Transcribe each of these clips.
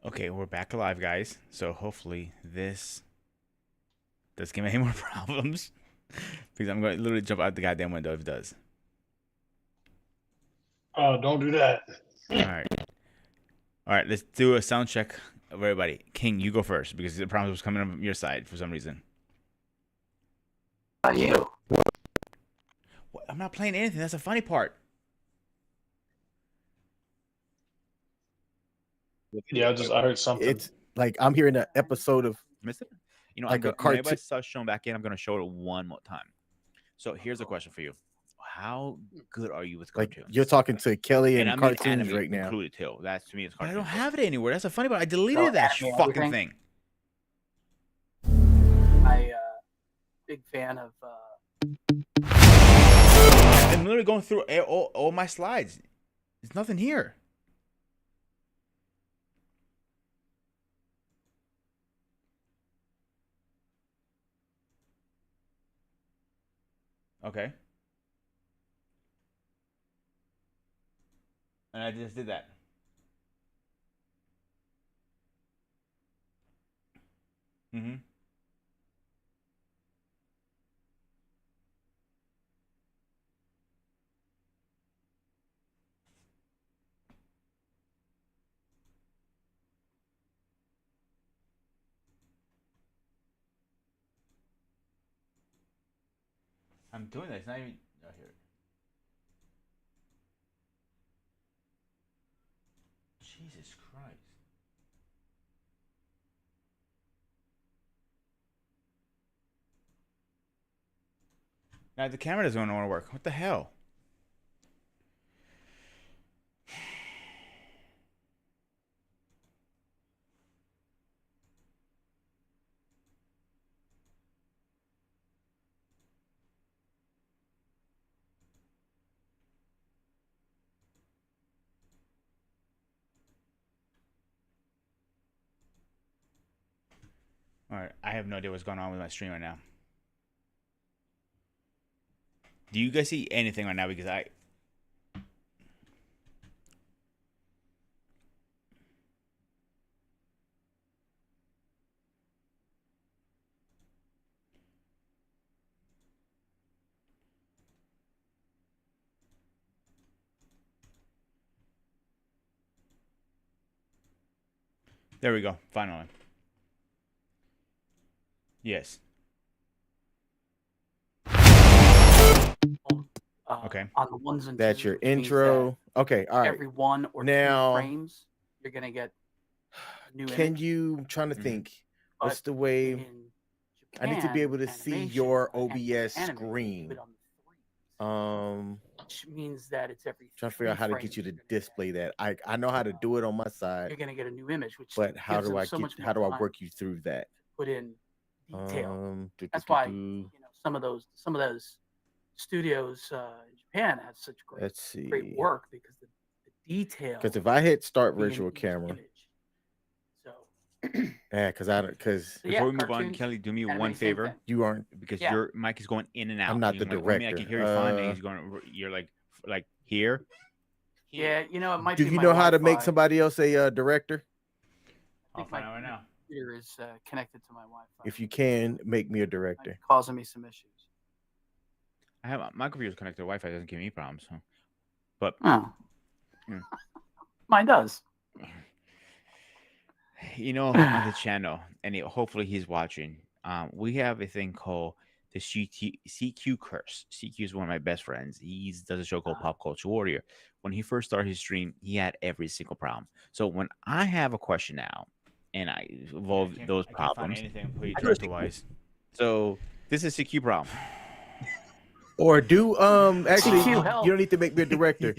Okay, we're back alive, guys. So hopefully this doesn't give me any more problems. Because I'm going to literally jump out the goddamn window if it does. Oh, don't do that. All right. All right, let's do a sound check of everybody. King, you go first because the problem was coming from your side for some reason. How are you? What? I'm not playing anything. That's the funny part. Yeah, I heard something. It's like I'm hearing an episode of Missed it? You know, like a when everybody cartoon. starts showing back in, I'm going to show it one more time. So here's a question for you. How good are you with Like cartoons? you're talking to Kelly and I mean cartoons anime right now. included too. That's to me it's But cartoons. I don't have it anywhere. That's the funny part. I deleted that anime fucking everything? thing. I big fan of I'm literally going through all my slides. There's nothing here. Okay. And I just did that. Mm-hmm. I'm doing that. It's not even here. Jesus Christ. Now the camera doesn't want to work. What the hell? All right, I have no idea what's going on with my stream right now. Do you guys see anything right now? Because I. There we go. Finally. Yes. Okay. on the ones and That's twos, your which means intro. Okay, all that right. every 1 or 2 Now- frames, you're gonna get a new Can image. you? I'm trying to think. What's But the way? in I need to be Japan, able to see animation, your and OBS anime, screen. put on 3s, Um, which means that it's every trying to figure out how to get you to display that. I know how to do it on my side, You're gonna get a new image, which but how gives do them I so get? much How do more I time work you through that? to put in detail. That's do, why do. some of those studios in Japan have such Let's see. great work because the detail. Because if I hit start being virtual in each camera, image. So yeah, because Before we move on, Kelly, do me one favor. you aren't Because Yeah. your mic is going in and out. I'm not the I mean, I director. can hear you fine, and he's going. You're like here. Yeah, it might Do be you my know how to make Wi-Fi. somebody else a director? I'll find out right now. Computer is connected to my Wi-Fi. If you can, make me a director. Causing me some issues. I have my computer's connected to Wi-Fi. Doesn't give me problems. So. But mine does. You know, on the channel, and hopefully he's watching. We have a thing called the CQ curse. CQ is one of my best friends. He does a show called Pop Culture Warrior. When he first started his stream, he had every single problem. So when I have a question now, and I evolve those problems, so this is CQ problem. Or do actually you help. don't need to make me a director.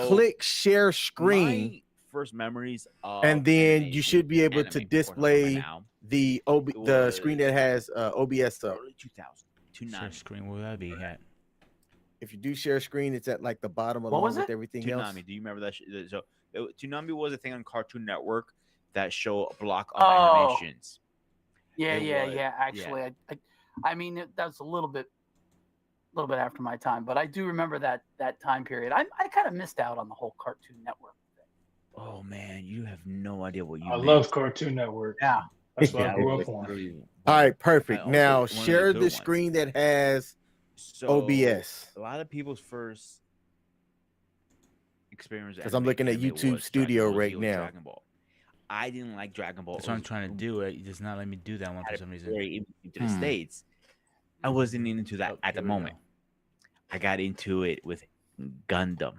Click share screen. My first memories of And then animation, you should be able to anime, display now, the screen that has OBS up. early 2000. Share screen, where would that be at? If you do share screen, it's at like the bottom What along was with it? everything else. Toonami. Do you remember that? So Toonami was a thing on Cartoon Network that show a block of Oh. animations. Yeah. Actually, I mean that's a little bit after my time, but I do remember that time period. I kind of missed out on the whole Cartoon Network thing. Oh man, you have no idea what you I missed. love Cartoon Network. Yeah. That's what I That grew was up on. literally All one- right, perfect. also Now one of share good the ones. screen that has So OBS. a lot of people's first experience because I'm looking at YouTube Studio right now. Dragon Ball. I didn't like Dragon Ball. That's what I'm trying to do. It does not let me do that one for some reason. Very into the States. I wasn't into that at the moment. I got into it with Gundam.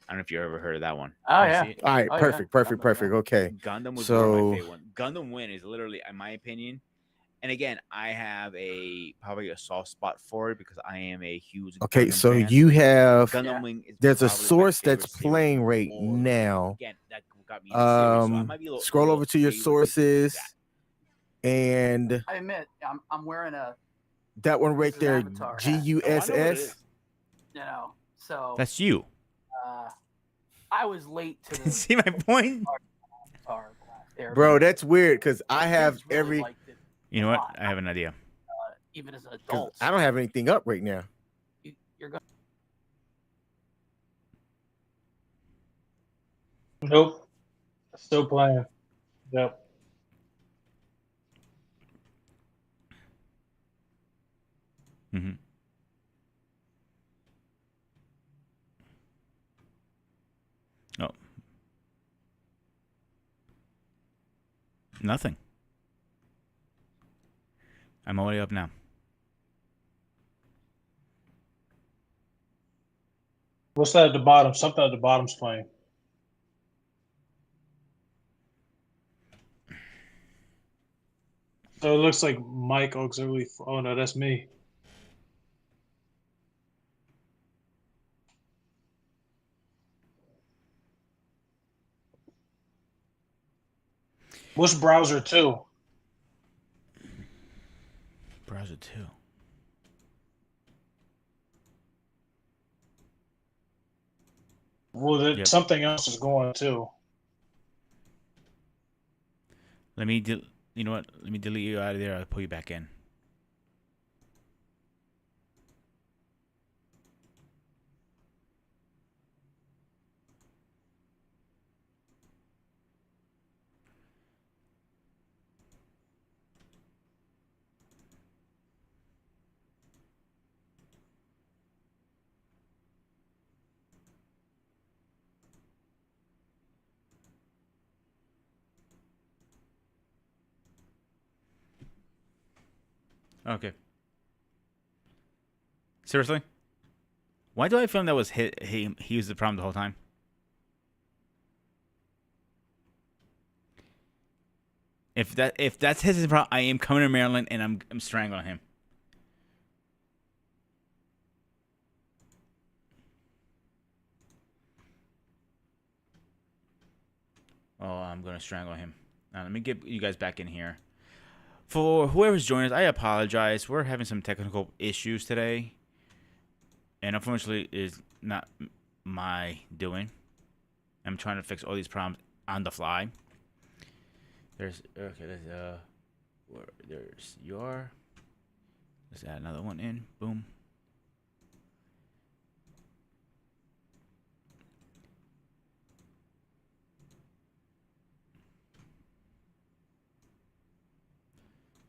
I don't know if you ever heard of that one. Oh yeah. All right, Oh, yeah. perfect. Okay. Gundam was So- one of my favorite ones. Gundam Win is literally, in my opinion, and again, I have probably a soft spot for it because I am a huge Okay, Gundam so fan. you have Gundam Wing is there's a probably my source favorite that's series playing right of all. now. Again, that got me into the series, so I might be a little, Scroll over to your favorite sources, that. and I admit, I'm wearing a, that one right This is there, Avatar hat. GUSS. you know, so That's you. I was late to the See my point? Avatar there, Bro, but that's weird because I have kids really every. liked it You know a what? lot, I have an idea. even as an 'cause adult. I don't have anything up right now. You're going. Nope. Still playing. Yep. Mm-hmm. Oh. Nothing. I'm already up now. What's that at the bottom? Something at the bottom's playing. So it looks like Mike Auxiliary. Oh no, that's me. What's browser 2? Browser 2. Well, Yep. something else is going too. Let me you know what? Let me delete you out of there. I'll pull you back in. Okay. Seriously? Why do I feel that was he was the problem the whole time? If that's his problem, I am coming to Maryland and I'm strangling him. Oh, I'm gonna strangle him. Now let me get you guys back in here. For whoever's joining us, I apologize. We're having some technical issues today. And unfortunately, it's not my doing. I'm trying to fix all these problems on the fly. There's your. Let's add another one in. Boom.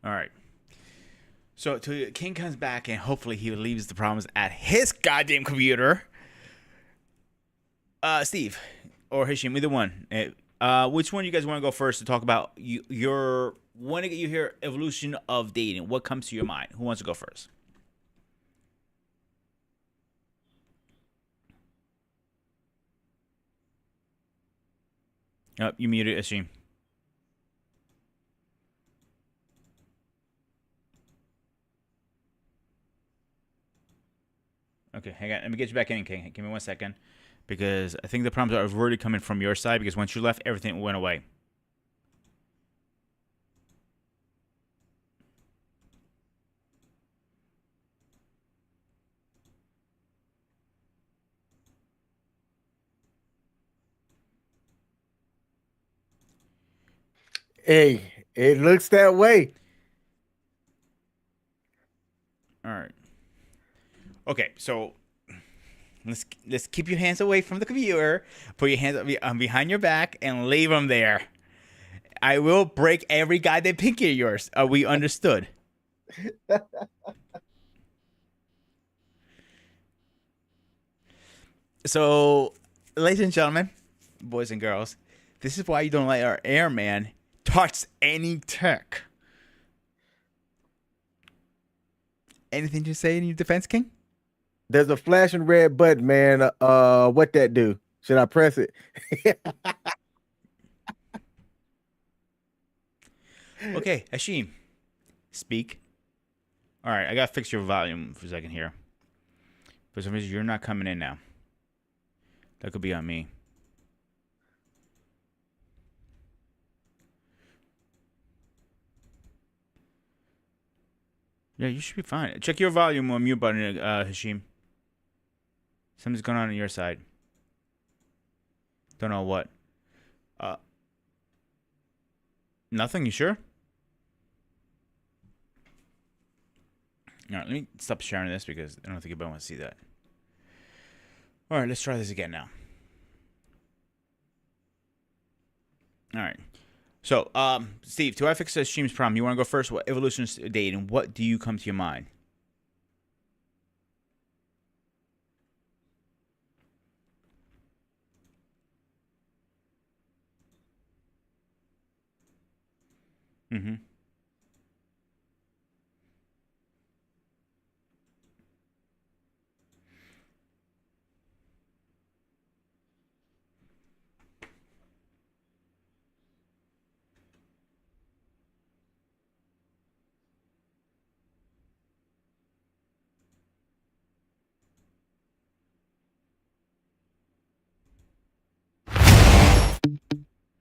All right. So King comes back and hopefully he leaves the problems at his goddamn computer. Steve or Hisham, either one. Which one you guys want to go first to talk about your when you hear evolution of dating? What comes to your mind? Who wants to go first? Oh, you muted Hisham. Okay, hang on. Let me get you back in, King. Give me 1 second. Because I think the problems are already coming from your side because once you left, everything went away. Hey, it looks that way. All right. Okay, so Let's keep your hands away from the computer. Put your hands behind your back and leave them there. I will break every goddamn pinky of yours. Are we understood? So, ladies and gentlemen, boys and girls, this is why you don't let our airman touch any tech. Anything to say in your defense, King? There's a flashing red button, man. What that do? Should I press it? Okay, Hashim, speak. All right, I gotta fix your volume for a second here. For some reason, you're not coming in now. That could be on me. Yeah, you should be fine. Check your volume on mute button, Hashim. Something's going on your side. Don't know what. Nothing, you sure? All right, let me stop sharing this because I don't think anybody wants to see that. All right, let's try this again now. All right. So, Steve, to I fix the stream's problem, you want to go first? What evolution is dating? What do you come to your mind? Mm-hmm.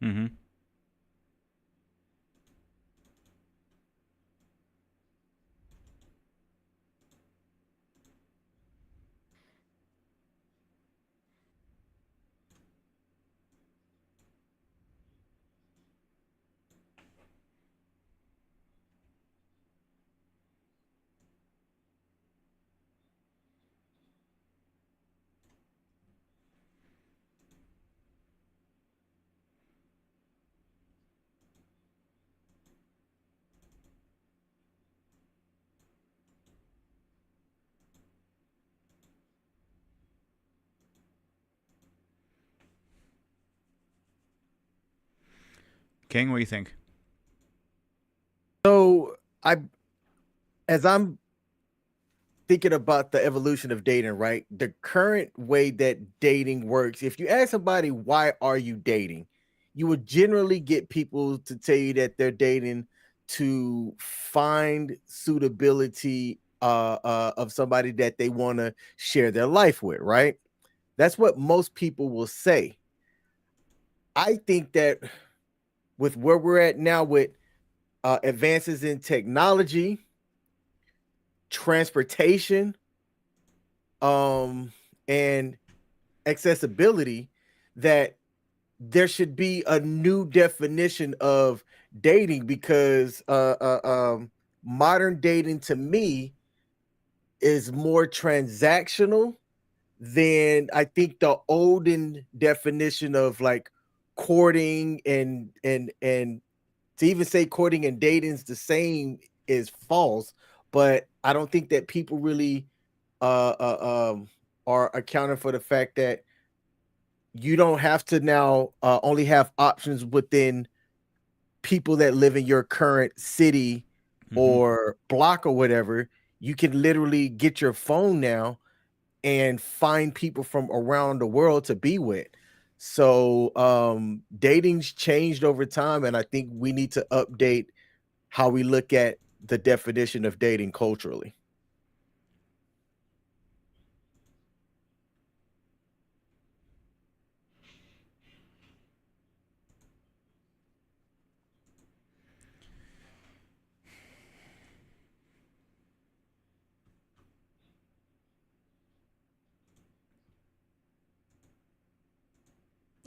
Mm-hmm. King, what do you think? So as I'm thinking about the evolution of dating, right? The current way that dating works, if you ask somebody, why are you dating? You would generally get people to tell you that they're dating to find suitability of somebody that they want to share their life with, right? That's what most people will say. I think that with where we're at now with advances in technology, transportation, and accessibility, that there should be a new definition of dating, because modern dating to me is more transactional than I think the olden definition of like courting, and to even say courting and dating is the same is false. But I don't think that people really are accounting for the fact that you don't have to now only have options within people that live in your current city or block or whatever. You can literally get your phone now and find people from around the world to be with. So dating's changed over time, and I think we need to update how we look at the definition of dating culturally.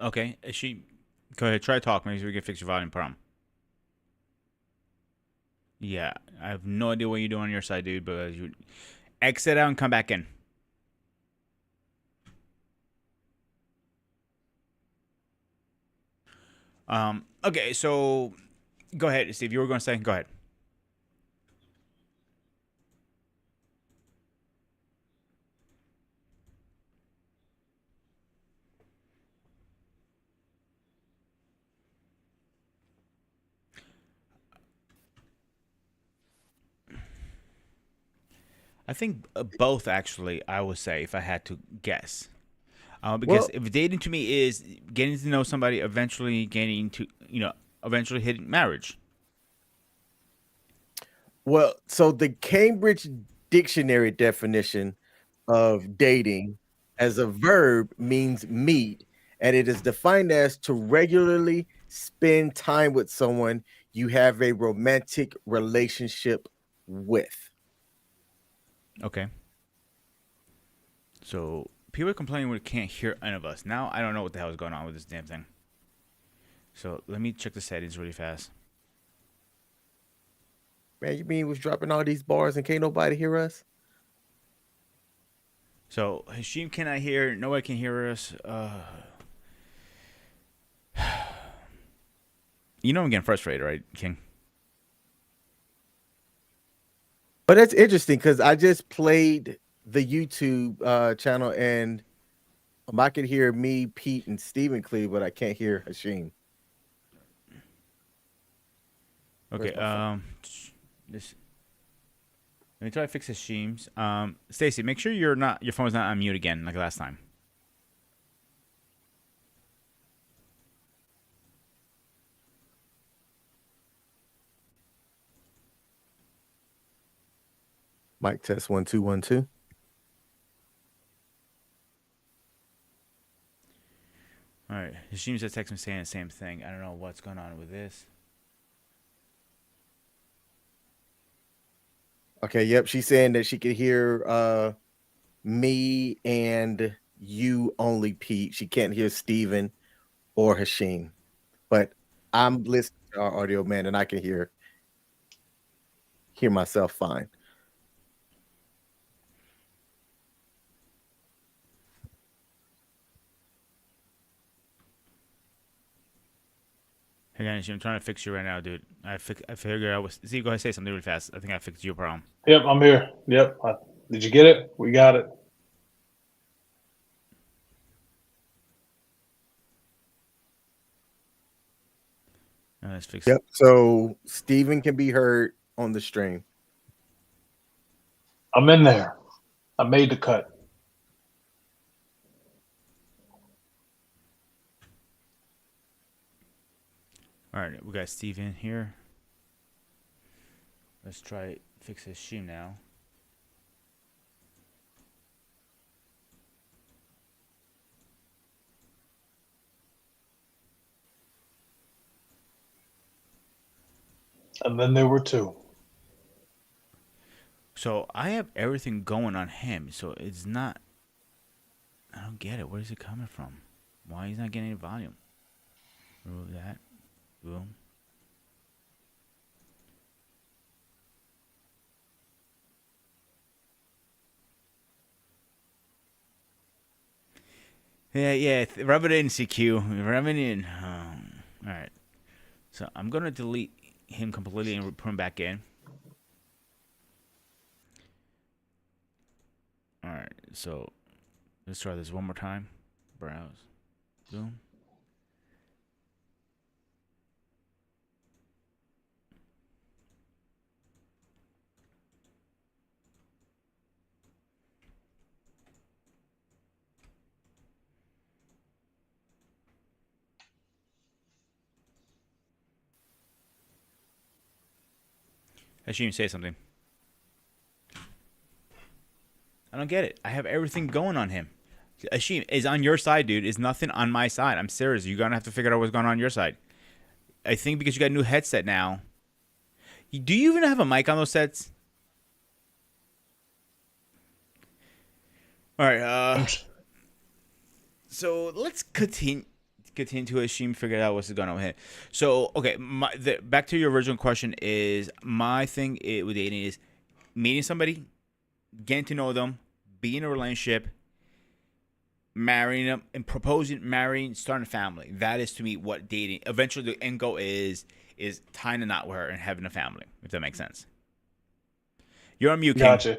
Okay, go ahead, try to talk. Maybe we can fix your volume problem. Yeah, I have no idea what you're doing on your side, dude, but you exit out and come back in. Okay, so go ahead, Steve. You were going to say. Go ahead. I think both, actually. I would say, if I had to guess, because Well, if dating to me is getting to know somebody, eventually getting to, eventually hitting marriage. well, so the Cambridge Dictionary definition of dating as a verb means meet, and it is defined as to regularly spend time with someone you have a romantic relationship with. Okay. So people are complaining we can't hear any of us. Now I don't know what the hell is going on with this damn thing. So let me check the settings really fast. Man, you mean was dropping all these bars and can't nobody hear us? So Hashim cannot hear. Nobody can hear us. You know I'm getting frustrated, right, King? But that's interesting because I just played the YouTube channel and I could hear me, Pete, and Stephen clear, but I can't hear Hashim. Okay. Where's my This. Let me try to fix Hashim's. Stacy, make sure your phone's not on mute again like last time. Mic test 1 2 1 2. All right. Hashim just texted me saying the same thing. I don't know what's going on with this. Okay, yep. She's saying that she could hear me and you only, Pete. She can't hear Steven or Hashim. But I'm listening to our audio, man, and I can hear myself fine. Hey guys, I'm trying to fix you right now, dude. I figured I was. See, go ahead, say something really fast. I think I fixed your problem. Yep, I'm here. Yep. Did you get it? We got it. Let's fix. Yep. So Steven can be heard on the stream. I'm in there. I made the cut. All right, we got Steven here. Let's try fix his stream now. And then there were two. So I have everything going on him. So it's not. I don't get it. Where is it coming from? Why he's not getting any volume? Remove that. Boom. Yeah. Rub it in, CQ. Rub it in. All right. So I'm gonna delete him completely and put him back in. All right. So let's try this one more time. Browse. Boom. Hashim, say something. I don't get it. I have everything going on him. Hashim is on your side, dude. Is nothing on my side. I'm serious. You're gonna have to figure out what's going on your side. I think because you got a new headset now. Do you even have a mic on those sets? All right. So let's continue to Hashim figure out what's going on with him. So okay, back to your original question is my thing with dating is meeting somebody, getting to know them, being in a relationship, marrying them and proposing, marrying, starting a family. That is to me what dating. Eventually, the end goal is tying a knot with her and having a family. If that makes sense. You're on mute, King. Gotcha.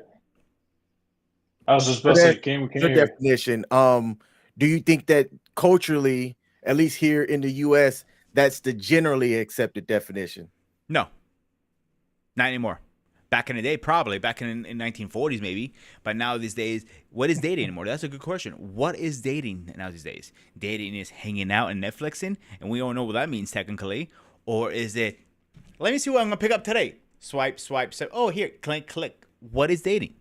I was just about to say, can the you hear? definition. Do you think that culturally, at least here in the U.S., that's the generally accepted definition? No, not anymore. Back in the day, probably back in 1940s, maybe. But now these days, what is dating anymore? That's a good question. What is dating now these days? Dating is hanging out and Netflixing, and we all know what that means technically. Or is it, let me see what I'm gonna pick up today? Swipe, swipe, swipe. Oh, here, click, click. What is dating?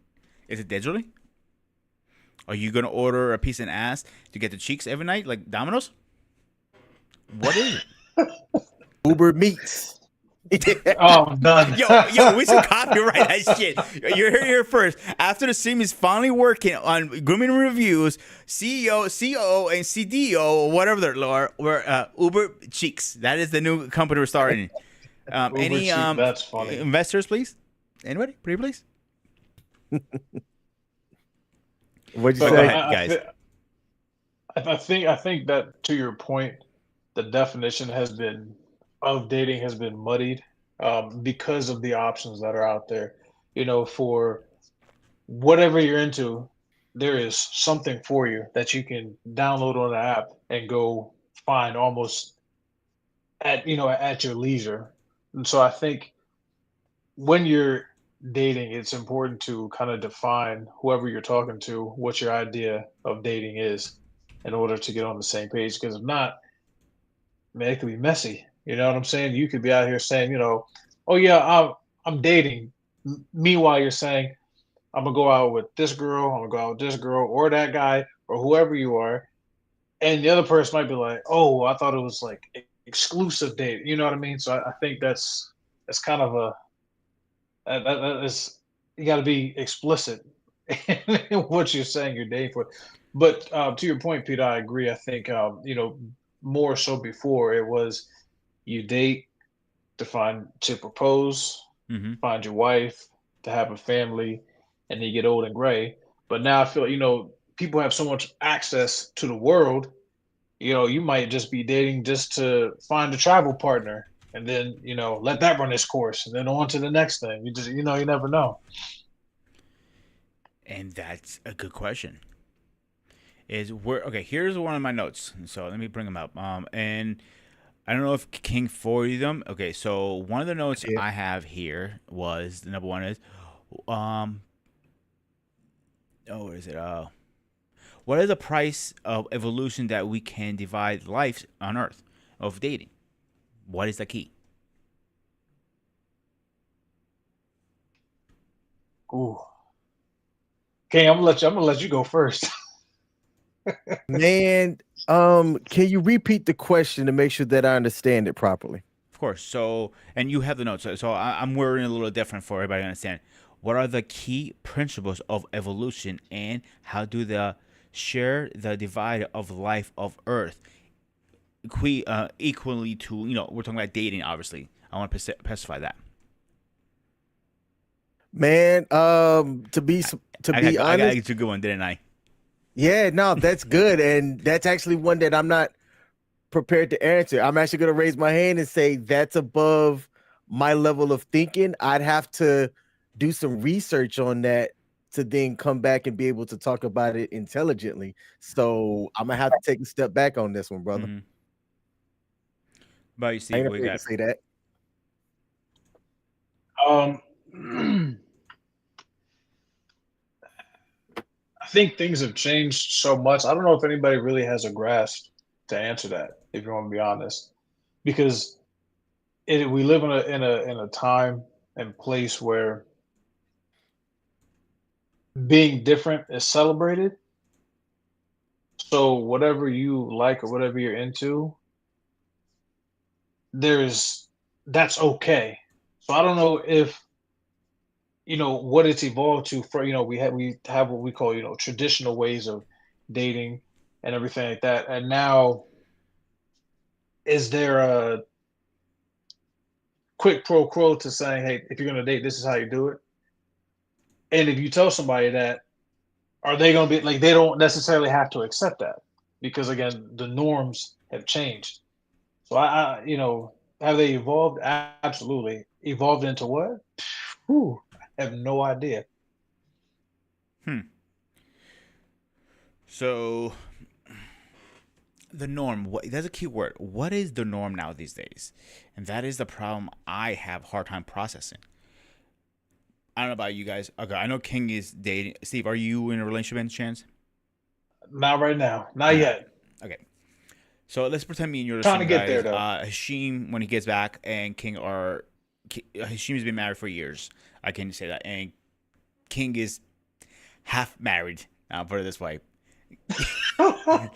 Is it digitally? Are you gonna order a piece of ass to get the cheeks every night like Domino's? What is it? Uber Meats. Oh, I'm done. Yo, we should copyright that shit. You're here first. After the team is finally working on grooming reviews, CEO, COO, and CDO, or whatever they're, Uber Cheeks. That is the new company we're starting. Any that's funny. Investors, please? Anybody? Pretty please? What'd you Go say? ahead, guys. I think that, to your point, the definition of dating has been muddied because of the options that are out there. For whatever you're into, there is something for you that you can download on the app and go find almost at your leisure. And so I think when you're dating, it's important to kind of define whoever you're talking to, what your idea of dating is, in order to get on the same page. Because if not, man, it could be messy. You know what I'm saying? You could be out here saying, oh yeah, I'm dating. Meanwhile, you're saying, I'm gonna go out with this girl, I'm gonna go out with this girl, or that guy, or whoever you are, and the other person might be like, oh, I thought it was like exclusive date. You know what I mean? So I think that's kind of that is, you got to be explicit in what you're saying you're dating for. But to your point, Peter, I agree. I think more so before it was you date to propose, find your wife, to have a family, and then you get old and gray. But now I feel people have so much access to the world. You might just be dating just to find a travel partner, and then let that run its course, and then on to the next thing. You never know. And that's a good question. Here's one of my notes. So let me bring them up. And I don't know if King forwarded them. Okay, so one of the notes I have here was, the number one is, where is it? What is the price of evolution that we can divide life on Earth of dating? What is the key? Ooh. Okay, I'm gonna let you go first. Man, can you repeat the question to make sure that I understand it properly? Of course. So, and you have the notes. So I'm wording a little different for everybody to understand. What are the key principles of evolution, and how do they share the divide of life of Earth equally to, we're talking about dating, obviously. I want to specify that. Man, to be honest, I got a good one, didn't I? Yeah, no, that's good, and that's actually one that I'm not prepared to answer. I'm actually going to raise my hand and say that's above my level of thinking. I'd have to do some research on that to then come back and be able to talk about it intelligently. So I'm gonna have to take a step back on this one, brother. But you see, we got to say that. I think things have changed so much. I don't know if anybody really has a grasp to answer that, if you want to be honest, because we live in a time and place where being different is celebrated. So whatever you like or whatever you're into, that's okay. So I don't know if what it's evolved to. For we have what we call traditional ways of dating and everything like that, and now is there a quid pro quo to saying, hey, if you're going to date, this is how you do it? And if you tell somebody that, are they going to be like, they don't necessarily have to accept that because again, the norms have changed. So have they evolved? Absolutely. Evolved into what? Whew, I have no idea. So the norm, that's a key word. What is the norm now these days? And that is the problem I have a hard time processing. I don't know about you guys. Okay, I know King is dating. Steve, are you in a relationship any chance? Not right now. Not yet. Okay. So let's pretend me and you're the Trying same to get guys. there, though. Hashim, when he gets back, and King are... Hashim's been married for years. I can say that. And King is half married. I'll put it this way. I'm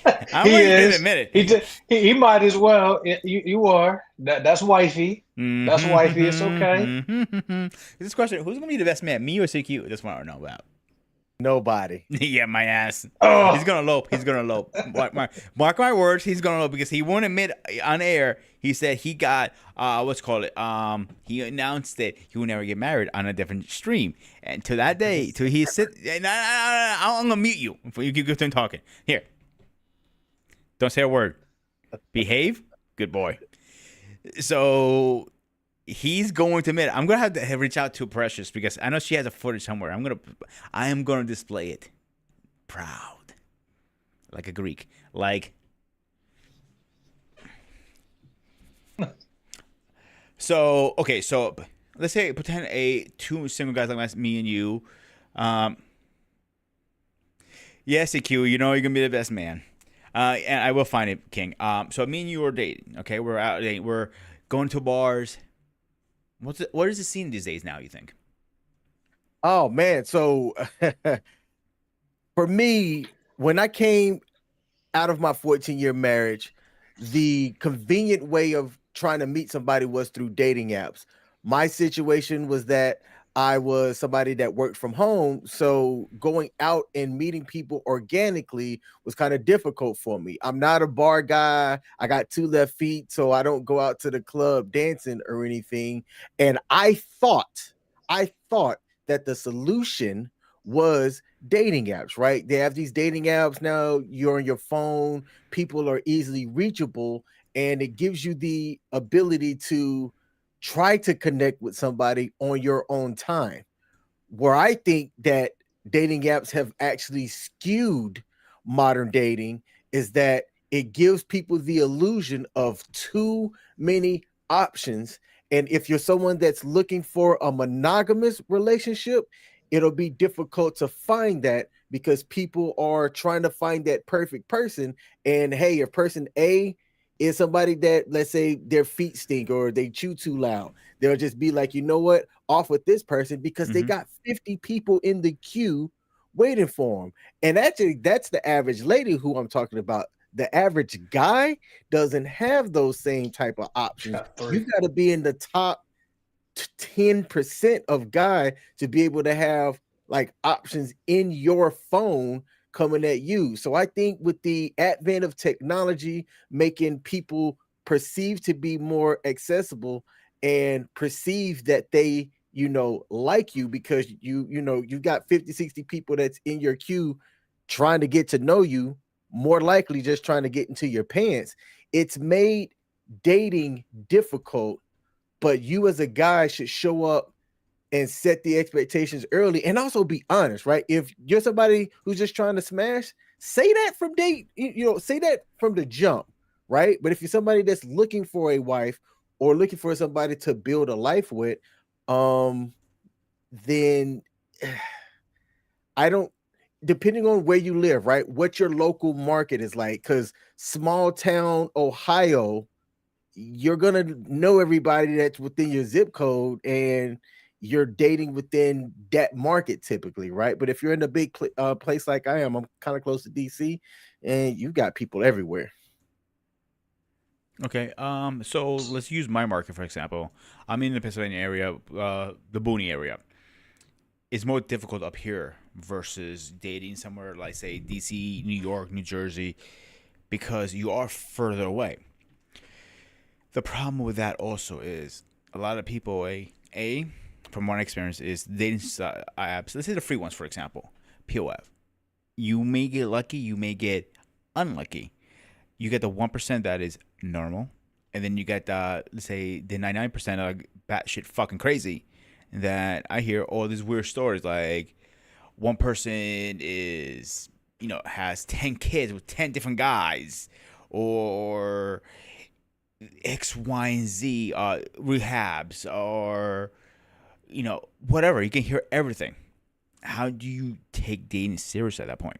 He going to is. admit it. He might as well. You are. That's wifey. That's wifey. It's okay. This question: who's gonna be the best man, me or CQ? This one I don't know about. Nobody. Yeah, my ass. Oh. He's gonna elope. He's gonna elope. Mark my words. He's gonna elope because he won't admit on air. He said he got what's called it. He announced that he will never get married on a different stream. And to that day, till he sit. I'm gonna mute you before you keep on talking. Here. Don't say a word. Behave. Good boy. So he's going to admit. I'm gonna have to reach out to Precious because I know she has a footage somewhere. I am gonna display it. Proud, like a Greek. Like. So okay. So let's say pretend two single guys like me and you. Yes, EQ. You know you're gonna be the best man. And I will find it, King. So me and you are dating. Okay, we're out dating. We're going to bars. What is the scene these days now, you think? Oh man, so for me, when I came out of my 14-year marriage, the convenient way of trying to meet somebody was through dating apps. My situation was that I was somebody that worked from home, so going out and meeting people organically was kind of difficult for me. I'm not a bar guy. I got 2 left feet, so I don't go out to the club dancing or anything. And I thought that the solution was dating apps, right? They have these dating apps now. You're on your phone. People are easily reachable, and it gives you the ability to try to connect with somebody on your own time. Where I think that dating apps have actually skewed modern dating is that it gives people the illusion of too many options. And if you're someone that's looking for a monogamous relationship, it'll be difficult to find that because people are trying to find that perfect person. And hey, if person A is somebody that, let's say, their feet stink or they chew too loud, they'll just be like, you know what, off with this person because they got 50 people in the queue waiting for them. And actually, that's the average lady who I'm talking about. The average guy doesn't have those same type of options. You've got to be in the top 10% of guy to be able to have like options in your phone coming at you. So I think with the advent of technology making people perceive to be more accessible and perceive that they, like you because you got 50, 60 people that's in your queue trying to get to know you, more likely just trying to get into your pants. It's made dating difficult, but you as a guy should show up and set the expectations early and also be honest, right? If you're somebody who's just trying to smash, say that from say that from the jump, right? But if you're somebody that's looking for a wife or looking for somebody to build a life with, then depending on where you live, right? What your local market is like, because small town Ohio, you're gonna know everybody that's within your zip code and you're dating within that market typically, right? But if you're in a big place like I am, I'm kind of close to DC, and you got people everywhere. Okay, so let's use my market for example. I'm in the Pennsylvania area, the Boone area. It's more difficult up here versus dating somewhere like say DC, New York, New Jersey, because you are further away. The problem with that also is a lot of people, from one experience, is dating apps. Let's say the free ones, for example, POF. You may get lucky, you may get unlucky. You get the 1% that is normal, and then you get let's say the 99% are batshit fucking crazy. That I hear all these weird stories, like one person is, has 10 kids with 10 different guys, or X, Y, and Z rehabs, or whatever. You can hear everything. How do you take dating serious at that point?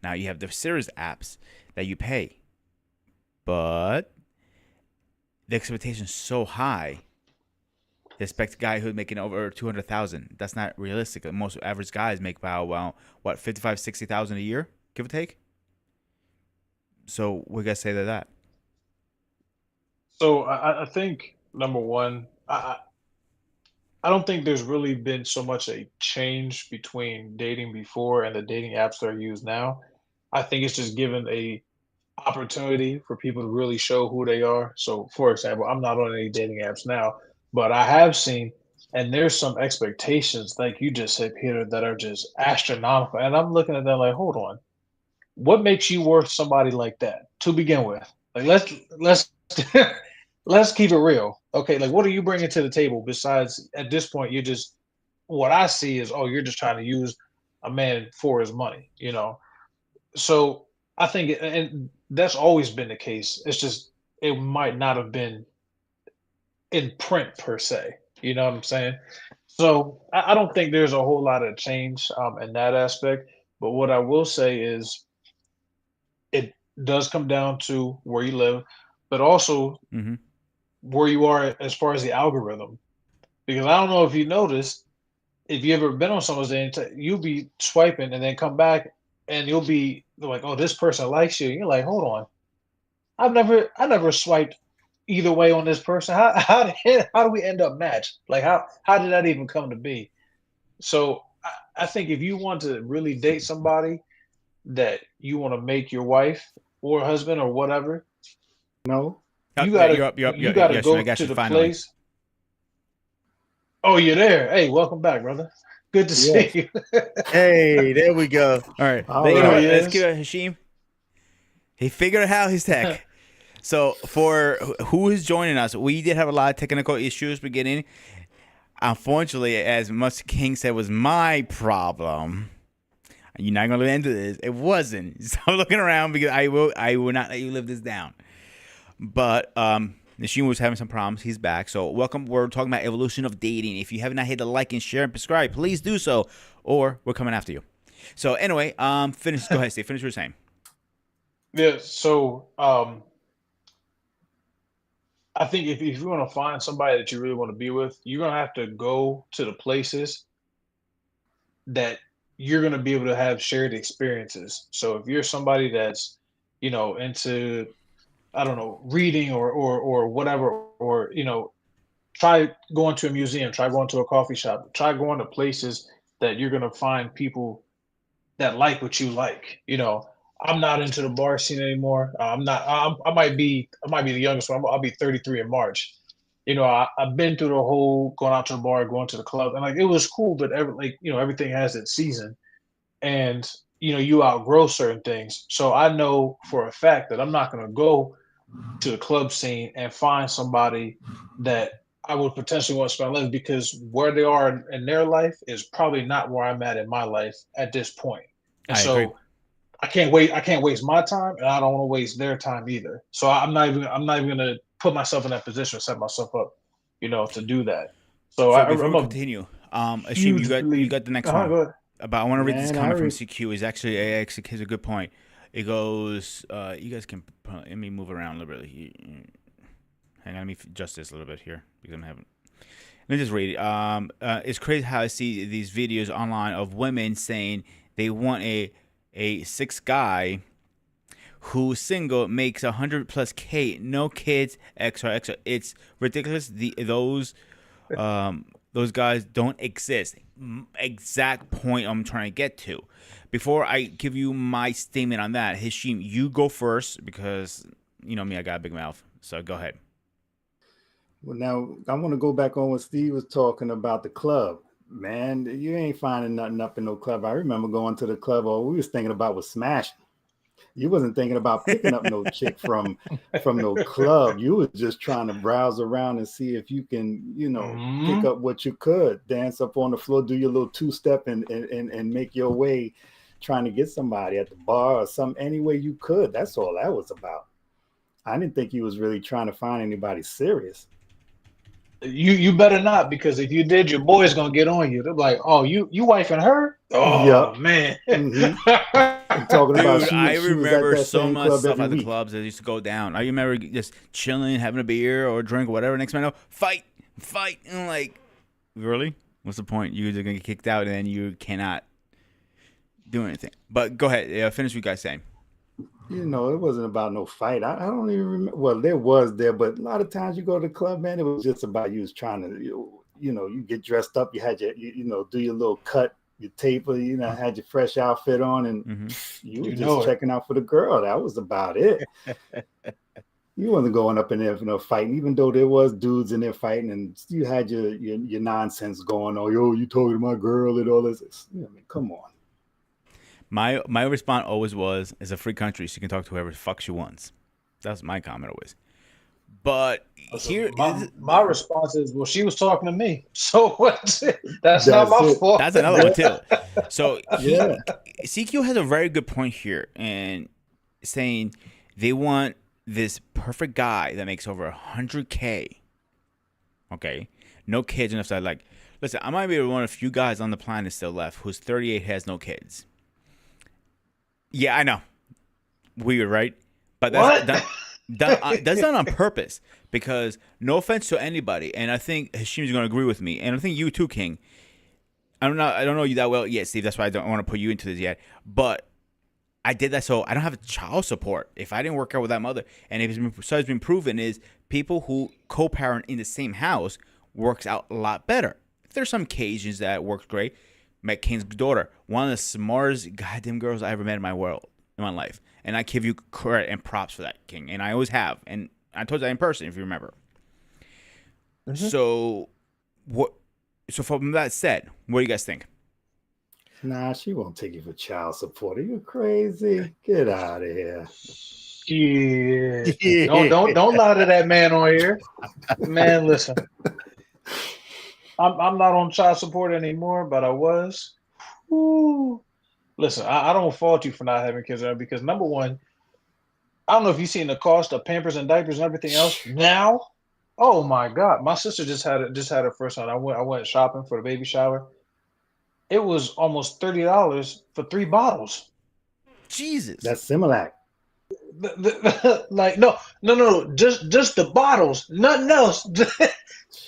Now you have the serious apps that you pay, but the expectation is so high. They expect a guy who's making over 200,000. That's not realistic. Most average guys make about 55, 60,000 a year, give or take. So we gotta say that. So I think number one, I don't think there's really been so much a change between dating before and the dating apps that are used now. I think it's just given a opportunity for people to really show who they are. So, for example, I'm not on any dating apps now, but I have seen, and there's some expectations, like you just said, Peter, that are just astronomical. And I'm looking at that like, hold on, what makes you worth somebody like that to begin with? Like, let's let's keep it real. Okay, like what are you bringing to the table besides at this point you're just what I see is oh you're just trying to use a man for his money, you know. So I think and that's always been the case. It's just it might not have been in print per se. You know what I'm saying? So I don't think there's a whole lot of change in that aspect. But what I will say is it does come down to where you live, but also where you are as far as the algorithm. Because I don't know if you noticed, if you ever been on someone's day, you'll be swiping and then come back and you'll be like, "Oh, this person likes you." And you're like, "Hold on, I never swiped either way on this person. How do we end up matched? Like how did that even come to be?" So I think if you want to really date somebody that you want to make your wife or husband or whatever, No. you gotta You're gotta go I got to you the finally. place. Oh, you're there. Hey, welcome back, brother. Good to see Yes. you. Hey, there we go. All right. All You know There what? he Let's is. give it Hashim. He figured out his tech. So for who is joining us, we did have a lot of technical issues beginning. Unfortunately, as much King said was my problem. You're not gonna end this. It wasn't. Stop looking around because I will not let you live this down. But Nashim was having some problems. He's back. So welcome. We're talking about evolution of dating. If you have not hit the like and share and subscribe, please do so, or we're coming after you. So anyway, finish. Go ahead, Steve. Finish what you're saying. Yeah, so I think if you want to find somebody that you really want to be with, you're gonna have to go to the places that you're gonna be able to have shared experiences. So if you're somebody that's, into I don't know, reading or whatever, or try going to a museum, try going to a coffee shop, try going to places that you're gonna find people that like what you like. I'm not into the bar scene anymore. I'm not. I might be the youngest one. I'll be 33 in March. I've been through the whole going out to the bar, going to the club, and like it was cool, but everything has its season, and you outgrow certain things. So I know for a fact that I'm not going to go to the club scene and find somebody that I would potentially want to spend life because where they are in their life is probably not where I'm at in my life at this point. And I so agree. I can't waste my time and I don't want to waste their time either. So I'm not even gonna put myself in that position or set myself up, to do that. So So before I'm we a continue, Ashim, huge you believer. got the next Go one. ahead. I want to read this Man, comment from CQ. Is actually it's a good point. It goes, you guys can let me move around a little bit. Hang on, let me adjust this a little bit here because I'm having. Let me just read it. It's crazy how I see these videos online of women saying they want a 6 guy who's single, makes 100+K, no kids, extra. It's ridiculous. Those guys don't exist. Exact point I'm trying to get to. Before I give you my statement on that, Hashim, you go first because you know me, I got a big mouth. So go ahead. Well, now I want to go back on what Steve was talking about the club. Man, you ain't finding nothing up in no club. I remember going to the club. All we was thinking about was smashing. You wasn't thinking about picking up no chick from no club. You was just trying to browse around and see if you can, pick up what you could, dance up on the floor, do your little two-step and make your way, trying to get somebody at the bar or some any way you could. That's all that was about. I didn't think you was really trying to find anybody serious. You better not, because if you did, your boy's gonna get on you. They're like, "Oh, you wifing her? Oh man." I'm talking about Dude, I remember was at that so same much club stuff every at the week. clubs that used to go down. I remember just chilling, having a beer or a drink or whatever. Next man, no, fight, and I'm like, really? What's the point? You're gonna get kicked out and then you cannot do anything. But go ahead, finish what you guys saying. It wasn't about no fight. I don't even remember. Well, there was, but a lot of times you go to the club, man, it was just about you was trying to, you get dressed up. You had your, do your little cut, your taper, had your fresh outfit on, and you were just checking out for the girl. That was about it. You wasn't going up in there for no fighting, even though there was dudes in there fighting, and you had your nonsense going on. Yo, you talking to my girl and all this. Come on. My response always was, it's a free country, so you can talk to whoever the fuck she wants. That's my comment always. But here, my response is, well, she was talking to me, so what? That's not my fault. That's another one too. So CQ has a very good point here, and saying they want this perfect guy that makes over $100K. Okay, no kids enough. So listen, I might be one of the few guys on the planet still left who's 38, has no kids. Yeah, I know. Weird, right? But that's done on purpose, because no offense to anybody, and I think Hashim's going to agree with me, and I think you too, King. I don't know you that well yet, Steve. That's why I don't want to put you into this yet. But I did that so I don't have child support if I didn't work out with that mother. And it's been proven is people who co-parent in the same house works out a lot better. There's some occasions that works great. Met King's daughter, one of the smartest goddamn girls I ever met in my life. And I give you credit and props for that, King. And I always have. And I told you that in person, if you remember. So from that said, what do you guys think? Nah, she won't take you for child support. Are you crazy? Get out of here. Yeah. Don't lie to that man on here. Man, listen. I'm not on child support anymore, but I was. Ooh. Listen, I don't fault you for not having kids there, because number one, I don't know if you've seen the cost of Pampers and diapers and everything else now. Oh my God, my sister just had her first one. I went shopping for the baby shower. It was almost $30 for 3 bottles. Jesus, that's Similac. Like no, just the bottles, nothing else,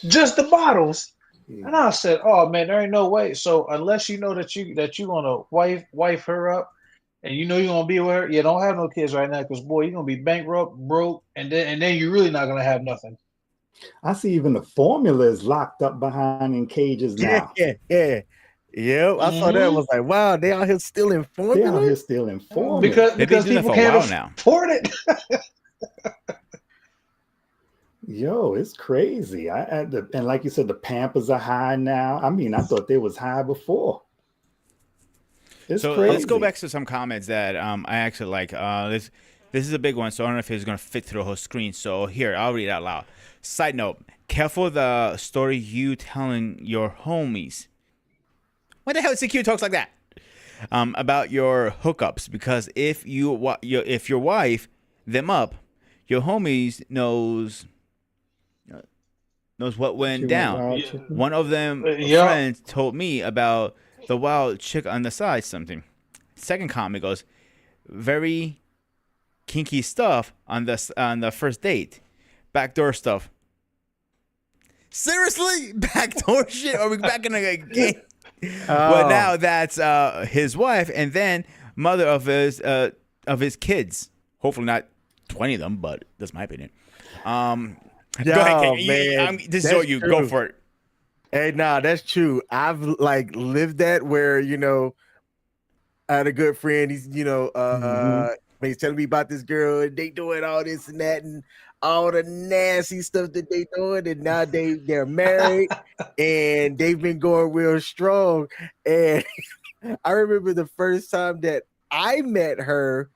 just the bottles. And I said, "Oh man, there ain't no way." So unless you know that you gonna wife her up, and you know you're gonna be with her, don't have no kids right now, because boy, you're gonna be bankrupt, broke, and then you're really not gonna have nothing. I see even the formula is locked up behind in cages now. Yeah, I saw that. I was like, wow, they out here stealing formula. They out here stealing formula because people can't afford it. Yo, it's crazy. And like you said, the Pampers are high now. I mean, I thought they was high before. It's crazy. Let's go back to some comments that I actually like. This is a big one, so I don't know if it's going to fit through the whole screen. So here, I'll read it out loud. Side note, careful the story you telling your homies. What the hell CQ talks like that? About your hookups, because if your wife them up, your homies knows what went down. One of them friends told me about the wild chick on the side something. Second comment goes, very kinky stuff on the first date. Backdoor stuff. Seriously? Backdoor shit? Are we back in a game? Well, now that's his wife, and then mother of his kids. Hopefully not 20 of them, but that's my opinion. Go ahead, King. This is all you. Go for it. Hey, nah, that's true. I've lived that where I had a good friend. He's he's telling me about this girl and they doing all this and that, and all the nasty stuff that they doing, and now they're married and they've been going real strong. And I remember the first time that I met her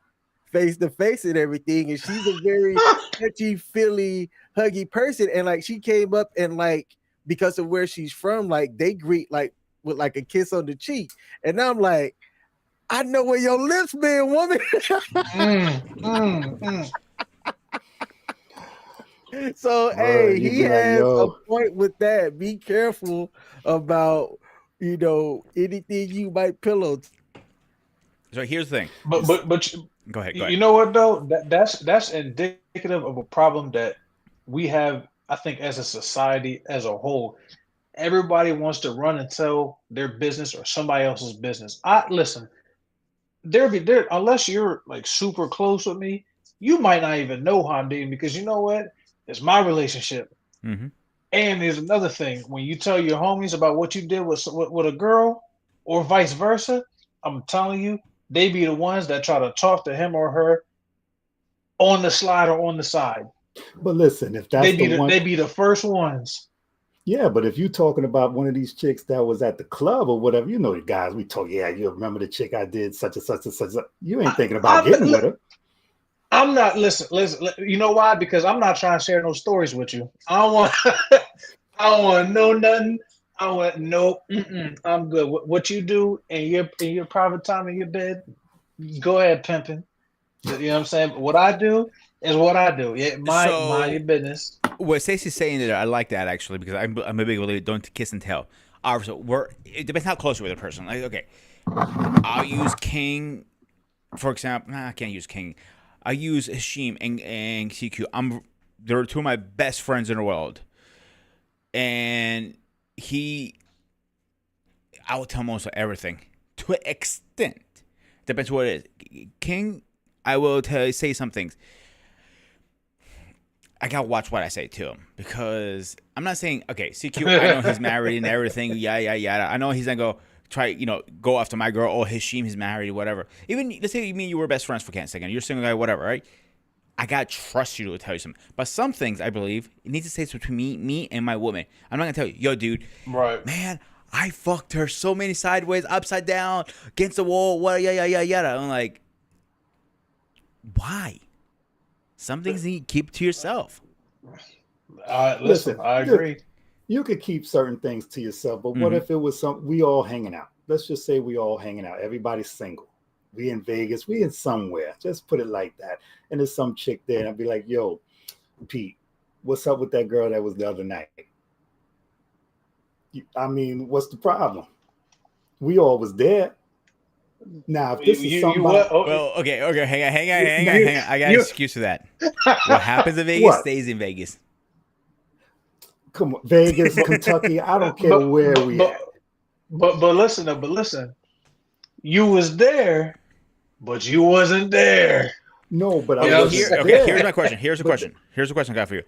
face to face and everything, and she's a very touchy, feely, huggy person. And like she came up and like because of where she's from, like they greet like with like a kiss on the cheek. And I'm like, I know where your lips been, woman. So Word, hey, you he be like, has a yo. point with that. Be careful about anything you might pillow. So here's the thing. But Go ahead. you know what though? That's indicative of a problem that we have. I think as a society as a whole, everybody wants to run and tell their business or somebody else's business. I listen. There unless you're like super close with me, you might not even know how I'm dating because you know what? It's my relationship. Mm-hmm. And there's another thing: when you tell your homies about what you did with a girl, or vice versa, I'm telling you, they be the ones that try to talk to him or her on the slide or on the side. But listen, if that's the one, They be the first ones. yeah. But if you're talking about one of these chicks that was at the club or whatever, you know, the guys we talk. Yeah, you remember the chick I did such and such and such. You ain't thinking about getting with her. I'm not listen. You know why? Because I'm not trying to share no stories with you. I don't want. I don't want to know nothing. I want no. I'm good. What you do in your private time in your bed, go ahead, pimping. You know what I'm saying? What I do is what I do. Yeah, mind your business. What Stacey's saying there, I like that actually because I'm a big believer. Don't kiss and tell. So it depends how close you're with a person. Like, okay, I'll use King, for example. Nah, I can't use King. I use Hashim and CQ. They're two of my best friends in the world, and I will tell him almost everything to an extent. Depends what it is. King, I will say some things. I gotta watch what I say to him because I'm not saying okay. CQ, I know he's married and everything. Yada. I know he's gonna go after my girl. Or Hashim, he's married, whatever. Even let's say you were best friends for a second. You're a single guy, whatever, right? I gotta trust you to tell you something. But some things I believe it needs to stay between me and my woman. I'm not gonna tell you, yo, dude, right, man, I fucked her so many sideways, upside down, against the wall, what, yada. I'm like, why? Some things you keep to yourself. Listen, I agree. You could keep certain things to yourself, but what if it was we all hanging out? Let's just say we all hanging out. Everybody's single. We in Vegas. We in somewhere. Just put it like that. And there's some chick there, and I'd be like, yo, Pete, what's up with that girl that was the other night? I mean, what's the problem? We all was there. Now, if this is somebody... Well, okay, hang on. I got an excuse for that. What happens in Vegas stays in Vegas. Come on, Vegas, Kentucky, I don't care where we at. But listen. You was there, but you wasn't there. No, but here's my question. Here's a question I got for you.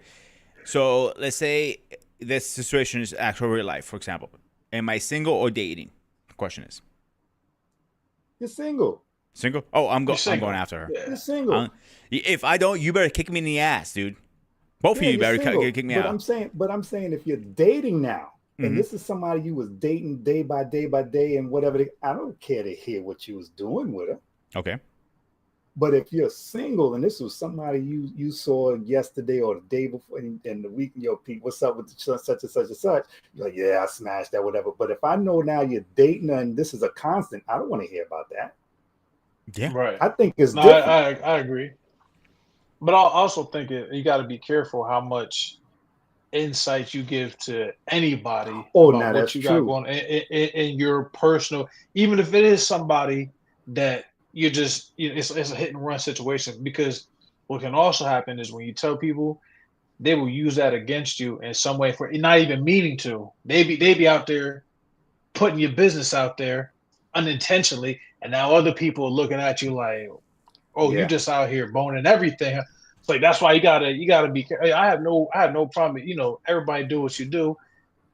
So let's say this situation is actual real life, for example. Am I single or dating? The question is. You're single. Single? Oh, I'm going after her. You're single. If I don't, you better kick me in the ass, dude. Both of you better kick me out. But I'm saying if you're dating now, and this is somebody you was dating day by day and whatever, I don't care to hear what you was doing with her. Okay. But if you're single and this was somebody you saw yesterday or the day before and the week, Pete, what's up with such and such and such? You're like, yeah, I smashed that, whatever. But if I know now you're dating her and this is a constant, I don't want to hear about that. Yeah. Right. I think it's different. I agree. But I also think you got to be careful how much insight you give to anybody about what you got going in your personal, even if it is somebody that you just, it's a hit and run situation. Because what can also happen is when you tell people, they will use that against you in some way for not even meaning to. They be out there putting your business out there unintentionally, and now other people are looking at you like, oh, you just out here boning everything. It's like that's why you gotta be careful. I have no problem. Everybody do what you do,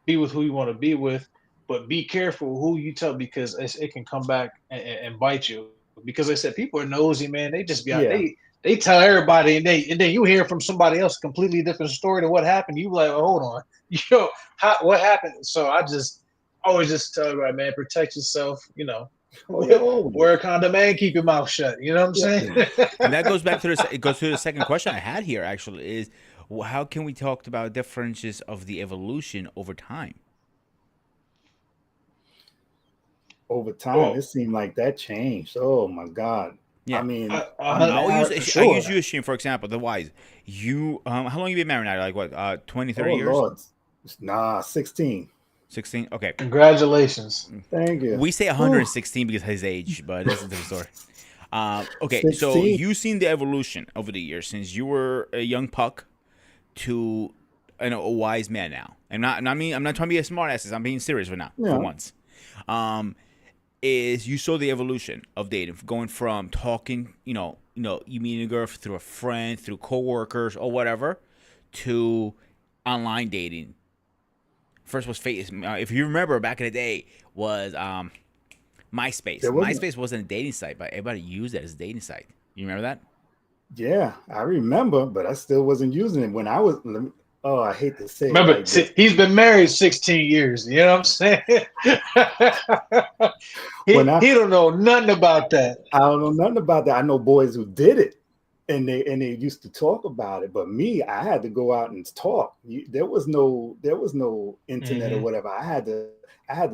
be with who you want to be with, but be careful who you tell because it can come back and bite you. Because I said people are nosy, man. They just be out. they tell everybody, and then you hear from somebody else a completely different story to what happened. You like, oh, hold on, what happened? So I just always just tell everybody, man, protect yourself. Wear a condom and keep your mouth shut. You know what I'm saying? And that goes back to it goes to the second question I had here. Actually, is how can we talk about differences of the evolution over time? Over time, it seemed like that changed. Oh my God. Yeah. I mean, I'll use you, Sheen, for example. The wise. You, how long you been married now? Like what, 20, 30 years? Lord. Nah, 16. 16? Okay. Congratulations. Thank you. We say 116 because of his age, but that's a different story. Okay, 16. so you've seen the evolution over the years since you were a young puck to a wise man now. I'm not trying to be a smart ass. I'm being serious right now for once. Is you saw the evolution of dating, going from talking, you meet a girl through a friend, through coworkers or whatever, to online dating. First was face. If you remember back in the day, was MySpace. MySpace wasn't a dating site, but everybody used it as a dating site. You remember that? Yeah, I remember, but I still wasn't using it when I was. Oh, I hate to say Remember, it. Like he's been married 16 years. You know what I'm saying? he don't know nothing about that. I don't know nothing about that. I know boys who did it, and they used to talk about it. But me, I had to go out and talk. There was no internet or whatever. I had to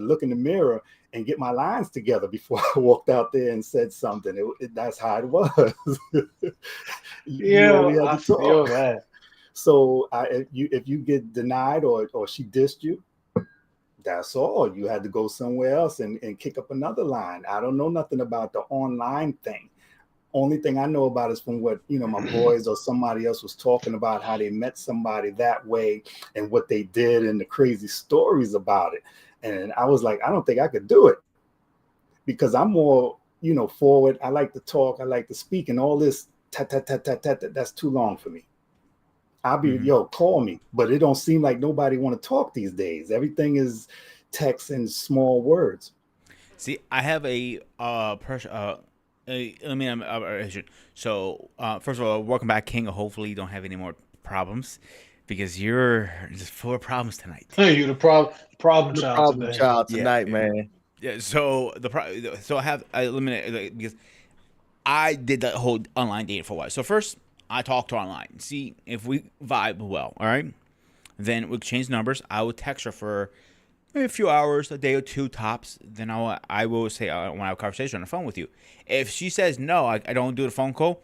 look in the mirror and get my lines together before I walked out there and said something. That's how it was. I feel that. So if you get denied or she dissed you, that's all. You had to go somewhere else and kick up another line. I don't know nothing about the online thing. Only thing I know about is from what my boys or somebody else was talking about, how they met somebody that way and what they did and the crazy stories about it. And I was like, I don't think I could do it because I'm more forward. I like to talk. I like to speak, and all this that's too long for me. I'll be, call me, but it don't seem like nobody want to talk these days. Everything is text and small words. See, I have So, first of all, welcome back, King. Hopefully you don't have any more problems because you're just full of problems tonight. Hey, you're the problem child tonight, man. Yeah. So I eliminated because I did that whole online dating for a while. So first, I talked to her online. See if we vibe well, all right? Then we exchange numbers. I would text her for maybe a few hours, a day or two tops. Then I will say I want to have a conversation on the phone with you. If she says no, I don't do the phone call,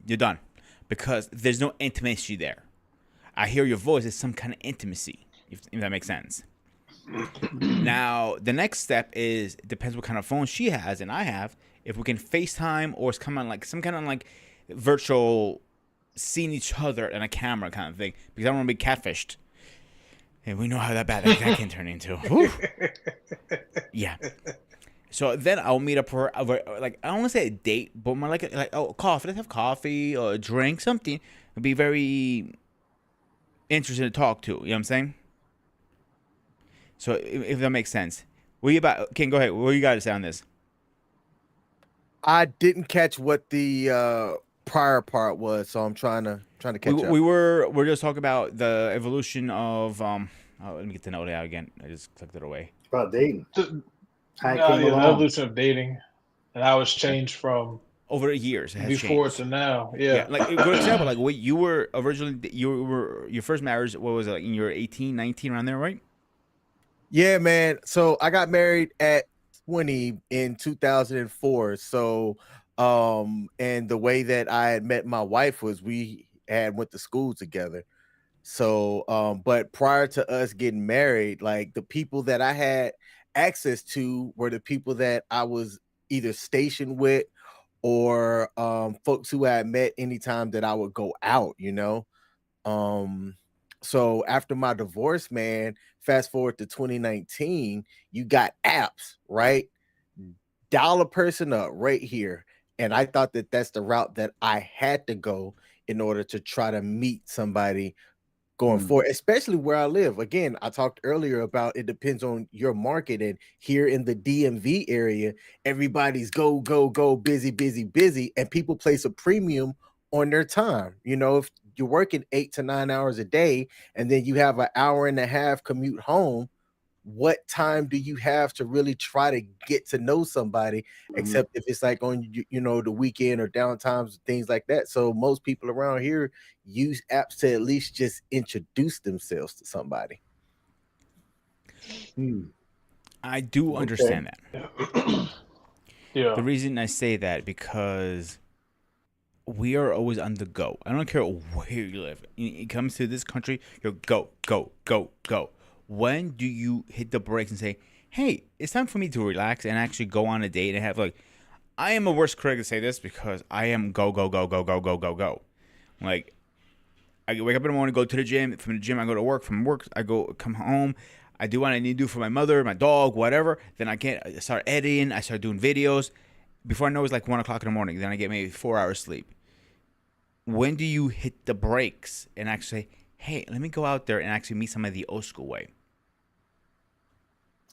you're done. Because there's no intimacy there. I hear your voice. It's some kind of intimacy, if that makes sense. Now, the next step is, it depends what kind of phone she has and I have. If we can FaceTime or it's come on like some kind of like virtual seeing each other in a camera kind of thing, because I don't want to be catfished, and we know how that can turn into. Yeah. So then I'll meet up for like, I don't want to say a date, but more like coffee. Let's have coffee or a drink, something. I'd be very interested to talk to. You know what I'm saying? So if that makes sense, King, go ahead. What you got to say on this? I didn't catch what the prior part was, so I'm trying to catch up. We're just talking about the evolution of let me get the note out again. I just clicked it away. About dating. The evolution of dating and how it's changed from over the years. It has before changed to now. Yeah. Like for example, like what you were originally, your first marriage, what was it, like in your 18, 19 around there, right? Yeah, man. So I got married at 20 in 2004. So and the way that I had met my wife was we had went to school together. So but prior to us getting married, like the people that I had access to were the people that I was either stationed with or folks who I had met anytime that I would go out, So after my divorce, man, fast forward to 2019, you got apps, right? Dial a person up right here. And I thought that that's the route that I had to go in order to try to meet somebody going forward, especially where I live. Again, I talked earlier about it depends on your market. And here in the DMV area, everybody's go, busy, and people place a premium on their time. You know, if you're working 8 to 9 hours a day and then you have an hour and a half commute home, what time do you have to really try to get to know somebody, except if it's like on the weekend or downtimes, things like that. So most people around here use apps to at least just introduce themselves to somebody. I do understand that. Yeah. The reason I say that, because we are always on the go. I don't care where you live. It comes to this country, you're go, go, go, go. When do you hit the brakes and say, hey, it's time for me to relax and actually go on a date and have, like, I am a worse critic to say this because I am go, go, go, go, go, go, go, go. Like, I wake up in the morning, go to the gym. From the gym, I go to work. From work, I come home. I do what I need to do for my mother, my dog, whatever. Then I start editing. I start doing videos. Before I know, it's like 1 o'clock in the morning. Then I get maybe 4 hours sleep. When do you hit the brakes and actually say, hey, let me go out there and actually meet somebody the old school way?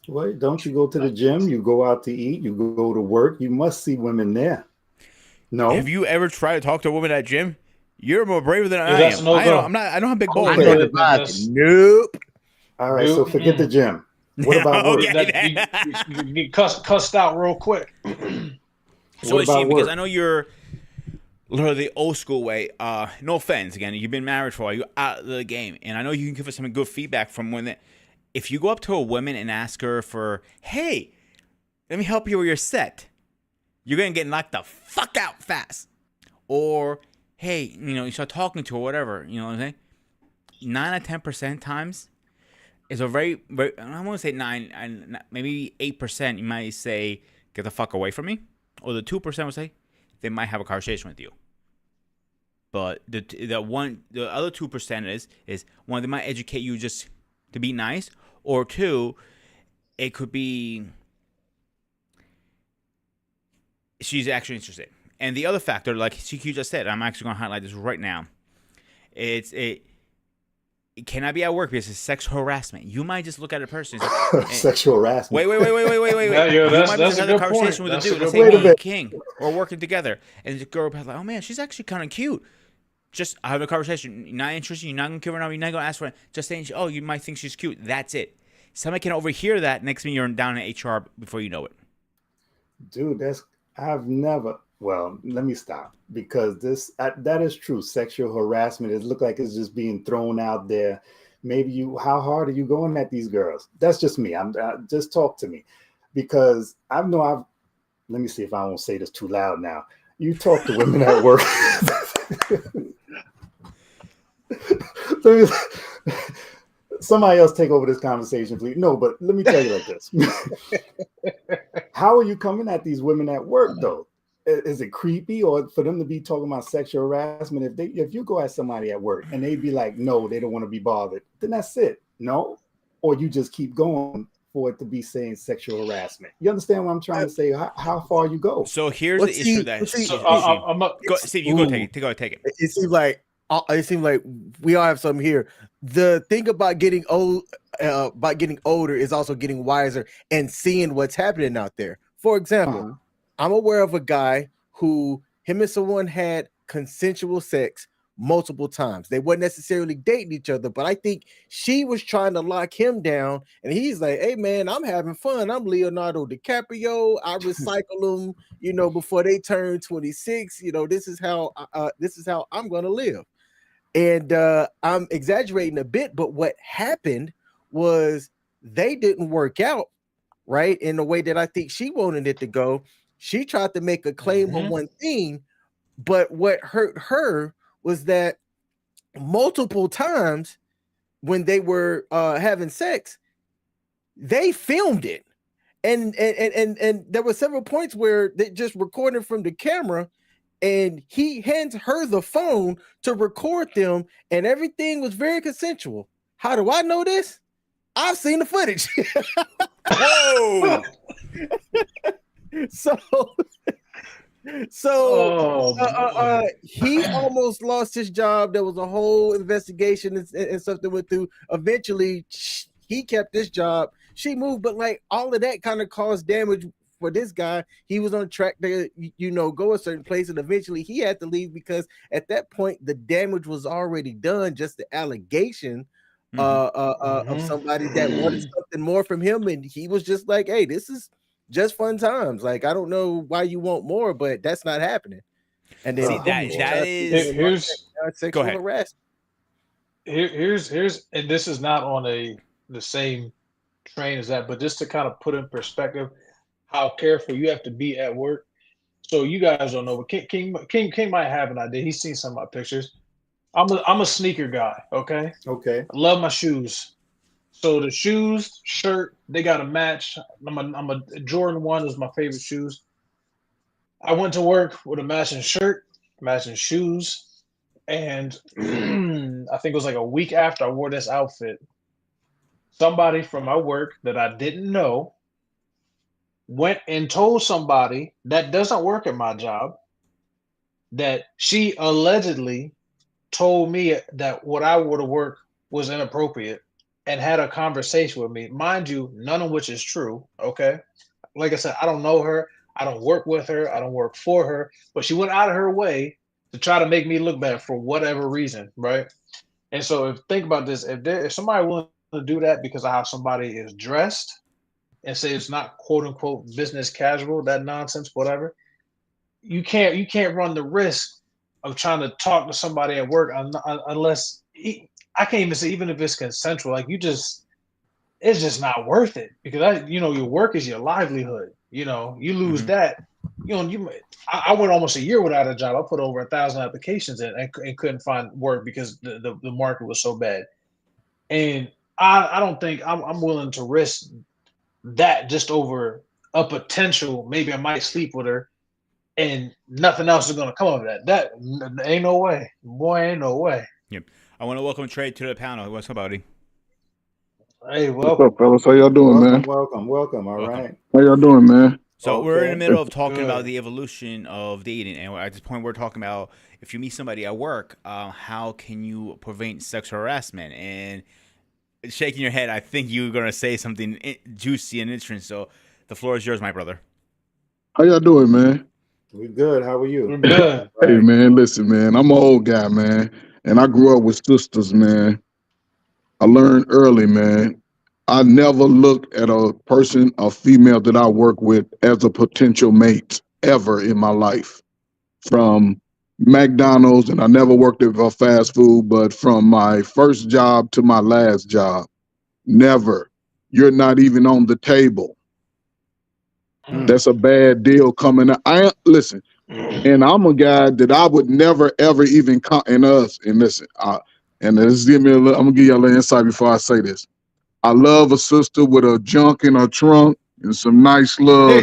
Well, don't you go to the gym? You go out to eat. You go to work. You must see women there. No. Have you ever tried to talk to a woman at gym? You're more braver than I am. No, I don't have big balls. Nope. All right, so forget the gym. What about work? You get cussed out real quick. So is she, because I know you're literally the old school way. No offense, again, you've been married for a while. You're out of the game, and I know you can give us some good feedback from when. If you go up to a woman and ask her for, hey, let me help you with your set, you're gonna get knocked the fuck out fast. Or, hey, you start talking to her, whatever. You know what I'm saying? 9 or 10% times is a very, very. I won't say 9, maybe 8%. You might say, get the fuck away from me. Or the 2% will say, they might have a conversation with you. But the other 2% is one, they might educate you just to be nice, or two, it could be she's actually interested. And the other factor, like CQ just said, I'm actually going to highlight this right now. It cannot be at work because it's sexual harassment. You might just look at a person. Sexual harassment. Wait. Yeah, you might just have a conversation with a dude and say, hey, King, or working together. And the girl will be like, oh, man, she's actually kind of cute. Just have a conversation. You're not interested. You're not going to give her a number. You're not going to ask for it. Just saying, oh, you might think she's cute. That's it. Somebody can overhear that. Next minute, you're down in HR before you know it. Dude, I've never. Well, let me stop, because that is true. Sexual harassment. It looks like it's just being thrown out there. Maybe how hard are you going at these girls? That's just me. Just talk to me, because let me see if I won't say this too loud now. You talk to women at work. Somebody else take over this conversation, please. No, but let me tell you like this. How are you coming at these women at work, though? Is it creepy, or for them to be talking about sexual harassment? If you go at somebody at work and they be like, no, they don't want to be bothered, then that's it. No, or you just keep going for it to be saying sexual harassment. You understand what I'm trying to say? How far you go? So here's the issue that Steve, you go take it. It seems like we all have something here. The thing about getting old, about getting older, is also getting wiser and seeing what's happening out there. For example, I'm aware of a guy who him and someone had consensual sex multiple times. They weren't necessarily dating each other, but I think she was trying to lock him down, and he's like, hey man, I'm having fun. I'm Leonardo DiCaprio. I recycle them, before they turn 26. This is how I'm gonna live. And I'm exaggerating a bit, but what happened was they didn't work out right in the way that I think she wanted it to go. She tried to make a claim on one thing, but what hurt her was that multiple times when they were having sex, they filmed it. And there were several points where they just recorded from the camera, and he hands her the phone to record them, and everything was very consensual. How do I know this? I've seen the footage. Whoa! He almost lost his job. There was a whole investigation and stuff that went through. Eventually, he kept his job. She moved, but like all of that kind of caused damage for this guy. He was on track to, go a certain place, and eventually he had to leave because at that point the damage was already done. Just the allegation of somebody that wanted something more from him, and he was just like, "Hey, this is just fun times. Like, I don't know why you want more, but that's not happening." And then that is sexual harassment. Here's and this is not on the same train as that, but just to kind of put in perspective how careful you have to be at work. So you guys don't know, but King might have an idea. He's seen some of my pictures. I'm a sneaker guy, okay? Okay. I love my shoes. So the shoes, shirt, they got to match. I'm a Jordan 1 is my favorite shoes. I went to work with a matching shirt, matching shoes, and I think it was like a week after I wore this outfit, somebody from my work that I didn't know went and told somebody that doesn't work at my job that she allegedly told me that what I wore to work was inappropriate and had a conversation with me. Mind you, none of which is true, okay? Like I said, I don't know her. I don't work with her. I don't work for her. But she went out of her way to try to make me look bad for whatever reason, right? And so think about this. If somebody willing to do that because of how somebody is dressed and say it's not quote unquote business casual, that nonsense, whatever, you can't run the risk of trying to talk to somebody at work unless I can't even say even if it's consensual. Like it's just not worth it because your work is your livelihood. You lose that. I went almost a year without a job. I put over 1,000 applications in and couldn't find work because the market was so bad. And I don't think I'm willing to risk that just over a potential. Maybe I might sleep with her, and nothing else is gonna come of that. That ain't no way, boy. Ain't no way. Yep. I want to welcome Trey to the panel. What's up, buddy? Hey, welcome. What's up, fellas? How y'all doing, man? Welcome. All right. How y'all doing, man? So we're in the middle of talking about the evolution of dating, and at this point, we're talking about if you meet somebody at work, how can you prevent sexual harassment? And shaking your head, I think you're gonna say something juicy and interesting. So the floor is yours, my brother. How y'all doing, man? We're good. How are you? We're good. Hey, man, listen, man. I'm an old guy, man, and I grew up with sisters, man. I learned early, man. I never look at a person, a female that I work with as a potential mate ever in my life. From McDonald's, and I never worked at fast food, but from my first job to my last job, never. You're not even on the table. That's a bad deal coming up. Listen, and I'm a guy that I would never ever even and listen, and this give me I'm gonna give y'all a little insight before I say this. I love a sister with a junk in her trunk and some nice little.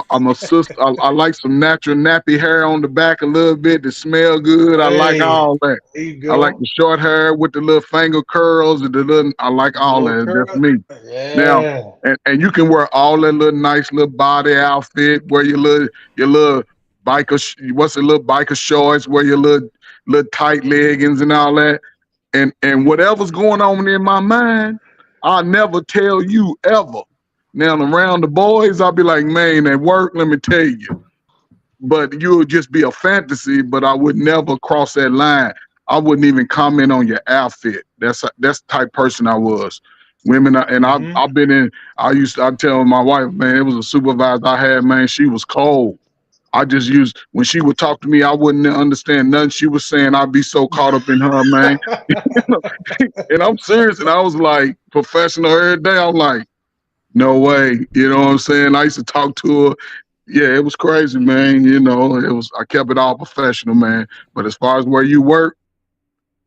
I'm a sister. I like some natural nappy hair on the back a little bit to smell good. I like all that. I like the short hair with the little finger curls and the little. I like all that. That's me. Yeah. Now, and you can wear all that little nice little body outfit. Wear your little biker. What's the little biker shorts? Wear your little tight leggings and all that. And whatever's going on in my mind, I'll never tell you ever. Now around the boys, I'll be like, man, at work, let me tell you. But you'll just be a fantasy, but I would never cross that line. I wouldn't even comment on your outfit. That's the type of person I was. Women, and I've been in, I tell my wife, man, it was a supervisor I had, man, she was cold. I just used, when she would talk to me, I wouldn't understand nothing she was saying. I'd be so caught up in her, man. And I'm serious. And I was like, professional every day. I'm like, no way. You know what I'm saying? I used to talk to her. Yeah, it was crazy, man. I kept it all professional, man. But as far as where you work,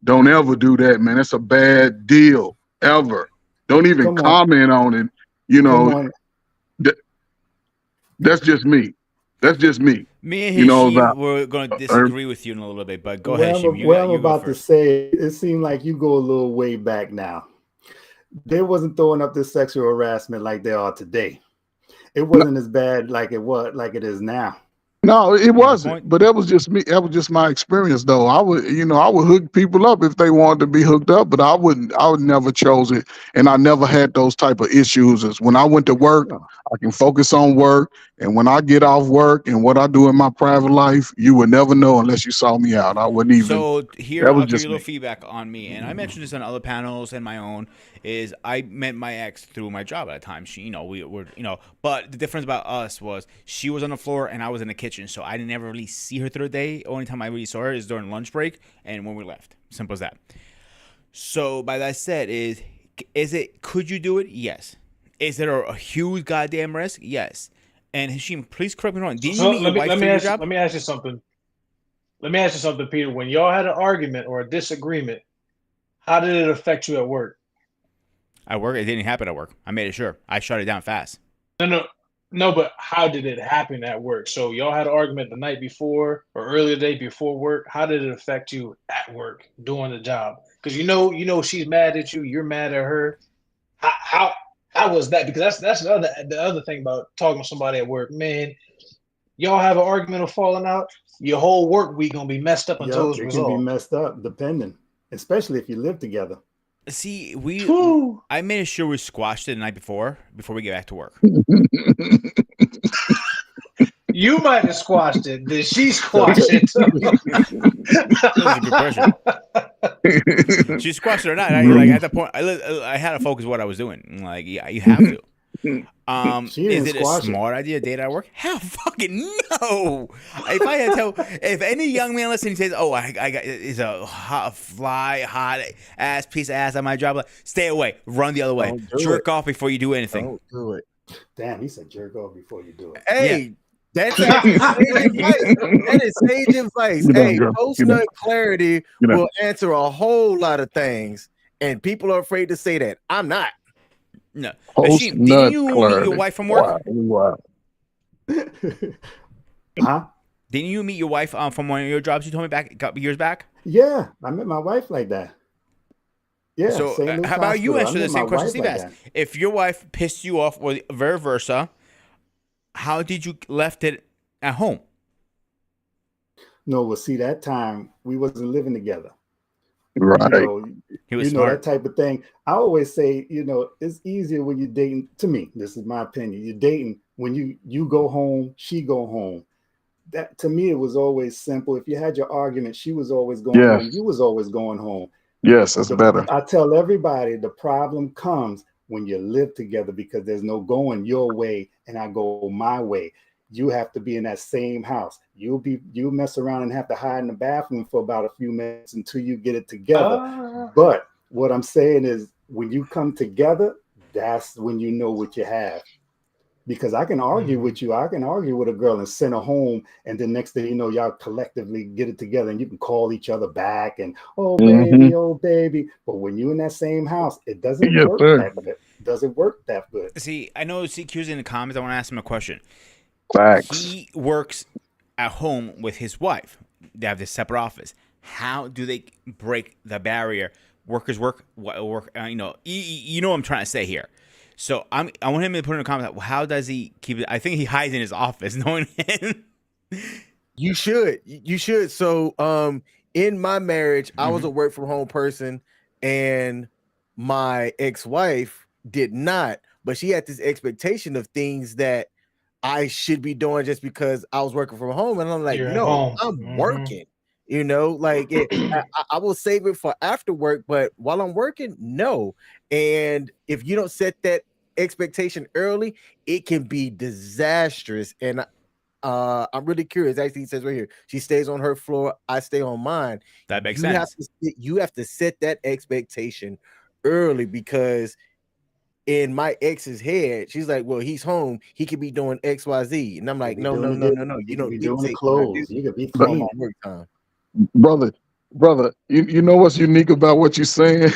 don't ever do that, man. That's a bad deal, ever. Don't even comment on it. That's just me. That's just me. Me and Hashim, we're going to disagree with you in a little bit, but go ahead, Hashim. I'm about to say, it seemed like you go a little way back now. They wasn't throwing up this sexual harassment like they are today. It wasn't as bad like it is now. No, it You have a wasn't. point? But that was just me. That was just my experience, though. I would, I would hook people up if they wanted to be hooked up, but I wouldn't. I would never chose it, and I never had those type of issues. As when I went to work, No. I can focus on work, and when I get off work and what I do in my private life, you would never know unless you saw me out. I wouldn't even. So here, That was I'll give just you a little me. feedback on me, and I mentioned this on other panels and my own. Is I met my ex through my job at the time. She, we were, but the difference about us was she was on the floor and I was in the kitchen, so I didn't ever really see her through the day. Only time I really saw her is during lunch break and when we left. Simple as that. So by that said, could you do it? Yes. Is there a huge goddamn risk? Yes. And Hashim, please correct me wrong. Didn't you meet your wife through your job? Let me ask you something. Let me ask you something, Peter. When y'all had an argument or a disagreement, how did it affect you at work? At work, it didn't happen at work. I made it sure. I shut it down fast. No, but how did it happen at work? So y'all had an argument the night before or earlier the day before work. How did it affect you at work doing the job? Because you know she's mad at you. You're mad at her. How was that? Because that's the other thing about talking to somebody at work. Man, y'all have an argument or falling out. Your whole work week gonna be messed up until it's It resolved. can be messed up, depending, especially if you live together. See, I made sure we squashed it the night before we get back to work. You might have squashed it. Did she squash it? That's a good question. She squashed it or not? At that point, I had to focus on what I was doing. Like, yeah, you have to. Is it a smart idea to date at work? Hell, fucking no. If any young man listening says, "Oh, I got is a hot ass piece of ass at my job," like, stay away, run the other way, jerk off before you do anything. Don't do it. Damn, he said jerk off before you do it. Hey, that's sage advice. That is sage advice. Hey, post-nut clarity will answer a whole lot of things, and people are afraid to say that. I'm not. No. Hashim, didn't you meet your wife from work? Wow. Huh? Didn't you meet your wife from one of your jobs you told me back a couple years back? Yeah, I met my wife like that. Yeah. So how about you answer the same question Steve asked? If your wife pissed you off or vice versa, how did you left it at home? No, well, see, that time we wasn't living together. Right. He was smart. That type of thing. I always say, it's easier when you're dating. To me, this is my opinion. You're dating when you go home, she go home. That to me, it was always simple. If you had your argument, she was always going home. You was always going home. Yes, that's better. I tell everybody the problem comes when you live together because there's no going your way and I go my way. You have to be in that same house. You'll mess around and have to hide in the bathroom for about a few minutes until you get it together. But what I'm saying is when you come together, that's when you know what you have. Because I can argue with you. I can argue with a girl and send her home. And then next thing you know, y'all collectively get it together and you can call each other back and, oh, baby, oh, baby. But when you're in that same house, it doesn't work that good. It doesn't work that good. See, I know CQ's in the comments. I want to ask him a question. Facts. He works at home with his wife. They have this separate office. How do they break the barrier? Workers work. You know what I'm trying to say here. So I want him to put in the comments. How does he keep it? I think he hides in his office, knowing him. You should. So in my marriage, I was a work from home person, and my ex-wife did not. But she had this expectation of things that I should be doing just because I was working from home. And I'm like, no, I'm working, I will save it for after work, but while I'm working, no. And if you don't set that expectation early, it can be disastrous. And I'm really curious. Actually, he says right here, she stays on her floor, I stay on mine. That makes sense. You have to set that expectation early because in my ex's head, she's like, well, he's home. He could be doing X, Y, Z. And I'm like, no. You don't be doing clothes. You could be clean work time. Brother, you know what's unique about what you're saying?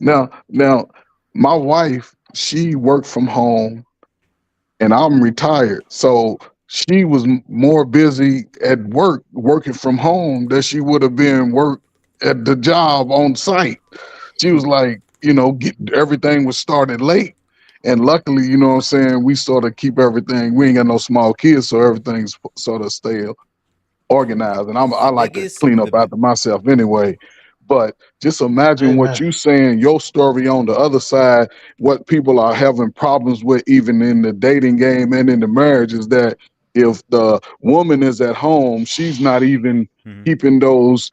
Now, my wife, she worked from home and I'm retired. So she was more busy at work, working from home than she would have been work at the job on site. She was like, everything was started late. And luckily, you know what I'm saying, we sort of keep everything. We ain't got no small kids, so everything's sort of stay organized. And I like to clean up after myself anyway. But just imagine what you saying, your story on the other side, what people are having problems with even in the dating game and in the marriage is that if the woman is at home, she's not even keeping those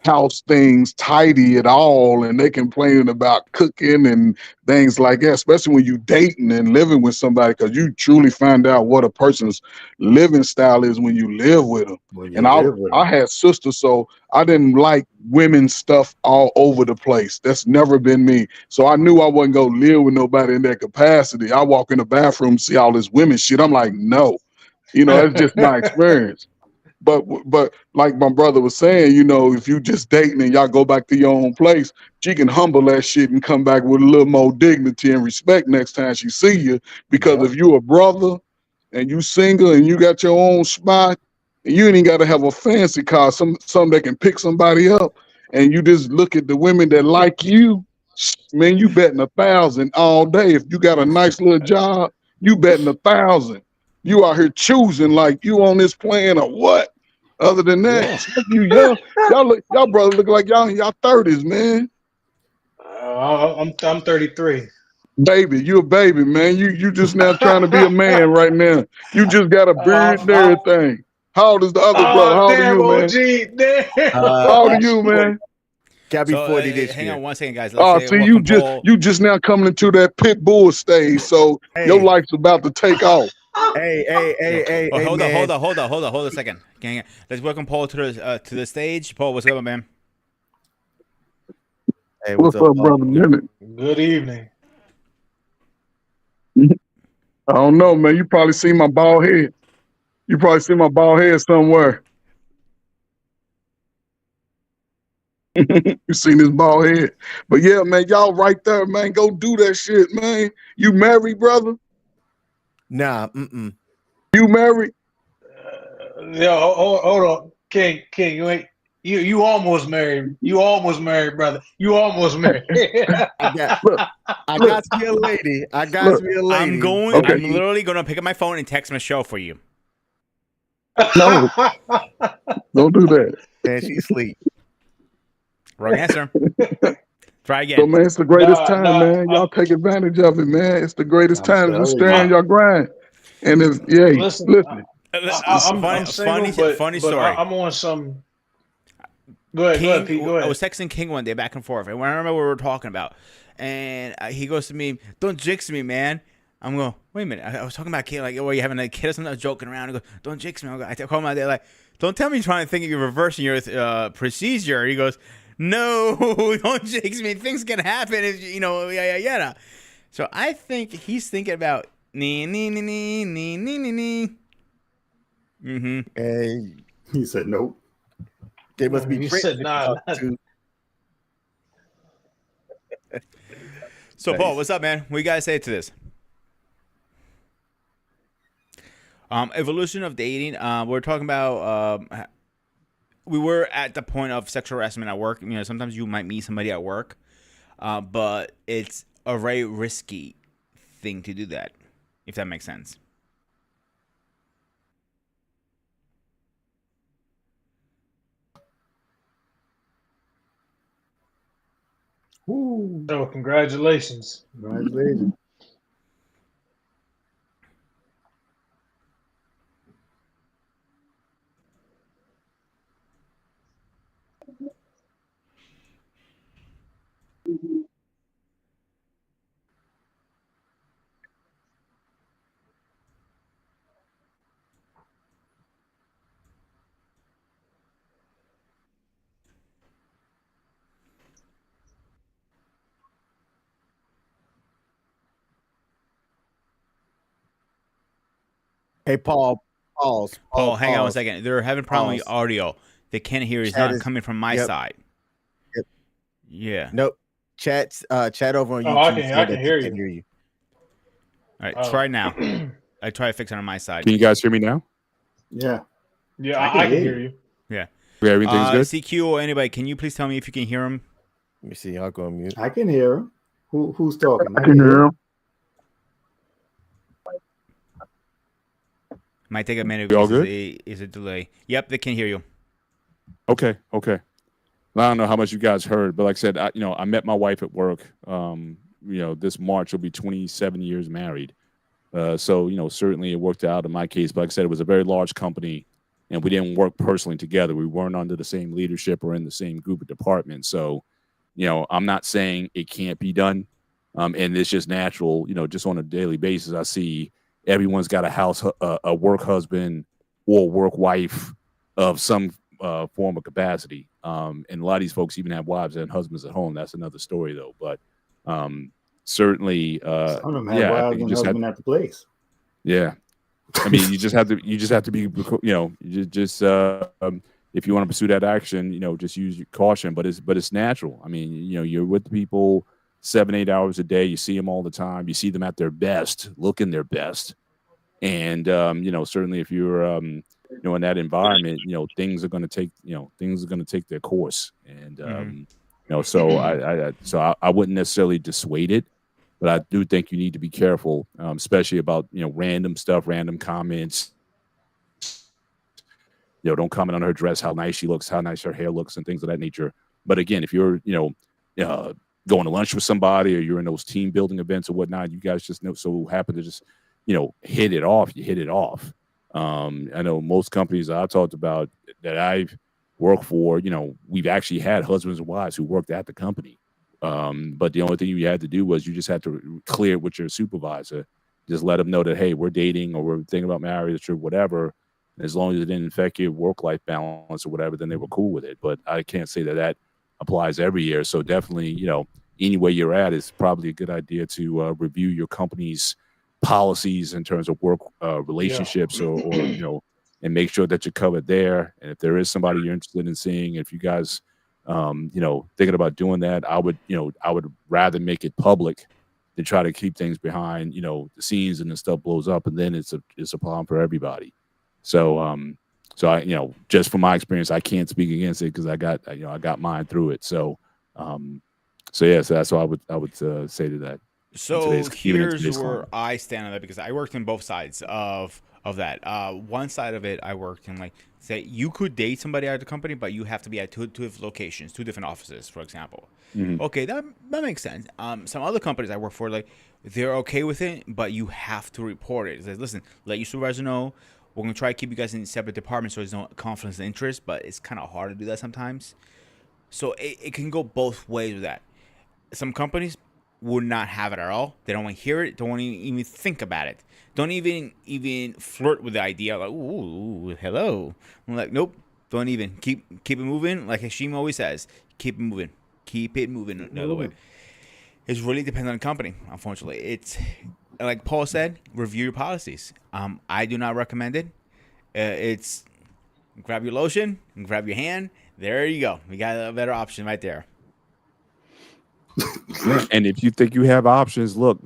house things tidy at all, and they complaining about cooking and things like that, especially when you dating and living with somebody, because you truly find out what a person's living style is when you live with them. And I had sisters, so I didn't like women's stuff all over the place. That's never been me. So I knew I wasn't gonna live with nobody in that capacity. I walk in the bathroom, see all this women shit, I'm like, no, that's just my experience. But like my brother was saying, if you just dating and y'all go back to your own place, she can humble that shit and come back with a little more dignity and respect next time she see you. Because if you a brother and you single and you got your own spot, and you ain't got to have a fancy car, some that can pick somebody up, and you just look at the women that like you, man, you betting 1,000 all day. If you got a nice little job, you betting 1,000. You out here choosing like you on this plan or what? Other than that, you young, y'all brother look like y'all in y'all 30s, man. I'm 33. Baby, you a baby, man. You just now trying to be a man right now. You just got a beard and everything. How old is the other brother? How old are you, man? OG, damn. How old are you, man? Got me 40 this hang year. on one second, guys. Let's see, you just now coming into that pit bull stage, so your life's about to take off. Hey, hold on a second. Let's welcome Paul to the stage. Paul, what's up, man? Hey, what's up, brother? Good evening. I don't know, man. You probably see my bald head. You probably see my bald head somewhere. You seen this bald head. But yeah, man, y'all right there, man. Go do that shit, man. You married, brother? Nah, You married? Hold on. King, you ain't you almost married. You almost married, brother. You almost married. I got me a lady. I'm literally gonna pick up my phone and text Michelle for you. No. Don't do that. Man, she's asleep. Wrong answer. Try again. So, man, it's the greatest time, man. Y'all take advantage of it, man. It's the greatest time to stay in your grind. And it's, listen. I'm single, funny story. I'm on some. Go ahead, Pete. Go ahead. I was texting King one day back and forth, and I remember what we were talking about. And he goes to me, "Don't jinx me, man." I'm going, wait a minute. I was talking about kid, like, oh, you having a kid or something? I was joking around. I go, don't jinx me. I call him out there, like, don't tell me you're trying to think you're reversing your procedure. He goes, no, don't jinx me. Things can happen if yada. So I think he's thinking about nee. And he said nope. They must be. He said nah. So Paul, what's up, man? What you gotta say to this? Evolution of dating. We're talking about. We were at the point of sexual harassment at work. Sometimes you might meet somebody at work, but it's a very risky thing to do that, if that makes sense. Ooh. Oh, congratulations. Congratulations. Hey, Paul. Pause. Paul, hang on a second. They're having a problem with audio. They can't hear. It's not coming from my side. Yep. Yeah. Nope. Chat over on YouTube. I can hear you. Hear you. All right, try now. I try to fix it on my side. Can you guys hear me now? Yeah. Yeah, I can hear you. Yeah. Everything's good? CQ or anybody, can you please tell me if you can hear him? Let me see. I'll go on mute. I can hear him. Who's talking? I can hear him. Might take a minute We all because good? is a delay. Yep, they can hear you. Okay. Well, I don't know how much you guys heard, but like I said, I met my wife at work. This March will be 27 years married. So certainly it worked out in my case. But like I said, it was a very large company, and we didn't work personally together. We weren't under the same leadership or in the same group of departments. So, I'm not saying it can't be done. And it's just natural, just on a daily basis. I see everyone's got a work husband or work wife of some form of capacity. And a lot of these folks even have wives and husbands at home. That's another story, though. But certainly, Some of them have I wives think you and just husband at the place. yeah. I mean, you just have to be, if you want to pursue that action, just use your caution. But it's natural. I mean, you're with people 7-8 hours a day. You see them all the time. You see them at their best, looking their best. And certainly if you're in that environment, things are going to take their course. And so I wouldn't necessarily dissuade it, but I do think you need to be careful, especially about random stuff, random comments. Don't comment on her dress, how nice she looks, how nice her hair looks, and things of that nature. But again, if you're going to lunch with somebody, or you're in those team building events or whatnot, you guys just so happen to just hit it off. You hit it off. I know most companies I've talked about that I've worked for, we've actually had husbands and wives who worked at the company. But the only thing you had to do was you just had to clear it with your supervisor. Just let them know that, hey, we're dating or we're thinking about marriage or whatever. And as long as it didn't affect your work-life balance or whatever, then they were cool with it. But I can't say that applies every year. So definitely, anywhere you're at, it's probably a good idea to review your company's policies in terms of work relationships or and make sure that you're covered there. And if there is somebody you're interested in seeing, if you guys thinking about doing that, I would rather make it public than try to keep things behind the scenes and the stuff blows up and then it's a problem for everybody. So I just from my experience, I can't speak against it because I got mine through it. So that's what I would say to that. So here's where I stand on that, because I worked on both sides of that. One side of it, I worked in, like, say you could date somebody at the company, but you have to be at two different locations, 2 different offices, for example. Mm-hmm. Okay, that makes sense. Some other companies I work for, like, they're okay with it, but you have to report it. It says, listen, let your supervisor know. We're gonna try to keep you guys in separate departments so there's no conflicts of interest, but it's kind of hard to do that sometimes. So it can go both ways with that. Some companies would not have it at all. They don't want to hear it. Don't want to even think about it. Don't even flirt with the idea. Like, ooh, hello. I'm like, nope. Don't even. Keep it moving. Like Hashim always says, keep it moving. Keep it moving. Another way. It really depends on the company. Unfortunately, it's like Paul said. Review your policies. I do not recommend it. It's grab your lotion and grab your hand. There you go. We got a better option right there. And if you think you have options, look,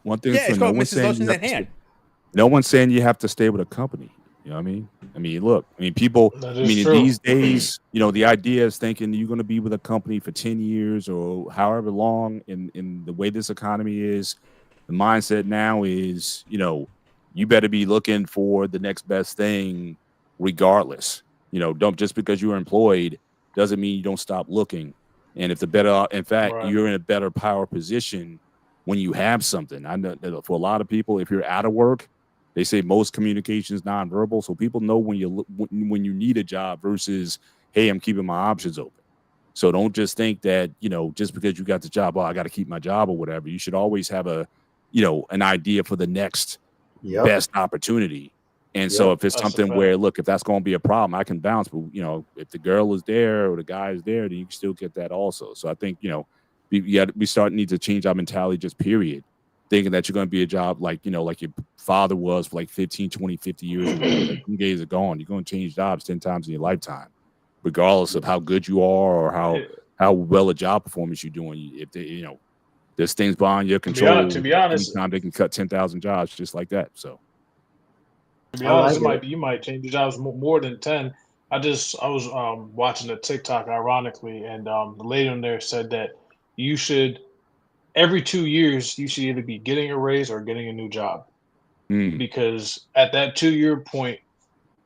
one thing it's called Mrs. Lotions in Hand. No one's saying you have to stay with a company. You know what I mean? Look, people, in these days, the idea is thinking you're going to be with a company for 10 years or however long. In the way this economy is, the mindset now is, you better be looking for the next best thing regardless. Don't just because you're employed doesn't mean you don't stop looking. And if you're in a better power position when you have something. I know that for a lot of people, if you're out of work, they say most communication is nonverbal. So people know when you need a job versus, hey, I'm keeping my options open. So don't just think that, just because you got the job, I got to keep my job or whatever. You should always have an idea for the next best opportunity. And so if it's something where, look, if that's going to be a problem, I can bounce. But, if the girl is there or the guy is there, then you can still get that also. So I think, we need to change our mentality, just period. Thinking that you're going to be a job like your father was for like 15, 20, 50 years or whatever. Some days are gone. You're going to change jobs 10 times in your lifetime, regardless of how good you are or how well a job performance you're doing. If they, there's things beyond your control. To be honest, anytime they can cut 10,000 jobs just like that. So. To be honest, you might change your jobs more than 10. I was watching a TikTok, ironically, and the lady on there said that you should, every 2 years, you should either be getting a raise or getting a new job. because at that 2-year point,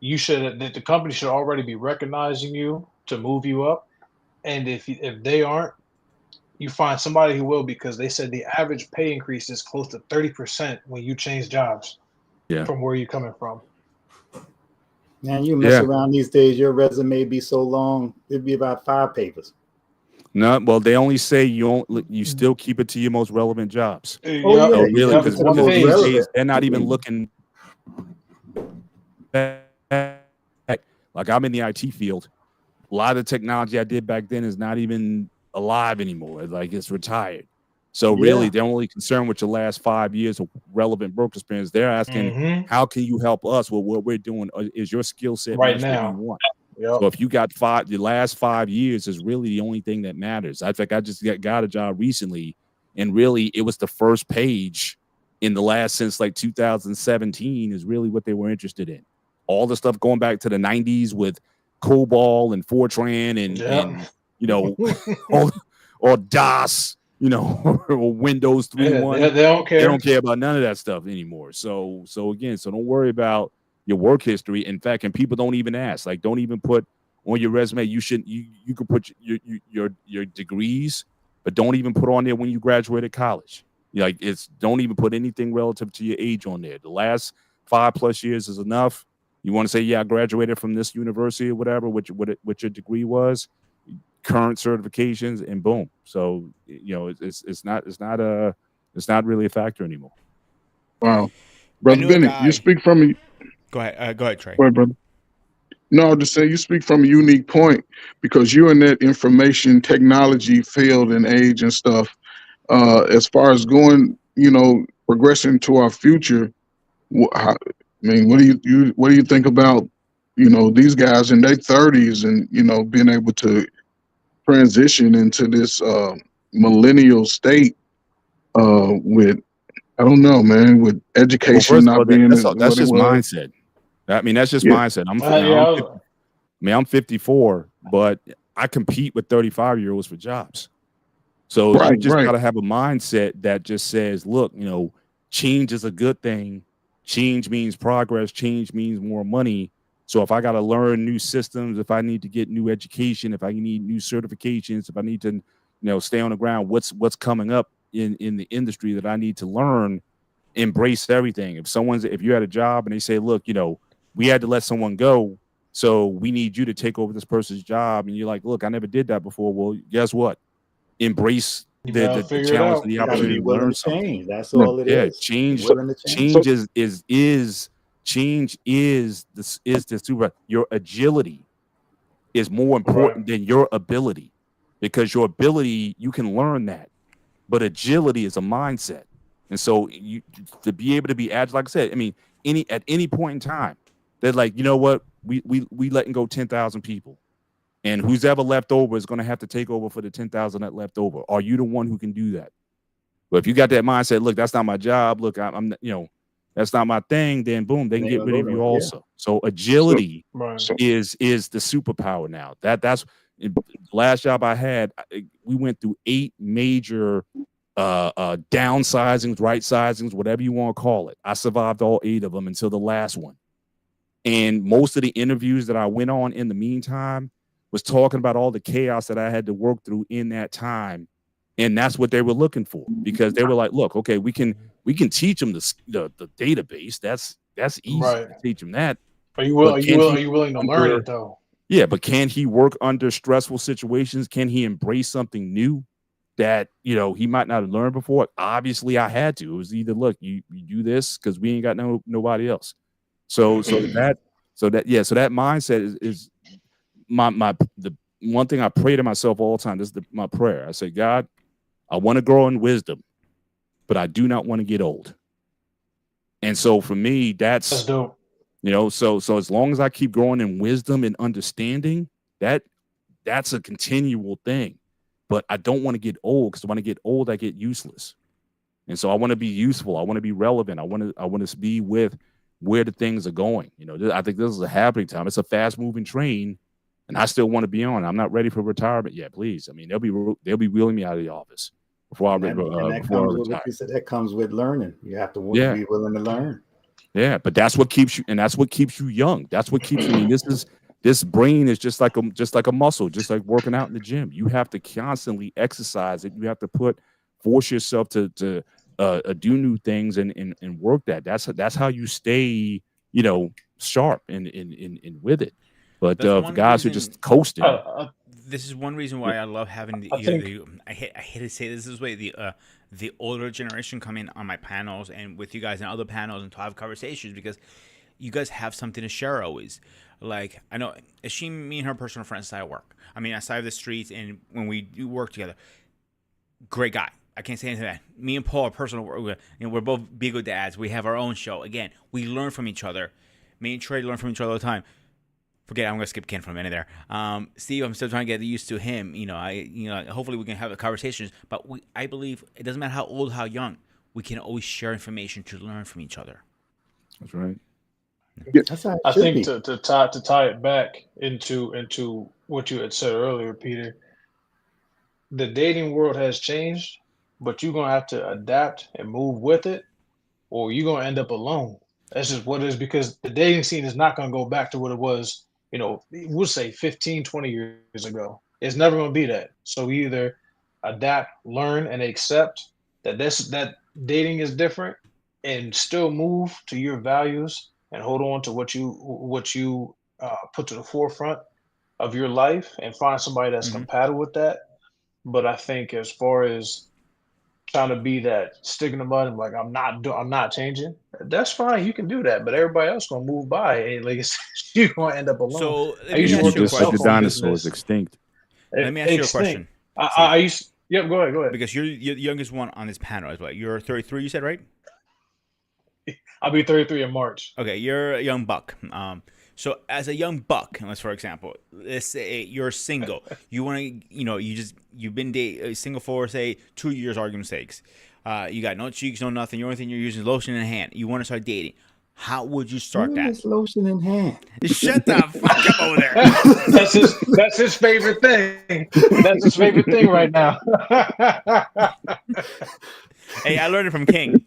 the company should already be recognizing you to move you up. And if they aren't, you find somebody who will, because they said the average pay increase is close to 30% when you change jobs from where you're coming from. Man, you mess around these days, your resume be so long, it'd be about 5 papers. No, well, they only say you still keep it to your most relevant jobs. Oh, so yeah, really, because these days they're not even looking back. Like I'm in the IT field. A lot of the technology I did back then is not even alive anymore. Like it's retired. So really, they're only concerned with your last 5 years of relevant work experience. They're asking, how can you help us with what we're doing? Is your skill set right match now what you want? So if you got the last 5 years is really the only thing that matters. I think I just got a job recently, and really it was the first page in the last since like 2017 is really what they were interested in. All the stuff going back to the 90s with COBOL and Fortran and you know or DOS, you know, or Windows 3.1. They don't care. They don't care about none of that stuff anymore. So again, don't worry about your work history. In fact, and people don't even ask. Like, don't even put on your resume. You could put your degrees, but don't even put on there when you graduated college. Like, don't even put anything relative to your age on there. The last 5+ years is enough. You want to say, I graduated from this university or whatever, what your degree was, current certifications, and boom. So it's not really a factor anymore. Wow, Brother Bennett, you speak from a. Go ahead, Trey. Go ahead, brother. No, I'm just saying you speak from a unique point because you're in that information technology field and age and stuff. As far as going, progressing to our future, what do you think about, these guys in their 30s and being able to transition into this millennial state with, I don't know, man, with education not being that's what just it was. mindset. I mean, that's just mindset. I'm 54, but I compete with 35-year-olds for jobs. So you just got to have a mindset that just says, look, change is a good thing. Change means progress. Change means more money. So if I got to learn new systems, if I need to get new education, if I need new certifications, if I need to, stay on the ground, what's coming up in the industry that I need to learn, embrace everything. If you're at a job and they say, look, we had to let someone go, so we need you to take over this person's job, and you're like, look, I never did that before. Well, guess what? Embrace the challenge and the opportunity to learn something. That's all it is. Change is the super. Your agility is more important than your ability, because your ability, you can learn that, but agility is a mindset. And so to be able to be agile, like I said, I mean, at any point in time, they're like, you know what, we letting go 10,000 people, and who's ever left over is going to have to take over for the 10,000 that left over. Are you the one who can do that? But if you got that mindset, look, that's not my job. Look, I'm that's not my thing. Then boom, they can get rid of you also. So agility is the superpower now. That's the last job I had. We went through 8 major downsizings, right sizings, whatever you want to call it. I survived all 8 of them until the last one. And most of the interviews that I went on in the meantime was talking about all the chaos that I had to work through in that time. And that's what they were looking for, because they were like, look, okay, we can teach them the database. That's easy to teach them that. Are you willing to learn it though? Yeah, but can he work under stressful situations? Can he embrace something new that he might not have learned before? Obviously, I had to. It was either, look, you do this because we ain't got nobody else. So that mindset is the one thing I pray to myself all the time. This is my prayer. I say, God, I want to grow in wisdom, but I do not want to get old. And so for me, that's dope. So as long as I keep growing in wisdom and understanding, that's a continual thing. But I don't want to get old, because when I get old, I get useless. And so I want to be useful. I want to be relevant. I want to be with where the things are going. I think this is a happening time. It's a fast moving train, and I still want to be on. I'm not ready for retirement yet. Please, I mean, they'll be wheeling me out of the office before I retire. That comes with learning. You have to be willing to learn. Yeah, but that's what keeps you, and that's what keeps you young. That's what keeps you. I mean, this brain is just like a muscle, just like working out in the gym. You have to constantly exercise it. You have to force yourself to do new things and work that. That's how you stay, sharp and with it. But for guys who are just coasting, this is one reason why I love having I hate to say this way, the older generation come in on my panels and with you guys and other panels and to have conversations, because you guys have something to share always. Like, I know me and her personal friends aside of work. I mean, aside of the streets and when we do work together, great guy. I can't say anything to that. Me and Paul are personal. We're both big dads. We have our own show. Again, we learn from each other. Me and Trey learn from each other all the time. Forget it, I'm gonna skip Ken for a minute there. Steve, I'm still trying to get used to him. Hopefully we can have the conversations. But I believe it doesn't matter how old, how young, we can always share information to learn from each other. That's right. I think to tie it back into what you had said earlier, Peter, the dating world has changed, but you're gonna have to adapt and move with it, or you're gonna end up alone. That's just what it is, because the dating scene is not gonna go back to what it was, we'll say 15, 20 years ago. It's never gonna be that. So we either adapt, learn, and accept that dating is different, and still move to your values and hold on to what you put to the forefront of your life and find somebody that's compatible with that. But I think as far as trying to be that stick in the mud and like I'm not changing, that's fine. You can do that, but everybody else gonna move by. And like you're gonna end up alone. So I used to work just like the dinosaurs business. extinct. Let me ask you a question. I used. Yep, go ahead. Because you're the youngest one on this panel as well. You're 33, you said, right? I'll be 33 in March. Okay, you're a young buck. So as a young buck, for example, let's say you're single. You want to, you've been single for, say, 2 years, argument's sakes. You got no cheeks, no nothing. The only thing you're using is lotion in hand. You want to start dating. How would you start that? Is lotion in hand. Shut the fuck up over there. That's his favorite thing. That's his favorite thing right now. Hey, I learned it from King.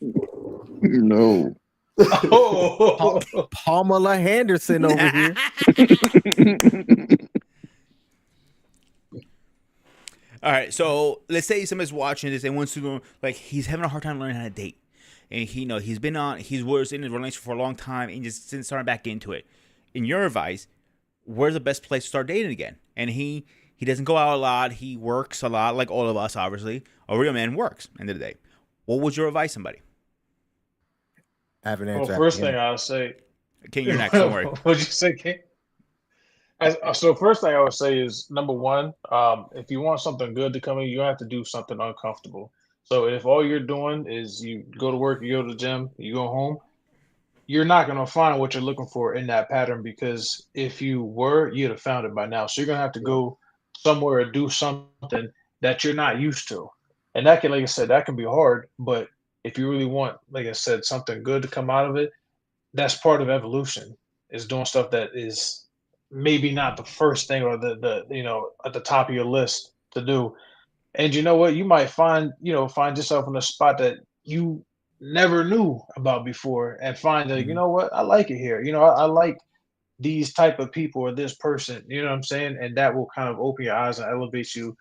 No. Pamela Henderson over here. All right, so let's say somebody's watching this and wants to know, like, he's having a hard time learning how to date, and he was in a relationship for a long time and just didn't start back into it. In your advice, where's the best place to start dating again? And he doesn't go out a lot. He works a lot, like all of us, obviously. A real man works. End of the day, what would your advice somebody? I have an answer. Well, first thing I'll say, King, you're next. Don't worry. What'd you say, King? So first thing I would say is, number one, if you want something good to come in, you have to do something uncomfortable. So if all you're doing is you go to work, you go to the gym, you go home, you're not going to find what you're looking for in that pattern, because if you were, you'd have found it by now. So you're going to have to go somewhere or do something that you're not used to. And that can, like I said, that can be hard, but if you really want, like I said, something good to come out of it, that's part of evolution, is doing stuff that is maybe not the first thing or the at the top of your list to do. And you know what? You might find yourself in a spot that you never knew about before, and find that, you know what? I like it here. I like these type of people or this person, you know what I'm saying? And that will kind of open your eyes and elevate you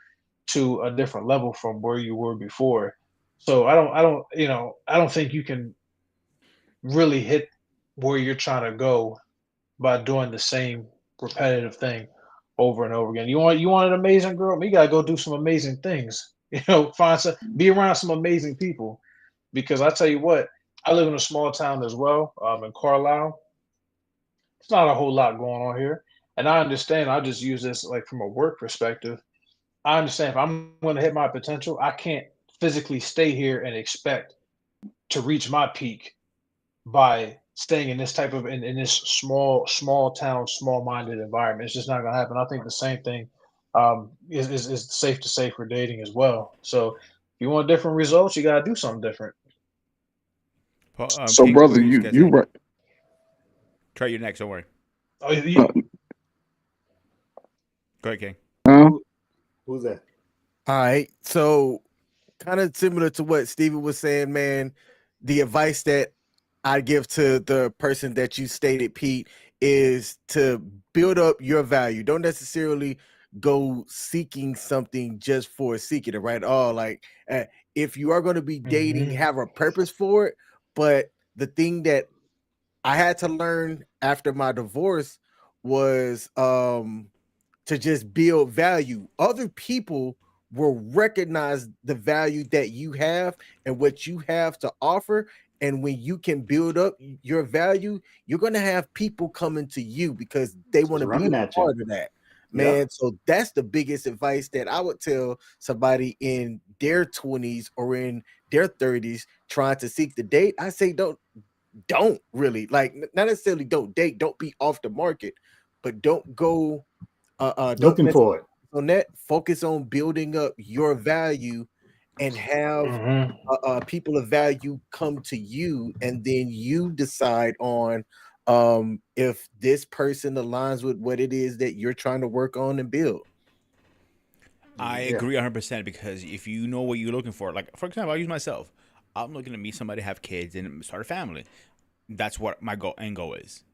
to a different level from where you were before. So I don't think you can really hit where you're trying to go by doing the same repetitive thing over and over again. You want an amazing girl, you gotta go do some amazing things. Be around some amazing people. Because I tell you what, I live in a small town as well, in Carlisle. It's not a whole lot going on here. And I understand, I just use this like from a work perspective. I understand if I'm gonna hit my potential, I can't physically stay here and expect to reach my peak by staying in this type of in this small town, small-minded environment. It's just not gonna happen. I think the same thing is safe to say for dating as well. So if you want different results, you gotta do something different. So, King, brother, you right. Try your next. Don't worry. Oh, Go ahead, King. Who's that? All right. So kind of similar to what Steven was saying, man, the advice that I give to the person that you stated, Pete, is to build up your value. Don't necessarily go seeking something just for seeking it, right? Oh, like if you are going to be dating, have a purpose for it. But the thing that I had to learn after my divorce was to just build value. Other people will recognize the value that you have and what you have to offer. And when you can build up your value, you're going to have people coming to you because they want to be a part of that, man. Yep. So that's the biggest advice that I would tell somebody in their 20s or in their 30s trying to seek the date. I say don't really, like, not necessarily don't date, don't be off the market, but don't go looking for it. On that, focus on building up your value and have people of value come to you, and then you decide on if this person aligns with what it is that you're trying to work on and build. I agree 100% because if you know what you're looking for, like for example, I use myself. I'm looking to meet somebody, have kids, and start a family. That's what my end goal is.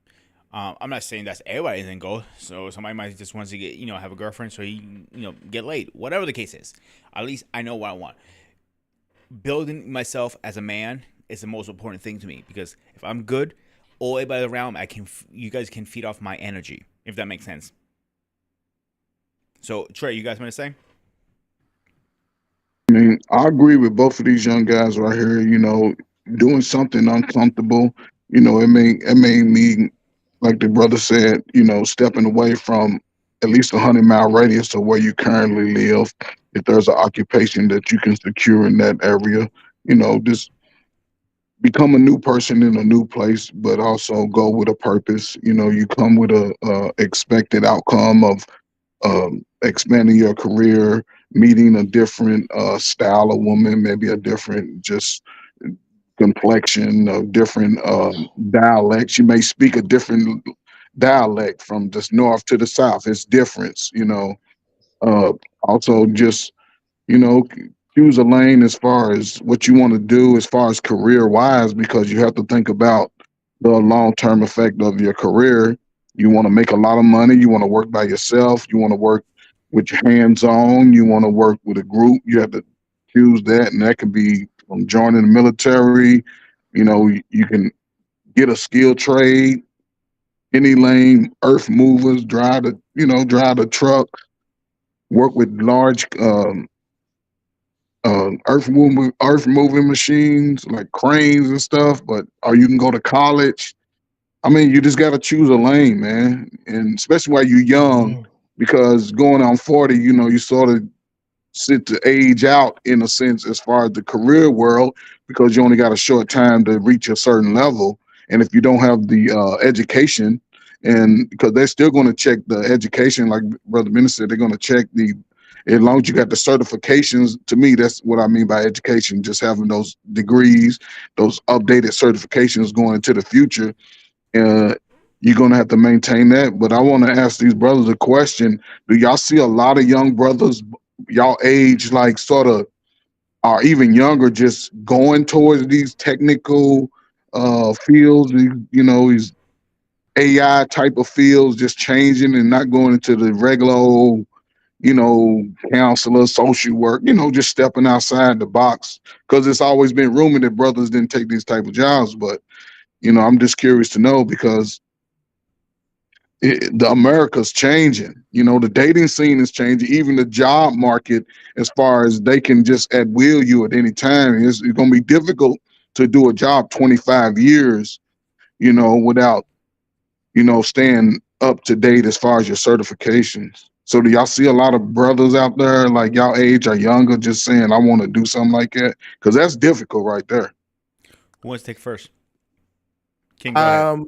I'm not saying that's everybody's end goal. So somebody might just wants to get, have a girlfriend so he, get laid. Whatever the case is, at least I know what I want. Building myself as a man is the most important thing to me because if I'm good, all everybody around, you guys can feed off my energy, if that makes sense. So Trey, you guys want to say? I mean, I agree with both of these young guys right here. Doing something uncomfortable. It made me, like the brother said, stepping away from at least 100-mile radius of where you currently live. If there's an occupation that you can secure in that area, just become a new person in a new place, but also go with a purpose. You come with a expected outcome of expanding your career, meeting a different style of woman, maybe a different just complexion, of different dialects. You may speak a different dialect from the north to the south. It's difference, also just, choose a lane as far as what you want to do as far as career wise, because you have to think about the long-term effect of your career. You want to make a lot of money. You want to work by yourself. You want to work with your hands on. You want to work with a group. You have to choose that. And that could be from joining the military. You can get a skilled trade, any lane, earth movers, drive the truck, work with large earth moving machines like cranes and stuff. Or you can go to college. I mean, you just got to choose a lane, man, and especially while you're young, because going on 40, you sort of sit to age out in a sense as far as the career world, because you only got a short time to reach a certain level. And if you don't have the education, and because they're still going to check the education, like Brother Minister said, they're going to check as long as you got the certifications. To me, that's what I mean by education, just having those degrees, those updated certifications going into the future. You're going to have to maintain that. But I want to ask these brothers a question. Do y'all see a lot of young brothers y'all age, like sort of, or even younger, just going towards these technical fields, these AI type of fields, just changing and not going into the regular old, counselor, social work, just stepping outside the box? Because it's always been rumored that brothers didn't take these type of jobs. But, I'm just curious to know, because the America's changing. The dating scene is changing. Even the job market, as far as they can just at will you at any time, it's going to be difficult to do a job 25 years, without, staying up to date as far as your certifications. So do y'all see a lot of brothers out there like y'all age or younger just saying, I want to do something like that? Because that's difficult right there. Who wants to take first? King, go ahead.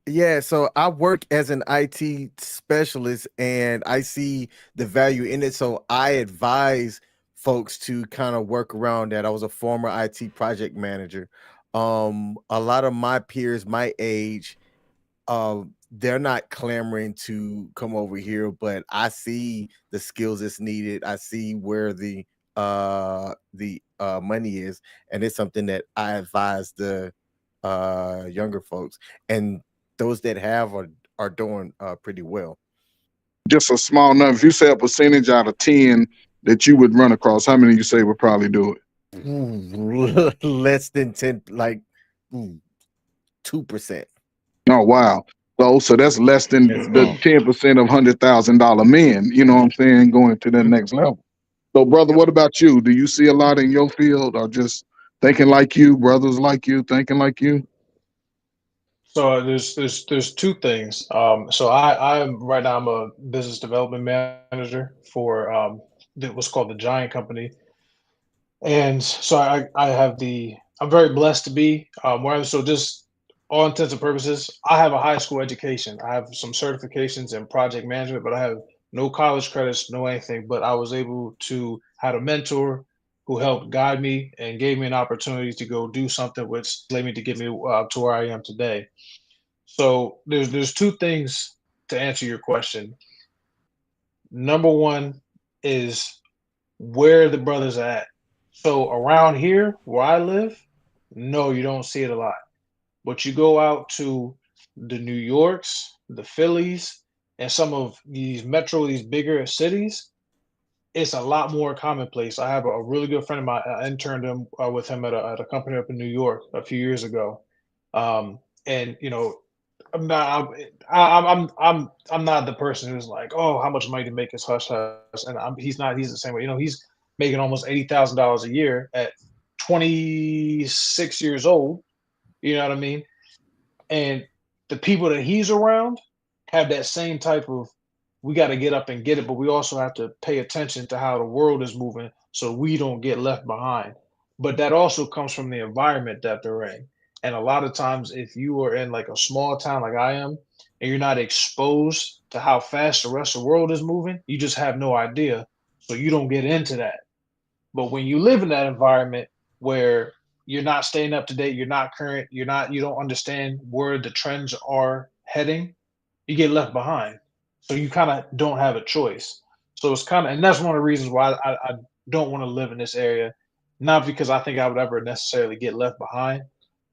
Yeah, so I work as an IT specialist and I see the value in it. So I advise folks to kind of work around that. I was a former IT project manager. A lot of my peers my age, they're not clamoring to come over here, but I see the skills that's needed. I see where the money is, and it's something that I advise the younger folks, and those that have are doing pretty well. Just a small number. If you say a percentage out of 10 that you would run across, how many you say would probably do it? Less than 10, like 2%. Oh wow. So that's less than the 10% of $100,000 men, you know what I'm saying, going to the next level. So brother, what about you? Do you see a lot in your field, or just thinking like you, brothers like you, thinking like you? So there's two things. So I'm right now I'm a business development manager for what's called the Giant Company, and so I have I'm very blessed to be where I'm. So just all intents and purposes, I have a high school education. I have some certifications in project management, but I have no college credits, no anything. But I was able to had a mentor who helped guide me and gave me an opportunity to go do something which led me to get me to where I am today. So there's two things to answer your question. Number one is where the brothers are at. So around here where I live, no, you don't see it a lot. But you go out to the New Yorks, the Phillies, and some of these bigger cities, it's a lot more commonplace. I have a really good friend of mine. I interned with him at a company up in New York a few years ago, and I'm not. I'm not the person who's like, oh, how much money to make is hush hush, and he's not. He's the same way. He's making almost $80,000 a year at 26 years old. You know what I mean? And the people that he's around have that same type of. We got to get up and get it, but we also have to pay attention to how the world is moving, so we don't get left behind. But that also comes from the environment that they're in. And a lot of times, if you are in like a small town like I am, and you're not exposed to how fast the rest of the world is moving, you just have no idea. So you don't get into that. But when you live in that environment where you're not staying up to date, you're not current, you don't understand where the trends are heading, you get left behind. So you kind of don't have a choice. So it's kind of, and that's one of the reasons why I don't want to live in this area. Not because I think I would ever necessarily get left behind,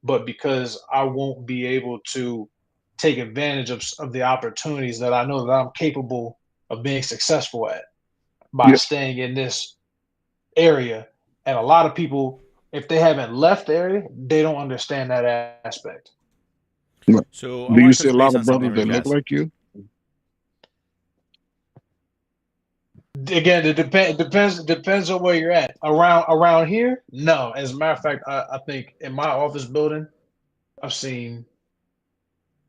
but because I won't be able to take advantage of the opportunities that I know that I'm capable of being successful at by Yeah. staying in this area. And a lot of people, if they haven't left the area, they don't understand that aspect. So I Do you want to see a touch lot base of on something brothers really that look fast. like you? Again, depends on where you're at. Around here, no. As a matter of fact, I think in my office building, I've seen.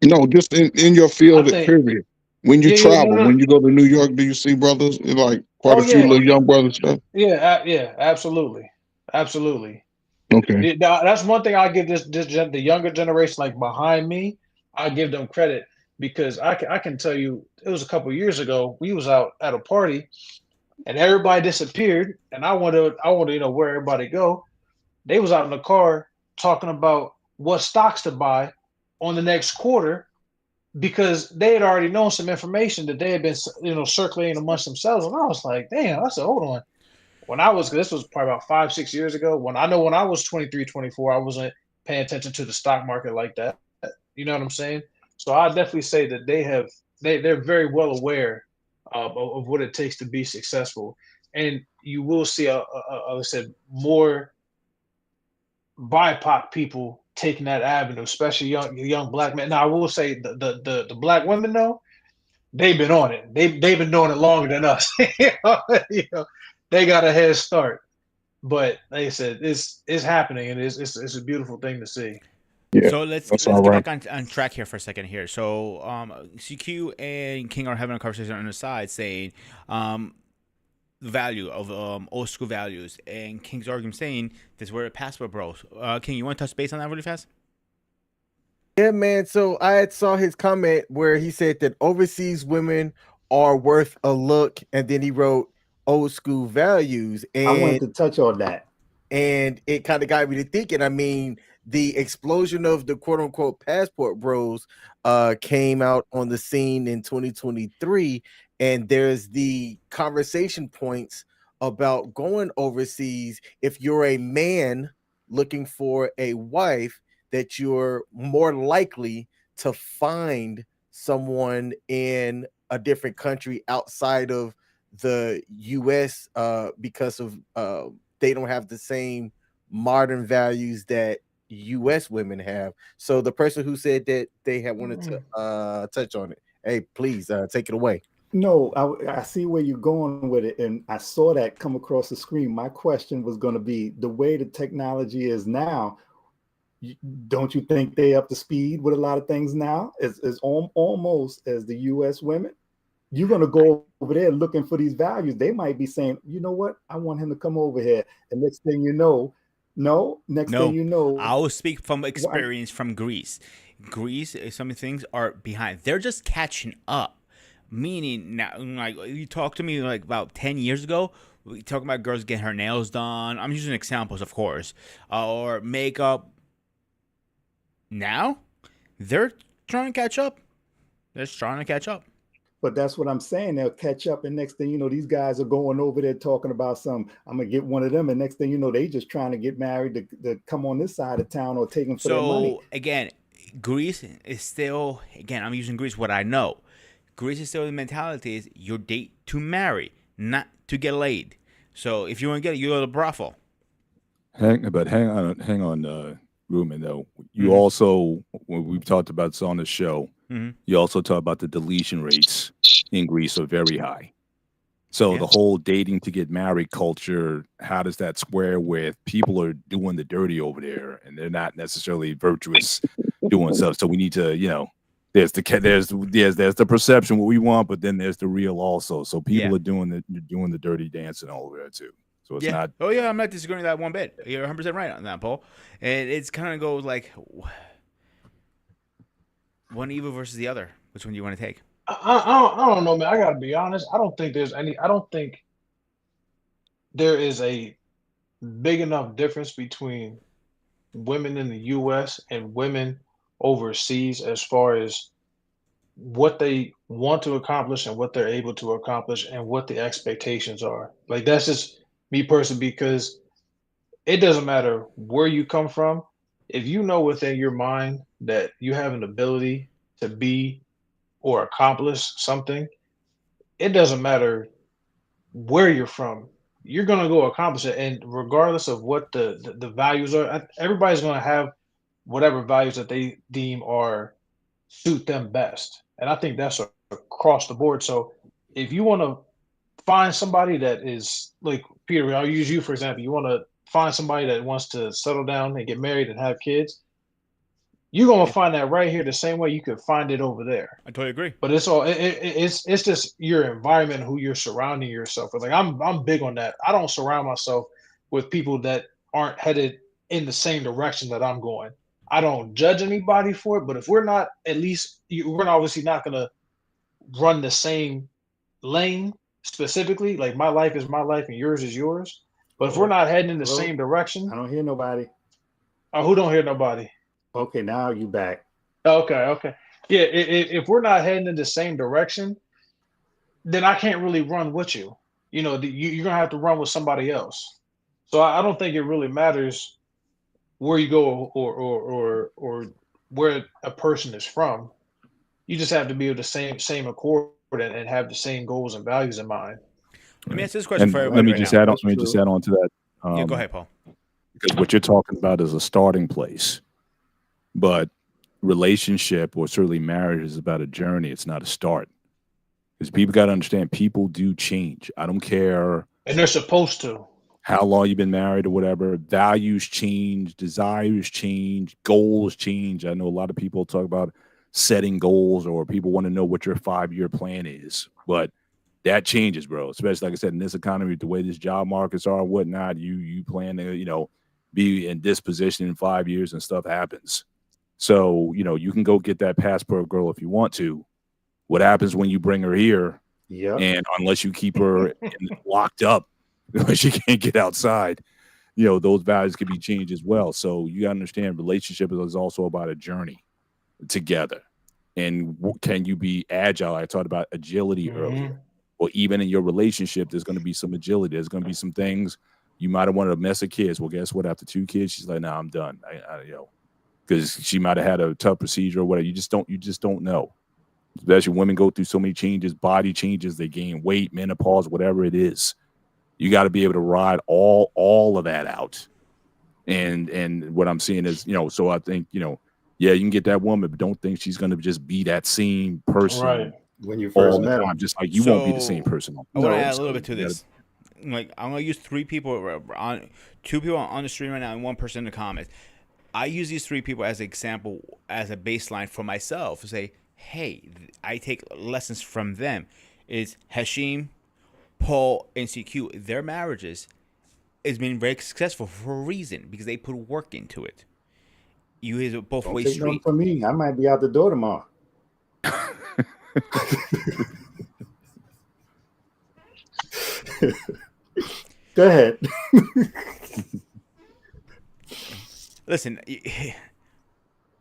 No, just in your I field, think period. When you yeah, no, travel, no. when you go to New York, do you see brothers, like quite Oh a few yeah, little young brothers stuff? yeah, yeah, absolutely, absolutely. Okay. That's one thing I give the younger generation, like behind me, I give them credit because I can tell you it was a couple years ago. We was out at a party and everybody disappeared, and I wanted where everybody go. They was out in the car talking about what stocks to buy on the next quarter because they had already known some information that they had been circulating amongst themselves. And I was like, damn, I said, hold on. This was probably about 5-6 years ago. When I was 23, 24, I wasn't paying attention to the stock market like that. You know what I'm saying? So I definitely say that they're very well aware of what it takes to be successful. And you will see, like I said, more BIPOC people taking that avenue, especially young black men. Now I will say the black women though, they've been on it. They've been doing it longer than us. You know, they got a head start. But like I said, it's happening, and it's a beautiful thing to see. Yeah, So let's that's let's all get right. back on track here for a second here. So CQ and King are having a conversation on the side saying value of old school values, and King's argument saying this where it passport bros. King, you want to touch base on that really fast? Yeah, man. So I had saw his comment where he said that overseas women are worth a look, and then he wrote old school values, I wanted to touch on that. and it kind of got me to thinking. I mean, the explosion of the quote unquote passport bros came out on the scene in 2023, and there's the conversation points about going overseas. If you're a man looking for a wife, that you're more likely to find someone in a different country outside of the US because of they don't have the same modern values that US women have. So the person who said that they had wanted to touch on it, hey, please take it away. No, I see where you're going with it, and I saw that come across the screen. My question was going to be, the way the technology is now, don't you think they up to speed with a lot of things now? Is almost as the U.S. women? You're going to go over there looking for these values. They might be saying, you know what? I want him to come over here. And next thing you know, thing you know. I will speak from experience from Greece. Greece, some things are behind. They're just catching up. Meaning, now, like, you talk to me like about 10 years ago, we talk about girls getting her nails done. I'm using examples, of course, or makeup. Now, they're trying to catch up. They're just trying to catch up. But that's what I'm saying. They'll catch up, and next thing you know, these guys are going over there talking about I'm gonna get one of them, and next thing you know, they just trying to get married to come on this side of town or take them for their money. So again, Greece is still, I'm using Greece, what I know. Greece is still the mentality is your date to marry, not to get laid. So if you want to get it, you go to the brothel. Hang on, Ruben, though. You also, when we've talked about this on the show, you also talk about the deletion rates in Greece are very high. So the whole dating to get married culture, how does that square with people are doing the dirty over there and they're not necessarily virtuous doing stuff? So we need to, there's the perception what we want, but then there's the real also. So people are doing the dirty dancing all over there too. So it's not. Oh yeah, I'm not disagreeing with that one bit. You're 100% right on that, Paul. And it's kind of goes like one evil versus the other. Which one do you want to take? I don't know, man. I gotta be honest. I don't think there is a big enough difference between women in the U.S. and women overseas as far as what they want to accomplish and what they're able to accomplish and what the expectations are. Like, that's just me personally, because it doesn't matter where you come from. If you know within your mind that you have an ability to be or accomplish something, it doesn't matter where you're from. You're going to go accomplish it. And regardless of what the values are, everybody's going to have whatever values that they deem are suit them best. And I think that's across the board. So if you want to find somebody that is like, Peter, I'll use you for example. You want to find somebody that wants to settle down and get married and have kids, you're gonna find that right here the same way you could find it over there. I totally agree. But it's just your environment, who you're surrounding yourself with. Like, I'm big on that. I don't surround myself with people that aren't headed in the same direction that I'm going. I don't judge anybody for it, but if we're not, at least we're obviously not gonna run the same lane specifically. Like, my life is my life and yours is yours. But if we're not heading in the same direction, I don't hear nobody. Oh, who don't hear nobody? Okay, now you back. Okay. Yeah, if we're not heading in the same direction, then I can't really run with you. You're gonna have to run with somebody else. So I don't think it really matters where you go or where a person is from. You just have to be of the same accord and have the same goals and values in mind. Let me ask this question for everybody. Let me just add on to that. Yeah, go ahead, Paul. Because what you're talking about is a starting place, but relationship or certainly marriage is about a journey. It's not a start. Because people got to understand, people do change. I don't care. And they're supposed to. How long you've been married or whatever. Values change, desires change, goals change. I know a lot of people talk about setting goals, or people want to know what your 5-year plan is, but that changes, bro. Especially, like I said, in this economy, the way these job markets are and whatnot, you plan to, be in this position in 5 years and stuff happens. So, you can go get that passport girl if you want to. What happens when you bring her here? Yeah. And unless you keep her locked up, she can't get outside, those values can be changed as well. So you got to understand, relationship is also about a journey together. And can you be agile? I talked about agility earlier. Or even in your relationship, there's going to be some agility. There's going to be some things you might have wanted to mess with kids. Well, guess what? After 2 kids, she's like, "Nah, I'm done. because she might have had a tough procedure or whatever. You just don't know. Especially women go through so many changes, body changes, they gain weight, menopause, whatever it is. You got to be able to ride all of that out. And what I'm seeing is, so I think, yeah, you can get that woman, but don't think she's going to just be that same person when you first met her. Just like you won't be the same person. I want to add a little bit to this. Like, I'm going to use two people on the stream right now and one person in the comments. I use these 3 people as an example, as a baseline for myself to say, hey, I take lessons from them. Is Hashim, Paul, and CQ, their marriages has been very successful for a reason, because they put work into it. You is both ways street. For me, I might be out the door tomorrow. Go ahead. Listen,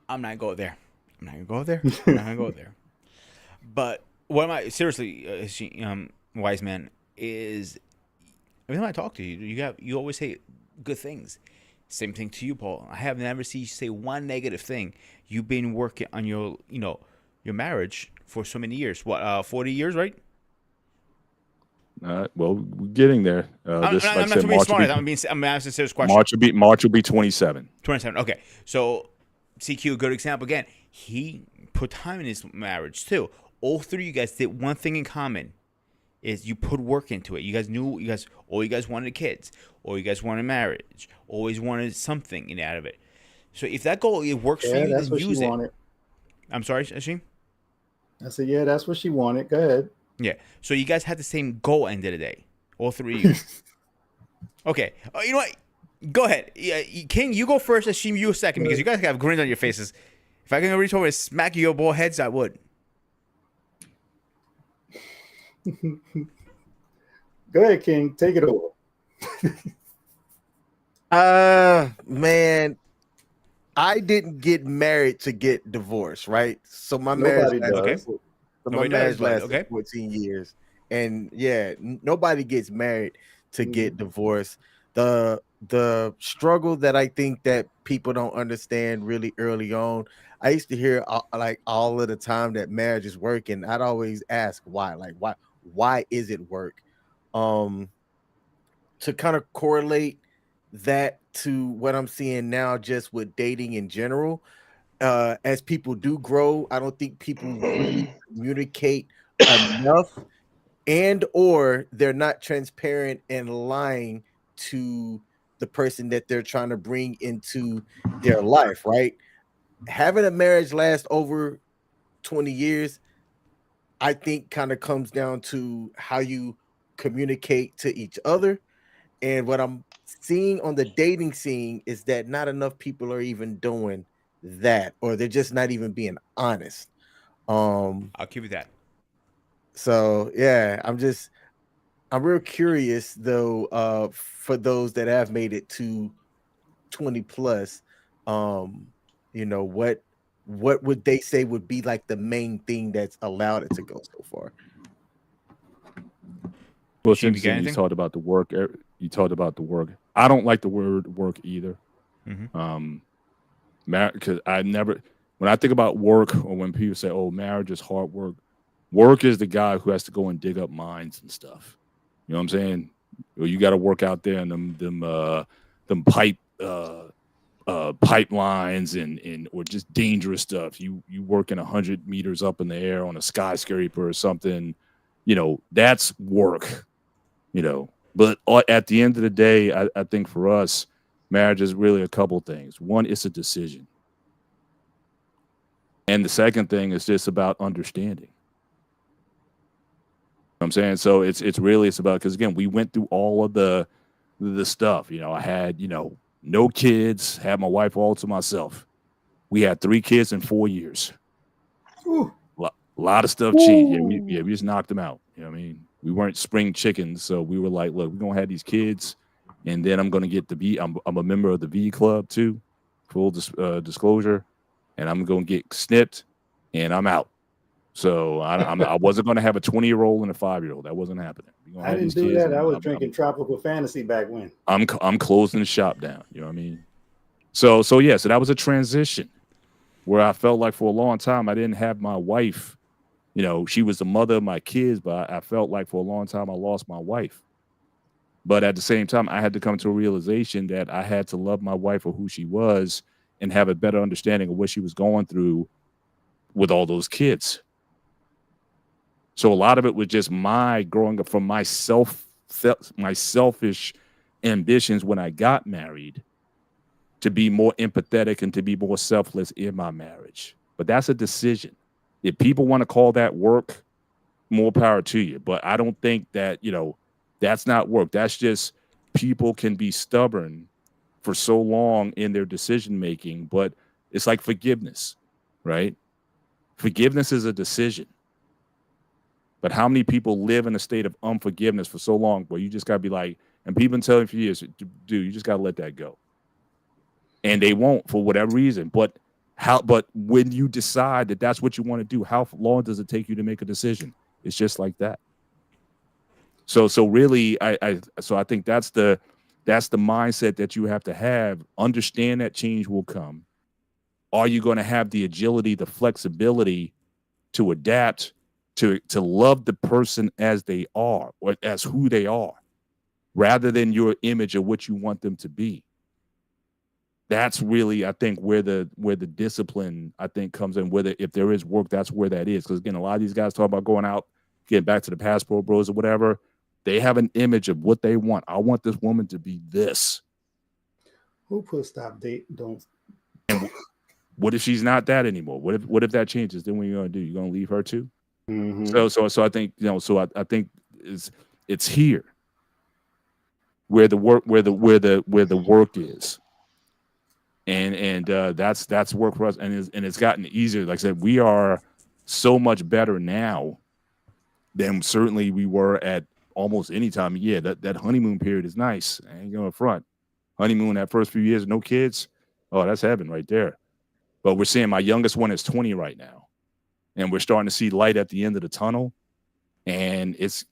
I'm not going there. I'm not gonna go there. But what am I seriously, wise man, is every time I talk to you, you always say good things. Same thing to you, Paul. I have never seen you say one negative thing. You've been working on your marriage for so many years. What, 40 years, right? Well, we're getting there. I'm not trying to be smart. I'm asking a serious question. March will be 27. 27. Okay, so CQ, good example again. He put time in his marriage too. All 3 of you guys did one thing in common: is you put work into it. You guys wanted kids, or you guys wanted marriage, always wanted something out of it. So if that goal works for you, that's then what use she it. Wanted. I'm sorry, Ashim? I said, yeah, that's what she wanted. Go ahead. Yeah. So you guys had the same goal end of the day. All 3 of you. Okay. Oh, you know what? Go ahead. Yeah, King, you go first. Ashim, you second, because you guys have grins on your faces. If I can reach over and smack your ball heads, I would. Go ahead, King. Take it over. Man, I didn't get married to get divorced, right? So my marriage lasted 14 years. And yeah, nobody gets married to get divorced. The struggle that I think that people don't understand really early on, I used to hear like all of the time that marriage is work, and I'd always ask why. Like, why is it work? To kind of correlate that to what I'm seeing now just with dating in general, as people do grow, I don't think people really communicate enough, and or they're not transparent and lying to the person that they're trying to bring into their life, right? Having a marriage last over 20 years, I think kind of comes down to how you communicate to each other. And what I'm seeing on the dating scene is that not enough people are even doing that, or they're just not even being honest. I'll give you that. So yeah, I'm real curious though, for those that have made it to 20 plus, what would they say would be like the main thing that's allowed it to go so far? Well, since you talked about the work, I don't like the word work either. Mm-hmm. Because when I think about work, or when people say, "Oh, marriage is hard work," work is the guy who has to go and dig up mines and stuff. You know what I'm saying? Or you got to work out there in them pipelines and or just dangerous stuff. You working 100 meters up in the air on a skyscraper or something. That's work. But at the end of the day, I think for us, marriage is really a couple things. One, it's a decision. And the second thing is just about understanding. I'm saying, so it's about, because again, we went through all of the stuff. I had no kids, had my wife all to myself. We had 3 kids in 4 years. A lot of stuff changed. We just knocked them out. You know what I mean? We weren't spring chickens, so we were like, look, we're gonna have these kids, and then I'm gonna get the V. I'm a member of the V Club too, full disclosure, and I'm gonna get snipped, and I'm out. So I wasn't gonna have a 20-year-old and a 5-year-old. That wasn't happening. I didn't do that. I was drinking tropical fantasy back when. I'm closing the shop down. You know what I mean? So that was a transition where I felt like for a long time I didn't have my wife. She was the mother of my kids, but I felt like for a long time I lost my wife. But at the same time, I had to come to a realization that I had to love my wife for who she was and have a better understanding of what she was going through with all those kids. So a lot of it was just my growing up from my selfish ambitions when I got married to be more empathetic and to be more selfless in my marriage. But that's a decision. If people want to call that work, more power to you. But I don't think that, that's not work. That's just people can be stubborn for so long in their decision making. But it's like forgiveness, right? Forgiveness is a decision. But how many people live in a state of unforgiveness for so long where you just got to be like, and people been telling for years, dude, you just got to let that go. And they won't for whatever reason. But when you decide that that's what you want to do, how long does it take you to make a decision? It's just like that. So really, I think that's the mindset that you have to have. Understand that change will come. Are you going to have the agility, the flexibility to adapt, to love the person as they are or as who they are, rather than your image of what you want them to be? That's really, I think, where the discipline, I think, comes in. Whether if there is work, that's where that is. Because again, a lot of these guys talk about going out, getting back to the passport bros or whatever. They have an image of what they want. I want this woman to be this. Who put stop date? Don't. And what if she's not that anymore? What if that changes? Then what are you gonna do? You're gonna leave her too? Mm-hmm. So I think I think it's here where the work is. And that's work for us, and it's gotten easier. Like I said, we are so much better now than certainly we were at almost any time. Yeah, that honeymoon period is nice. I ain't going front. Honeymoon, that first few years, no kids. Oh, that's heaven right there. But we're seeing my youngest one is 20 right now, and we're starting to see light at the end of the tunnel. And it's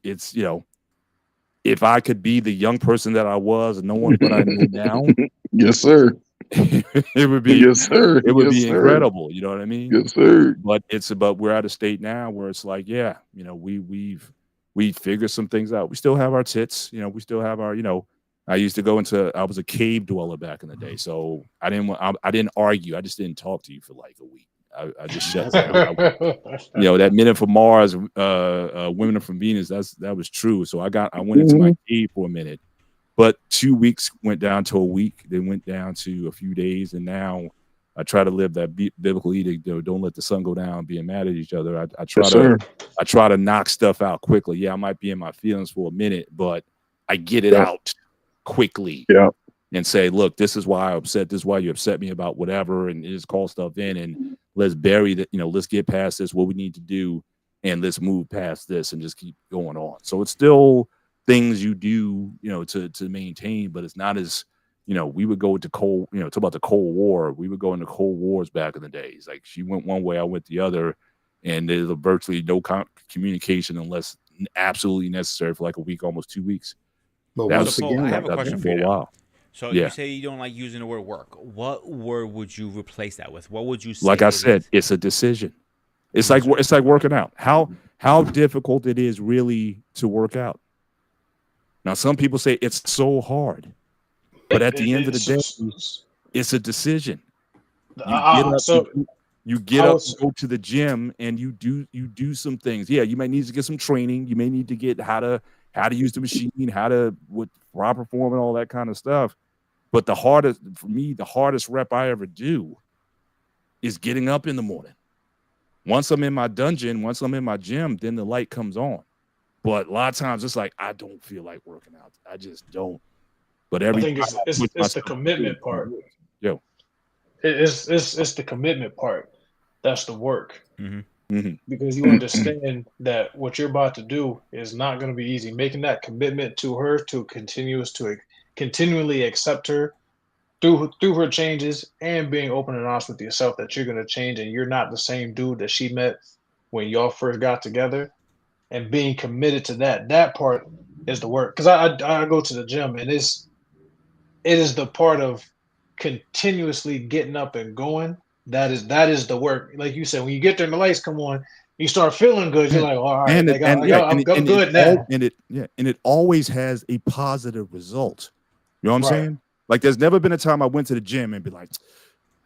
if I could be the young person that I was, knowing what I know now, yes, sir. it would be yes, sir. It would yes, be sir. incredible. You know what I mean? Yes, sir. But we're at a state now where it's like, yeah, we figured some things out. We still have our tits, we still have our, I was a cave dweller back in the day. So I didn't argue. I just didn't talk to you for like a week. I just shut down. That Men from Mars, Women from Venus, that was true. So I went into my cave for a minute. But 2 weeks went down to a week, then went down to a few days, and now I try to live that biblical edict. Don't let the sun go down, being mad at each other. I try to knock stuff out quickly. Yeah, I might be in my feelings for a minute, but I get it out quickly. Yeah. And say, look, this is why I'm upset. This is why you upset me about whatever, and just call stuff in and let's bury that. Let's get past this. What we need to do, and let's move past this and just keep going on. So it's still things you do, to maintain, but it's not as, we would go to talk about the Cold War. We would go into Cold Wars back in the days. Like she went one way, I went the other, and there's virtually no communication unless absolutely necessary for like a week, almost 2 weeks. But I have a question for you. While. So yeah. You say you don't like using the word work. What word would you replace that with? What would you say? Like I said, it's a decision. It's like working out. How difficult it is really to work out. Now, some people say it's so hard, but at the end of the day, it's a decision. You get up, go to the gym, and you do some things. Yeah, you might need to get some training. You may need to get how to use the machine, with proper form and all that kind of stuff. But the hardest rep I ever do is getting up in the morning. Once I'm in my dungeon, once I'm in my gym, then the light comes on. But a lot of times it's like, I don't feel like working out. I just don't. But I think it's the commitment part. Yo, it's the commitment part. That's the work. Mm-hmm. Mm-hmm. Because you understand that what you're about to do is not going to be easy. Making that commitment to her to continually accept her through her changes, and being open and honest with yourself that you're going to change and you're not the same dude that she met when y'all first got together. And being committed to that part is the work. Because I go to the gym, and it is the part of continuously getting up and going, that is the work. Like you said, when you get there and the lights come on, you start feeling good. You're like, all right, I'm good now. And it always has a positive result. You know what I'm saying? Like, there's never been a time I went to the gym and be like,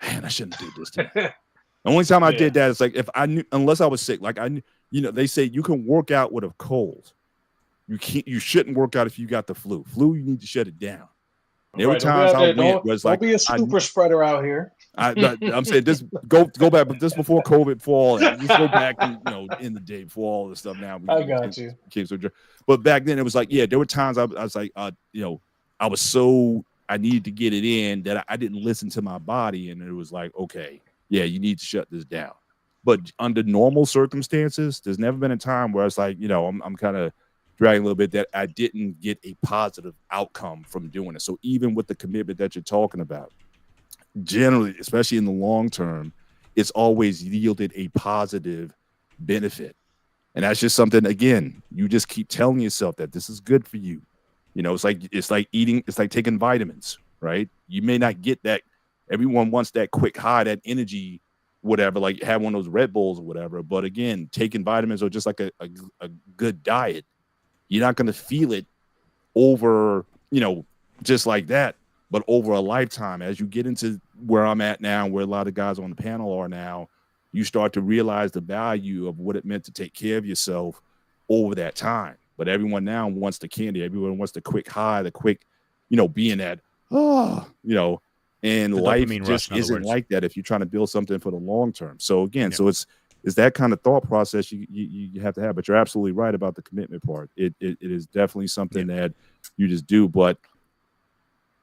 man, I shouldn't do this today. The only time I did that is like if I knew, unless I was sick. Like I knew, they say you can work out with a cold. You shouldn't work out if you got the flu. You need to shut it down. There were times I went was like, don't be a super spreader out here. I'm saying this go back, but just before COVID, before all that, just go back to, in the day before all this stuff. Now I got you. But back then it was like, there were times I was like, I was so I needed to get it in that I didn't listen to my body, and it was like, okay, you need to shut this down. But under normal circumstances, there's never been a time where it's like, I'm kind of dragging a little bit that I didn't get a positive outcome from doing it. So even with the commitment that you're talking about, generally, especially in the long term, it's always yielded a positive benefit. And that's just something, again, you just keep telling yourself that this is good for you. It's like eating, it's like taking vitamins, right? You may not get that. Everyone wants that quick high, that energy, whatever, like have one of those Red Bulls or whatever. But again, taking vitamins or just like a good diet, you're not going to feel it over, just like that, but over a lifetime. As you get into where I'm at now, where a lot of guys on the panel are now, you start to realize the value of what it meant to take care of yourself over that time. But everyone now wants the candy. Everyone wants the quick high, the quick, being that, and life just isn't like that if you're trying to build something for the long term. So again, so it's that kind of thought process you have to have. But you're absolutely right about the commitment part. It is definitely something that you just do. But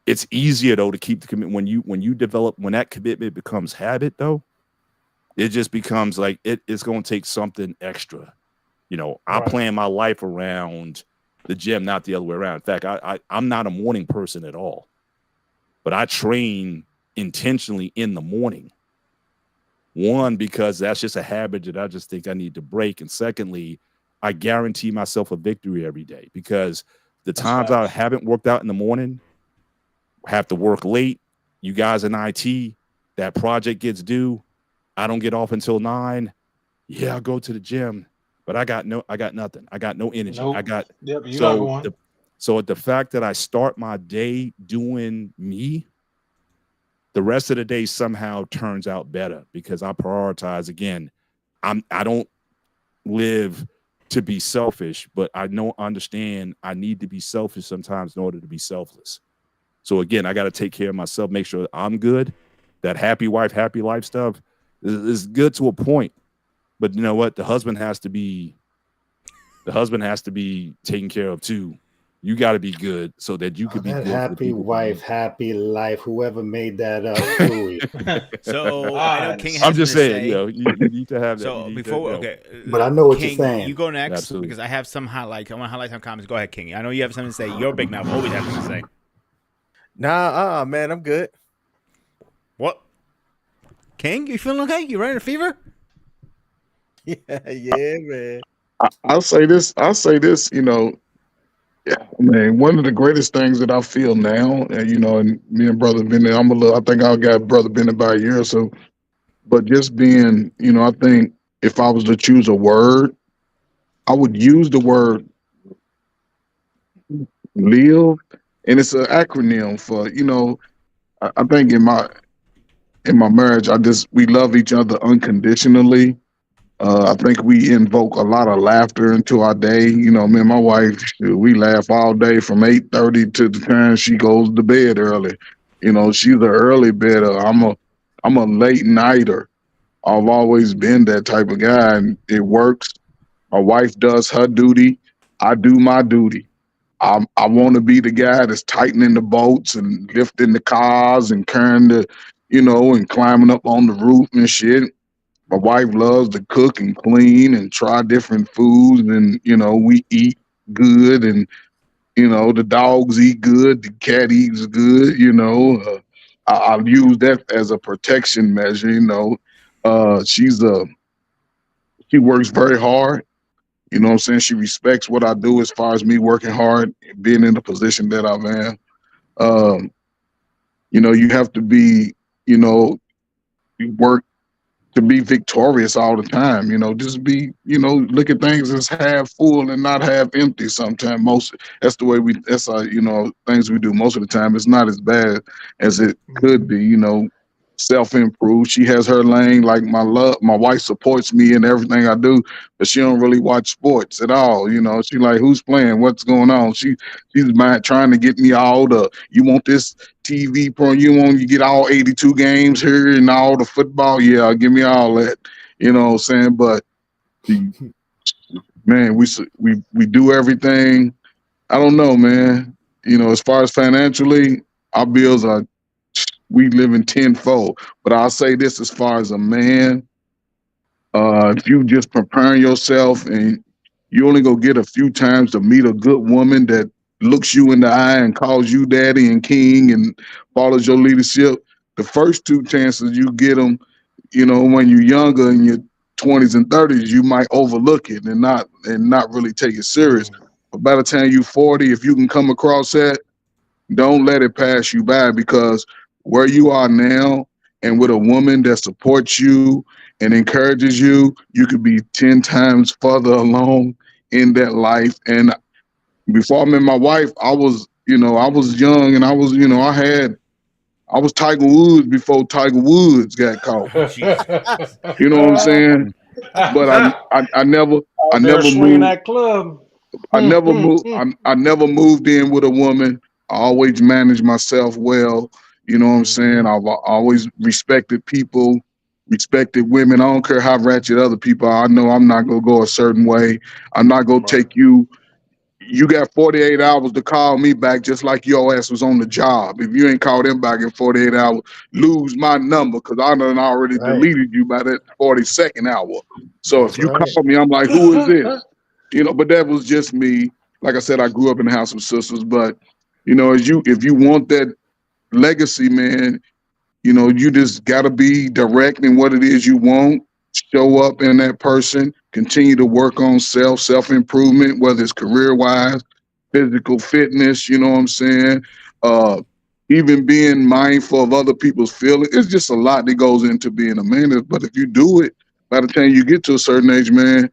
it's easier though to keep the commitment when that commitment becomes habit though. It just becomes like it's going to take something extra. I plan my life around the gym, not the other way around. In fact, I'm not a morning person at all, but I train intentionally in the morning. One, because that's just a habit that I just think I need to break. And secondly, I guarantee myself a victory every day, because the times I haven't worked out in the morning, have to work late, you guys in IT, that project gets due, I don't get off until 9. I go to the gym, but I got nothing. I got no energy. Nope. So the fact that I start my day doing me, the rest of the day somehow turns out better because I prioritize. Again, I don't live to be selfish, but I understand I need to be selfish sometimes in order to be selfless. So again, I got to take care of myself, make sure I'm good. That happy wife, happy life stuff is good to a point, but you know what? The husband has to be taken care of too. You got to be good so that you could be good. Happy wife, happy life. Whoever made that up. So I know King has I'm just saying, you need to have that. So but I know what King, you're saying. You go next. Absolutely. Because I have some highlights. I want to highlight some comments. Go ahead, King. I know you have something to say. You're big mouth. Always have something to say. Nah, man, I'm good. What? King, you feeling okay? You running a fever? Yeah, man. I'll say this, man, one of the greatest things that I feel now, and me and brother been there, I think I got brother been about a year or so, but just being, I think if I was to choose a word, I would use the word live, and it's an acronym for, I think in my marriage, we love each other unconditionally. I think we invoke a lot of laughter into our day. Me and my wife, we laugh all day from 8:30 to the time she goes to bed early. She's an early bedder. I'm a late nighter. I've always been that type of guy, and it works. My wife does her duty. I do my duty. I want to be the guy that's tightening the bolts and lifting the cars and carrying and climbing up on the roof and shit. My wife loves to cook and clean and try different foods, and we eat good, and the dogs eat good, the cat eats good. I'll use that as a protection measure. She works very hard. You know what I'm saying? She respects what I do as far as me working hard, being in the position that I'm in. You have to be, work to be victorious all the time. Just be, look at things as half full and not half empty sometimes. That's the way that's things we do most of the time. It's not as bad as it could be, self-improve. She has her lane. Like my wife supports me in everything I do, but she don't really watch sports at all. She like, who's playing? What's going on? She's trying to get me all you want this TV pro, you get all 82 games here and all the football. Yeah, give me all that. You know what I'm saying? But man, we do everything. I don't know, man. As far as financially, our bills are, we live in tenfold. But I'll say this, as far as a man, if you just preparing yourself and you only go get a few times to meet a good woman that looks you in the eye and calls you daddy and king and follows your leadership, the first two chances you get them, when you're younger in your 20s and 30s, you might overlook it and not really take it serious. But by the time you're 40, if you can come across that, don't let it pass you by, because where you are now and with a woman that supports you and encourages you, you could be 10 times further along in that life. And before I met my wife, I was young and I was Tiger Woods before Tiger Woods got caught. You know what I'm saying? But I never moved that club. I never moved. I never moved in with a woman. I always managed myself well. You know what I'm saying? I've always respected people, respected women. I don't care how ratchet other people are. I know I'm not gonna go a certain way. I'm not gonna take you. You got 48 hours to call me back, just like your ass was on the job. If you ain't called them back in 48 hours, lose my number, because I done already deleted you by that 42nd hour. So if you call me, I'm like, who is this? But that was just me. Like I said, I grew up in the house of sisters. But if you want that legacy, man, you just gotta be direct in what it is you want. Show up in that person. Continue to work on self-improvement, whether it's career-wise, physical fitness. You know what I'm saying? Even being mindful of other people's feelings. It's just a lot that goes into being a man. But if you do it, by the time you get to a certain age, man,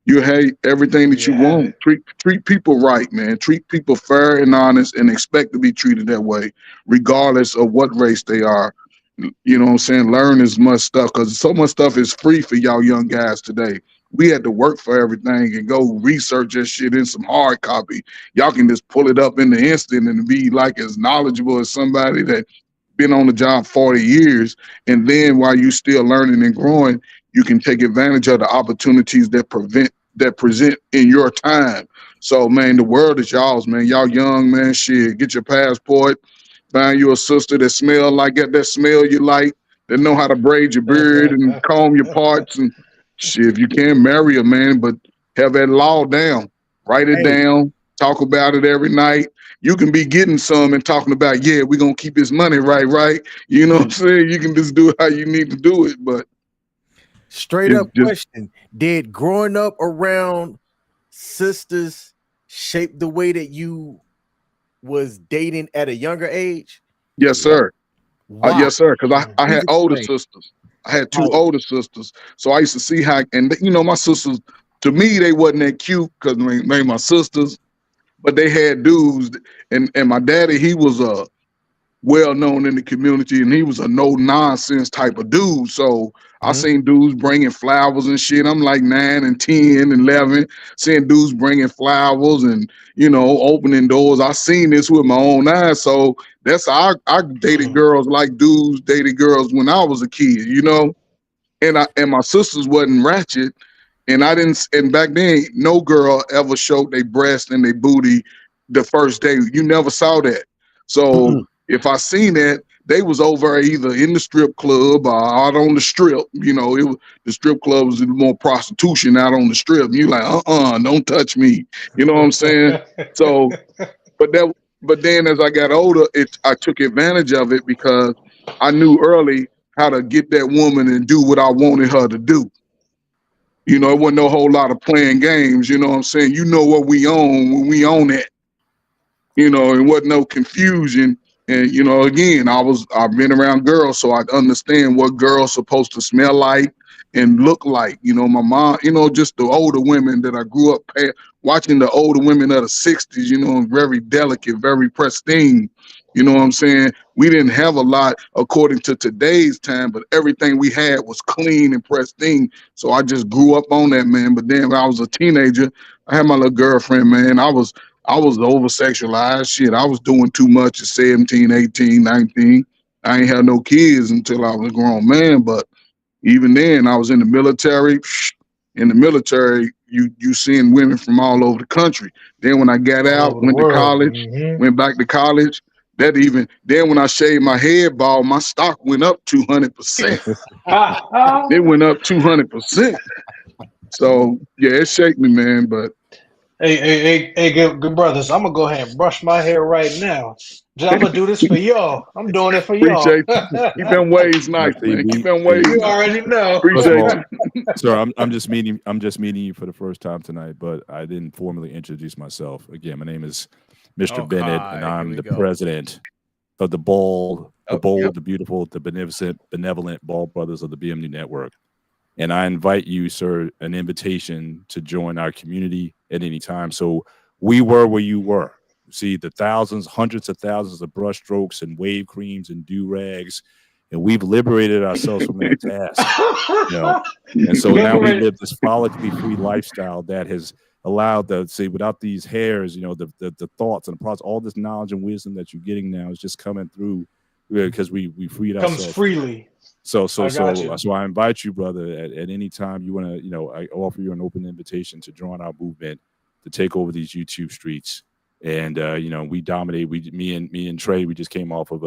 you have everything that you want. Treat people right, man. Treat people fair and honest, and expect to be treated that way, regardless of what race they are. You know what I'm saying? Learn as much stuff, because so much stuff is free for y'all young guys today. We had to work for everything and go research that shit in some hard copy. Y'all can just pull it up in the instant and be like as knowledgeable as somebody that been on the job 40 years. And then while you still learning and growing, you can take advantage of the opportunities that present in your time. So, man, the world is y'all's, man. Y'all young, man. Shit, get your passport. Find you a sister that smell like that smell you like, that know how to braid your beard and comb your parts. And shit, if you can't marry a man, but have that law down. Write it down. Talk about it every night. You can be getting some and talking about, yeah, we're going to keep his money right? You know what I'm saying? You can just do it how you need to do it, but straight up question. Did growing up around sisters shape the way that you was dating at a younger age? Yes, sir. Yes, sir. Because I had older sisters. I had two older sisters. So I used to see how, and my sisters, to me, they wasn't that cute because they my sisters, but they had dudes. And my daddy, he was well known in the community, and he was a no nonsense type of dude. So I seen dudes bringing flowers and shit. I'm like 9 and 10 and 11, seeing dudes bringing flowers and opening doors. I seen this with my own eyes. So that's how I dated girls like dudes dated girls when I was a kid. And my sisters wasn't ratchet, and I didn't. And back then, no girl ever showed their breast and their booty the first day. You never saw that. So if I seen that, they was over either in the strip club or out on the strip. The strip club was more prostitution out on the strip. And you like, don't touch me. You know what I'm saying? So, but then as I got older, I took advantage of it because I knew early how to get that woman and do what I wanted her to do. It wasn't no whole lot of playing games. You know what I'm saying? What we own when we own it. It wasn't no confusion. And again, I've been around girls, so I understand what girls supposed to smell like and look like. My mom, just the older women that I grew up watching, the older women of the 60s, very delicate, very pristine. You know what I'm saying? We didn't have a lot according to today's time, but everything we had was clean and pristine. So I just grew up on that, man. But then when I was a teenager, I had my little girlfriend, man. I was over sexualized. Shit, I was doing too much at 17, 18, 19. I ain't had no kids until I was a grown man. But even then, I was in the military. In the military, you seeing women from all over the country. Then when I got All out, over the went to world. college, went back to college. Then when I shaved my head bald, my stock went up 200%. It went up 200%. So yeah, it shaked me, man. But Hey, good brothers. I'm gonna go ahead and brush my hair right now. I'm gonna do this for y'all. I'm doing it for y'all. appreciate you. Keep them waves nice, see, man. Keep them waves You nice. already know. First of Appreciate all, you. sir, I'm just meeting you for the first time tonight, but I didn't formally introduce myself. Again, my name is Mr. Bennett, and I'm the president of the bold, the beautiful, the benevolent Bald Brothers of the BMU Network. And I invite you, sir, an invitation to join our community at any time. So we were where you were. See the hundreds of thousands of brush strokes and wave creams and do-rags, and we've liberated ourselves from that task. And so now we live this follically free lifestyle that has allowed without these hairs, the thoughts and the process, all this knowledge and wisdom that you're getting now is just coming through because we freed ourselves. Comes freely. So I invite you, brother, at any time you want to, I offer you an open invitation to join our movement to take over these YouTube streets. And we dominate. Me and Trey, we just came off of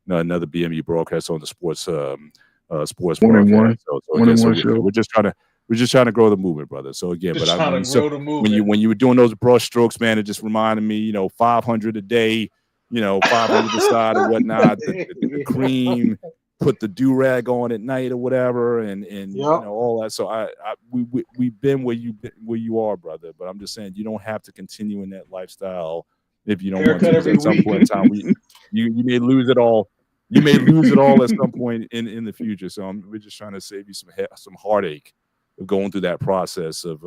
another BMU broadcast on the sports broadcast. So we're just trying to grow the movement, brother. So again, when you were doing those brush strokes, man, it just reminded me, 500 a day, 500 aside and whatnot, the cream. Put the do-rag on at night or whatever, and all that. So we've been where you are, brother. But I'm just saying you don't have to continue in that lifestyle if you don't want to. At some point in time, you may lose it all. You may lose it all at some point in the future. So we're just trying to save you some heartache of going through that process of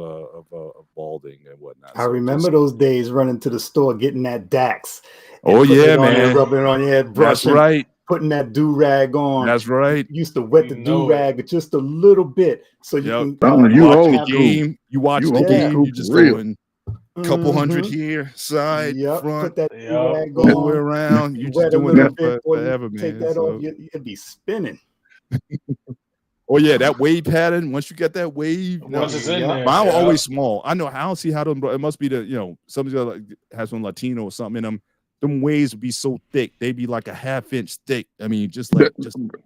balding and whatnot. I remember those days running to the store getting that Dax. Oh yeah, man, rubbing it on your head, brushing. That's right. Putting that do-rag on. That's right. You used to wet the do-rag just a little bit so you can watch the game. You watch the game. You just going a couple hundred here, side, front, put that do-rag on. All the way around. You just doing that forever, man. Take that off, you'd be spinning. Oh yeah, that wave pattern. Once you get that wave, once it's in there, mine were always small. I don't see how them. It must be somebody has some Latino or something in them. Them waves would be so thick, they'd be like a half-inch thick. I mean, just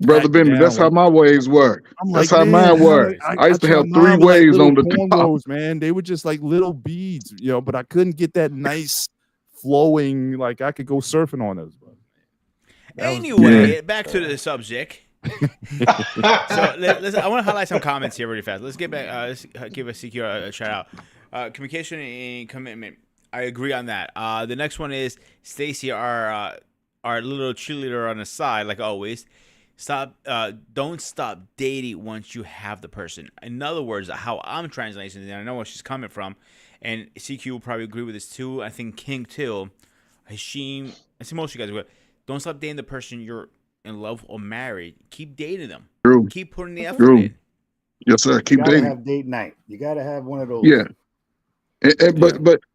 brother Benny, that's how my waves were. That's how mine were. I used to have 3 waves on the top. Man, they were just like little beads, but I couldn't get that nice flowing. Like I could go surfing on those. Anyway, back to the subject. So I want to highlight some comments here really fast. Let's get back. Let's give a CQ a shout out. Communication and commitment. I agree on that. The next one is Stacy, our little cheerleader on the side, like always. Don't stop dating once you have the person. In other words, how I'm translating it, and I know where she's coming from, and CQ will probably agree with this too. I think King too. Hashim, I see most of you guys would. Don't stop dating the person you're in love or married. Keep dating them. True. Keep putting the effort in. Yes, sir. Keep dating. Have date night. You gotta have one of those. Yeah.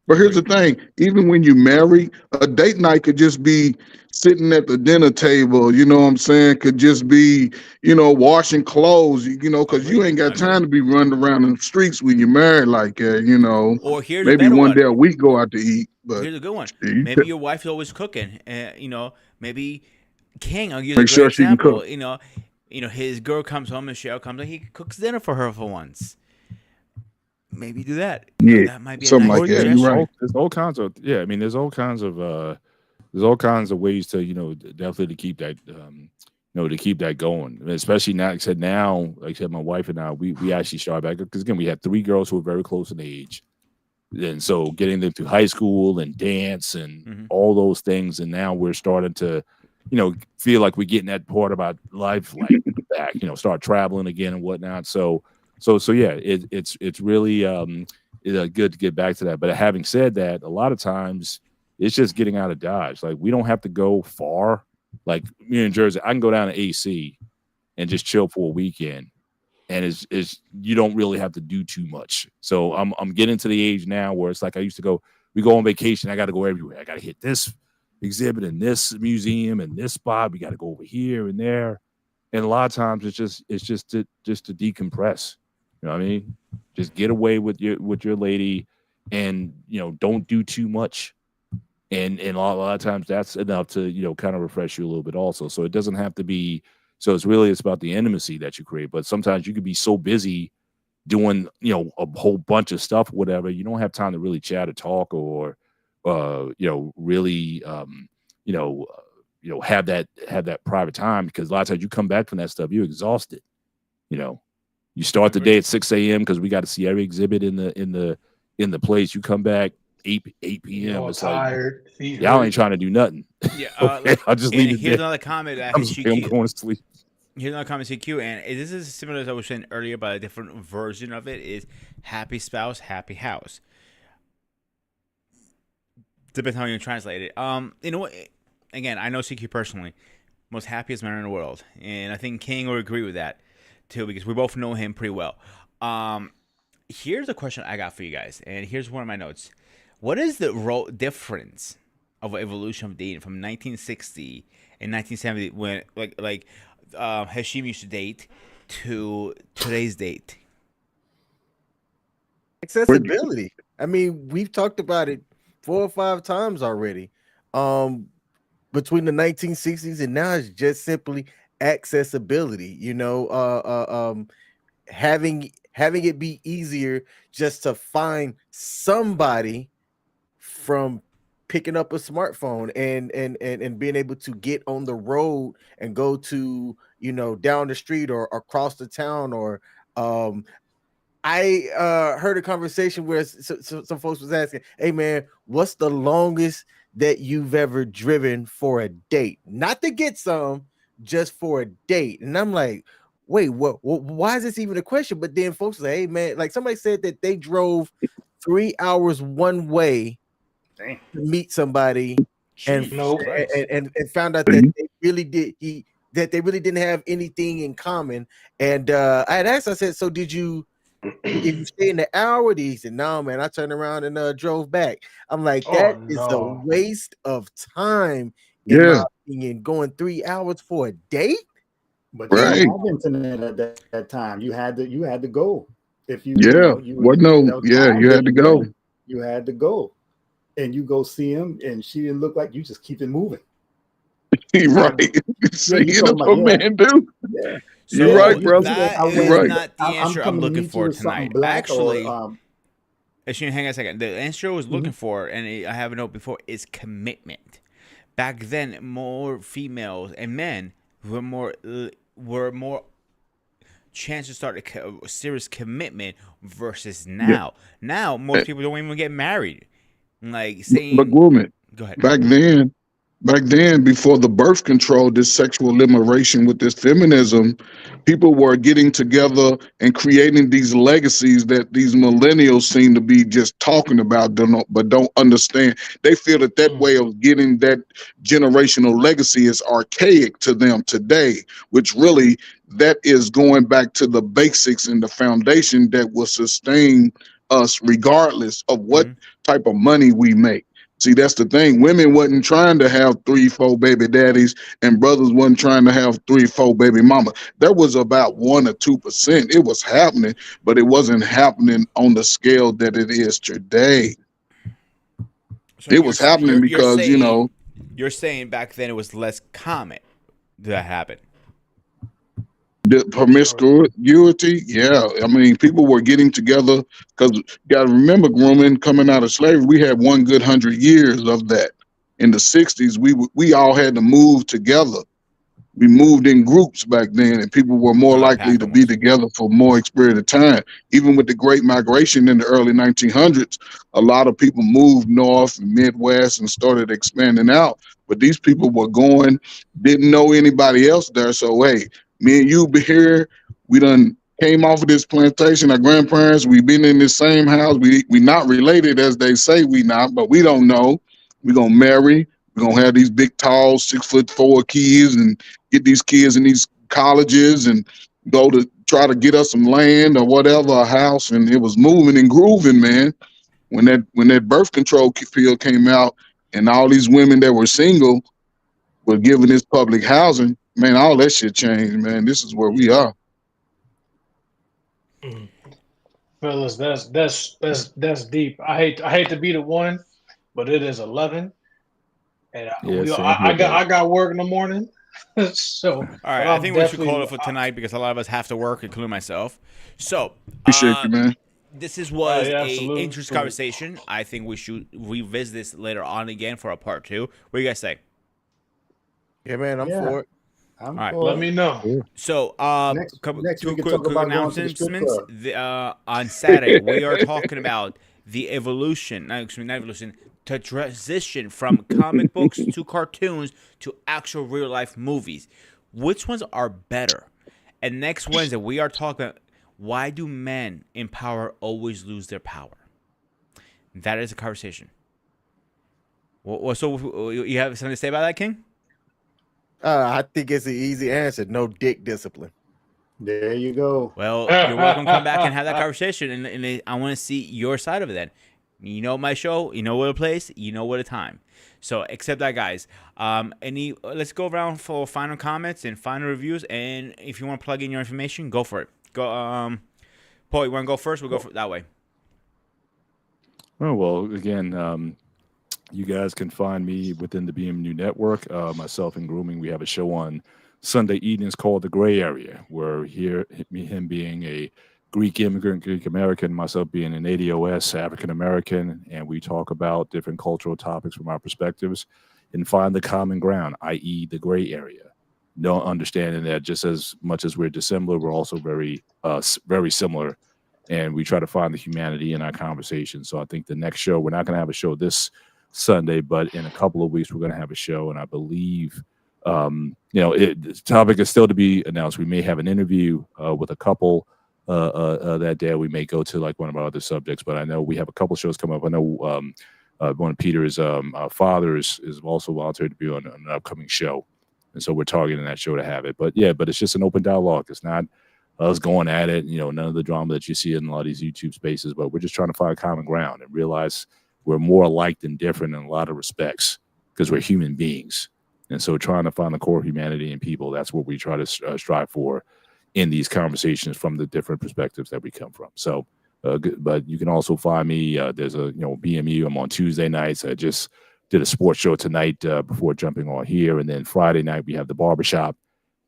But here's the thing. Even when you marry, a date night could just be sitting at the dinner table. You know what I'm saying? Could just be, washing clothes. Because you ain't got time to be running around in the streets when you're married like that. Or here's maybe one day a week go out to eat. But here's a good one. Maybe your wife's always cooking. Maybe King. I'll use a great example. His girl comes home and Cheryl comes and he cooks dinner for her for once. Maybe do that. Yeah, that might be something like that. You're right. There's all kinds of there's all kinds of ways to definitely to keep that to keep that going. Especially now, like I said, my wife and I we actually started back because again we had 3 girls who were very close in age. And so getting them through high school and dance and all those things. And now we're starting to, feel like we're getting that part of our life like back, start traveling again and whatnot. So yeah, it's really good to get back to that. But having said that, a lot of times it's just getting out of Dodge. Like we don't have to go far. Like me in Jersey, I can go down to AC and just chill for a weekend. And it's you don't really have to do too much. So I'm getting to the age now where it's like I used to go. We go on vacation. I got to go everywhere. I got to hit this exhibit and this museum and this spot. We got to go over here and there. And a lot of times it's just to decompress. You know what I mean? Just get away with your lady, and don't do too much. And a lot of times that's enough to kind of refresh you a little bit also. So it doesn't have to be. So it's about the intimacy that you create. But sometimes you could be so busy doing, a whole bunch of stuff, whatever. You don't have time to really chat or talk or, really, have that private time, because a lot of times you come back from that stuff, you're exhausted. You start the day at 6 a.m. because we got to see every exhibit in the place. You come back 8 p.m. It's tired, like y'all ain't trying to do nothing. Yeah, okay, I'll just leave it here's there. another comment. I'm going to sleep. Here's another comment, CQ, and this is similar as I was saying earlier, but a different version of it is happy spouse, happy house. Depends how you translate it. Again, I know CQ personally, most happiest man in the world, and I think King will agree with that too, because we both know him pretty well. Here's a question I got for you guys, and here's one of my notes. What is the difference of evolution of dating from 1960 and 1970 when like Hashim used to date to today's date? Accessibility. I mean, we've talked about it 4 or 5 times already. Between the 1960s and now, it's just simply accessibility. Having it be easier just to find somebody from picking up a smartphone and being able to get on the road and go to down the street or across the town. Or I heard a conversation where some folks was asking, hey man, what's the longest that you've ever driven for a date? Not to get some, just for a date. And I'm like, wait, what? Why is this even a question? But then folks say, hey man, like somebody said that they drove 3 hours one way to meet somebody, and found out that they really didn't have anything in common. And I had asked, I said, so did you stay in the hour? He said, no man, I turned around and drove back. I'm like, that is a waste of time, in my opinion, going 3 hours for a date. But you didn't have internet at that time. You had to go. If you you had to go. You had to go, and you go see him, and she didn't look like you. Just keep it moving. Right. See, man, dude. Yeah. So you're right, brother. That is right. not the answer I'm looking for tonight. Actually, actually, hang on a second. The answer I was looking for, and I have a note before, is commitment. Back then, more females and men were more chance to start a serious commitment versus now. Yeah. Now, most people don't even get married. Like saying, but woman, go ahead. Back then, before the birth control, this sexual liberation with this feminism, people were getting together and creating these legacies that these millennials seem to be just talking about, but don't understand. They feel that way of getting that generational legacy is archaic to them today, which really that is going back to the basics and the foundation that will sustain us regardless of what type of money we make. See, that's the thing. Women wasn't trying to have 3-4 baby daddies, and brothers wasn't trying to have 3-4 baby mama. That was about 1 or 2%. It was happening, but it wasn't happening on the scale that it is today. So it was happening because, You're saying back then it was less common that happened. The promiscuity, yeah. I mean, people were getting together because you got to remember, grooming coming out of slavery, we had 100 years of that. In the 60s, we all had to move together. we moved in groups back then, and people were more likely to be together for more period of time. Even with the Great Migration in the early 1900s, a lot of people moved north and Midwest and started expanding out. But these people were going, didn't know anybody else there. So, hey, me and you be here. We done came off of this plantation. Our grandparents, we been in the same house. We not related as they say we not, but we don't know. We gonna marry. We're gonna have these big, tall, 6'4" kids and get these kids in these colleges and go to try to get us some land or whatever, a house. And it was moving and grooving, man. When that birth control pill came out and all these women that were single were given this public housing, man, all that shit changed, man. This is where we are. Fellas, that's deep. I hate to be the one, but it is 11, and I got work in the morning. So, all right, I think we should call it for tonight because a lot of us have to work, including myself. So, appreciate you, man. This was a interesting conversation. I think we should revisit this later on again for a part 2. What do you guys say? Yeah, man, I'm for it. All right, let me know. So, two quick announcements. On Saturday, we are talking about the evolution, not evolution, to transition from comic books to cartoons to actual real life movies. Which ones are better? And next Wednesday, we are talking about why do men in power always lose their power? That is a conversation. So you have something to say about that, King? I think it's an easy answer. No dick discipline. There you go. Well, you're welcome to come back and have that conversation, and I want to see your side of it then. You know my show, you know what a place, you know what a time. So accept that, guys. Let's go around for final comments and final reviews, and if you want to plug in your information, go for it. Go, Paul, you want to go first? We'll go that way. Oh, well, again, you guys can find me within the BMU network. Myself and Grooming, we have a show on Sunday evenings called The Gray Area, where him being a Greek immigrant, Greek American, myself being an ADOS, African American, and we talk about different cultural topics from our perspectives and find the common ground, i.e. the gray area. No understanding that just as much as we're dissimilar, we're also very similar, and we try to find the humanity in our conversation. So I think the next show, we're not going to have a show this Sunday, but in a couple of weeks we're going to have a show, and I believe the topic is still to be announced. We may have an interview with a couple that day. We may go to like one of our other subjects, but I know we have a couple shows coming up. I know one of Peter's father is also volunteered to be on an upcoming show, and so we're targeting that show to have it. But it's just an open dialogue. It's not us going at it, none of the drama that you see in a lot of these YouTube spaces, but we're just trying to find common ground and realize we're more alike than different in a lot of respects because we're human beings. And so trying to find the core humanity in people, that's what we try to strive for in these conversations from the different perspectives that we come from. So, but you can also find me, there's a, BMU, I'm on Tuesday nights. I just did a sports show tonight before jumping on here. And then Friday night, we have the barbershop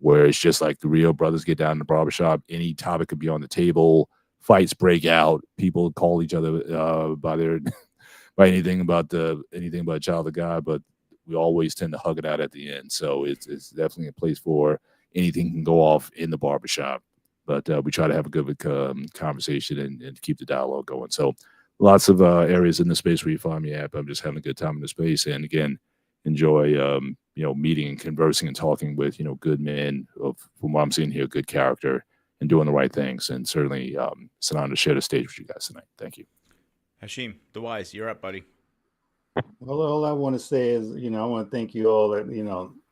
where it's just like the real brothers get down in the barbershop. Any topic could be on the table, fights break out, people call each other by anything about child of God, but we always tend to hug it out at the end. So it's definitely a place for anything can go off in the barbershop, but we try to have a good conversation and keep the dialogue going. So lots of areas in the space where you find me at, but I'm just having a good time in the space. And again, enjoy, meeting and conversing and talking with, good men from what I'm seeing here, good character and doing the right things. And certainly it's an honor to share the stage with you guys tonight. Thank you. Hashim, the Wise, you're up, buddy. Well, all I want to say is, I want to thank you all that,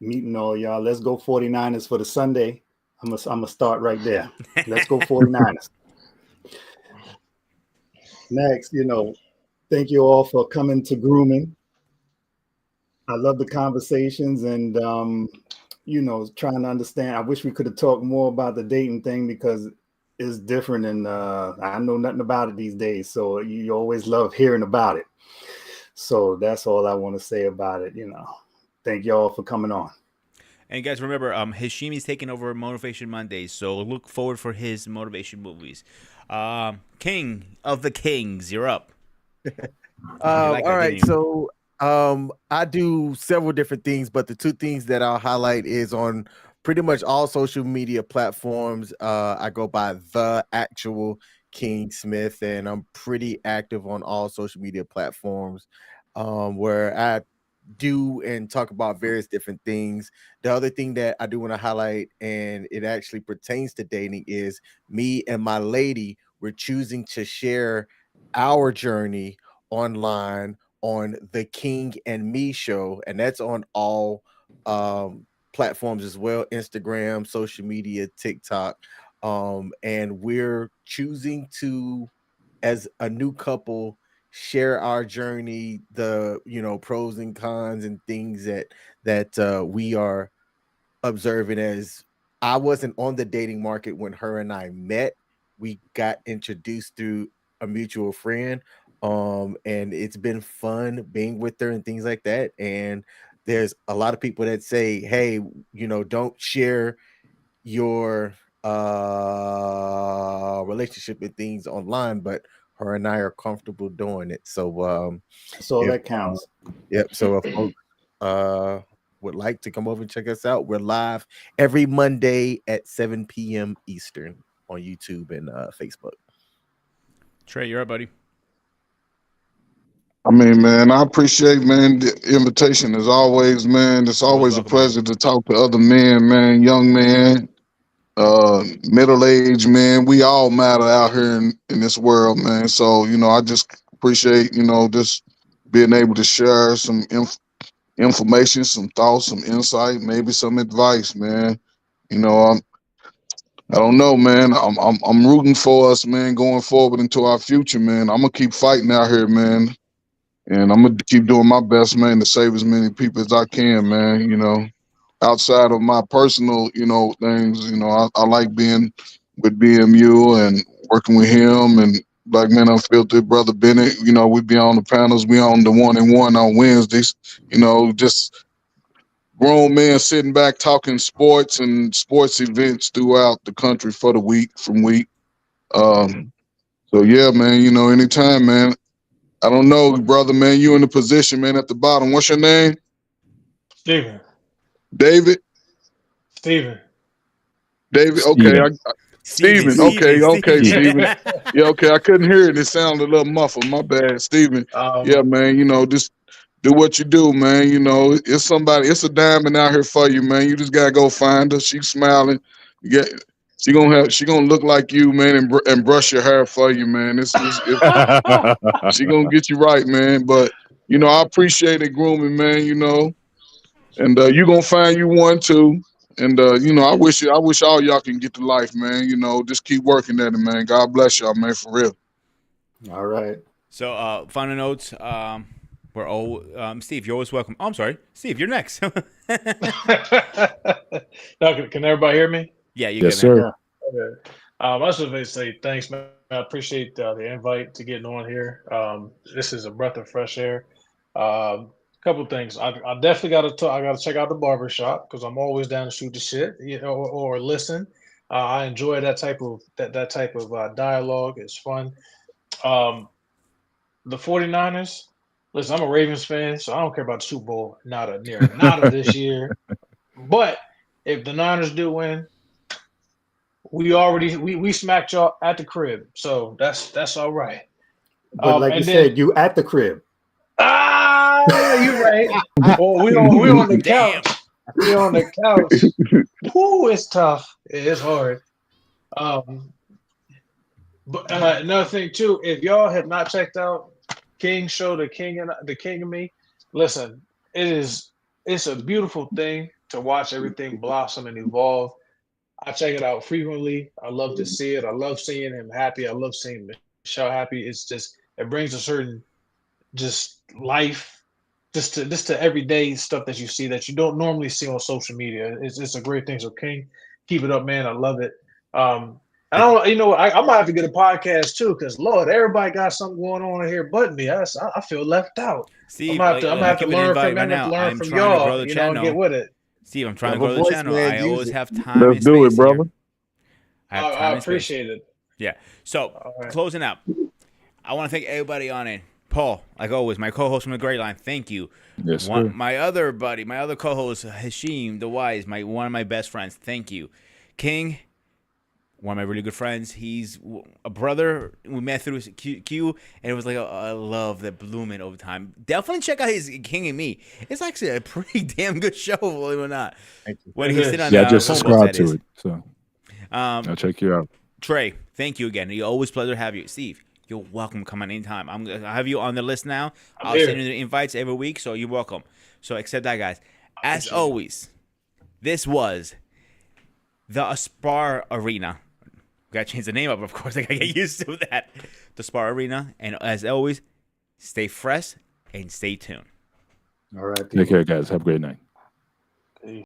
meeting all y'all. Let's go 49ers for the Sunday. I'm gonna start right there. Let's go 49ers. Next, thank you all for coming to Grooming. I love the conversations and, trying to understand. I wish we could have talked more about the dating thing because it's different and I know nothing about it these days. So you always love hearing about it. So that's all I want to say about it. Thank y'all for coming on. And guys, remember, Hashimi's taking over Motivation Mondays, so look forward for his motivation movies. King of the Kings, you're up. All right, so I do several different things, but the two things that I'll highlight is on pretty much all social media platforms. I go by the actual King Smith, and I'm pretty active on all social media platforms, where I do and talk about various different things. The other thing that I do want to highlight, and it actually pertains to dating, is me and my lady, we're choosing to share our journey online on the King and Me show, and that's on all platforms as well, Instagram, social media, TikTok. And we're choosing to, as a new couple, share our journey, the pros and cons and things that we are observing. As I wasn't on the dating market when her and I met. We got introduced through a mutual friend. And it's been fun being with her and things like that. And there's a lot of people that say, hey, don't share your relationship and things online, but her and I are comfortable doing it. So So that counts. Yep. So if folks would like to come over and check us out, we're live every Monday at 7 p.m. Eastern on YouTube and Facebook. Trey, you're up, buddy. I mean, man, I appreciate, man, the invitation as always, man. It's always a pleasure to talk to other men, man, young men, middle-aged men. We all matter out here in this world, man. So, I just appreciate, just being able to share some information, some thoughts, some insight, maybe some advice, man. I don't know, man. I'm rooting for us, man, going forward into our future, man. I'm gonna keep fighting out here, man. And I'm gonna keep doing my best, man, to save as many people as I can, man. Outside of my personal, things, I like being with BMU and working with him and Black Men Unfiltered, Brother Bennett. We be on the panels, we on the 1-on-1 on Wednesdays. Just grown men sitting back talking sports and sports events throughout the country for the week from week. So yeah, man, anytime, man. I don't know, brother, man. You in the position, man, at the bottom. What's your name? Steven. David? Steven. David? Okay. Steven. Okay, Steven. Yeah, okay. I couldn't hear it. It sounded a little muffled. My bad, Steven. Yeah, man, just do what you do, man. It's somebody, it's a diamond out here for you, man. You just gotta go find her. She's smiling. She gonna look like you, man, and brush your hair for you, man. She gonna get you right, man. But I appreciate it, grooming, man. And you gonna find you one too. And I wish all y'all can get to life, man. Just keep working at it, man. God bless y'all, man, for real. All right. So final notes. We're all Steve, you're always welcome. Oh, I'm sorry, Steve, you're next. No, can everybody hear me? Yeah, you yes, can. sir. Yeah. Okay. I just want to say thanks, man. I appreciate the invite to getting on here. This is a breath of fresh air. Couple things. I definitely got to talk. I got to check out the barbershop because I'm always down to shoot the shit, or listen. I enjoy that type of dialogue. It's fun. The 49ers. Listen, I'm a Ravens fan, so I don't care about the Super Bowl. Nada this year. But if the Niners do win, we smacked y'all at the crib, so that's all right. But like you said, you at the crib. You're right. Well, we on the couch. We on the couch. Ooh, it's tough. It's hard. But another thing too, if y'all have not checked out King's show, the King and Me, listen, it's a beautiful thing to watch everything blossom and evolve. I check it out frequently. I love to see it. I love seeing him happy. I love seeing Michelle happy. It's just, it brings a certain just life just to everyday stuff that you see that you don't normally see on social media. It's a great thing. So King, keep it up, man. I love it. I don't, I might have to get a podcast too, because Lord, everybody got something going on here but me. I feel left out. Steve, I'm gonna have to learn from y'all, and get with it. Steve, I'm trying to grow the channel. Man, I always have time. Let's do it, brother. I appreciate it. Yeah. So closing up, I want to thank everybody on it. Paul, like always, my co-host from the Great Line. Thank you. Yes, sir. My other buddy, my other co-host, Hashim the Wise, one of my best friends. Thank you. King, one of my really good friends. He's a brother. We met through Q, and it was like a love that bloomed over time. Definitely check out his King and Me. It's actually a pretty damn good show, believe it or not. When he's sitting on I just subscribe to it. So I'll check you out. Trey, thank you again. It's always a pleasure to have you. Steve, you're welcome. Come on anytime. I'll have you on the list now. I'll send you the invites every week, so you're welcome. So accept that, guys. As always, this was the Aspar Arena. Got to change the name up, of course. I got to get used to that. The Aspar Arena. And as always, stay fresh and stay tuned. All right. Take care, guys. Have a great night.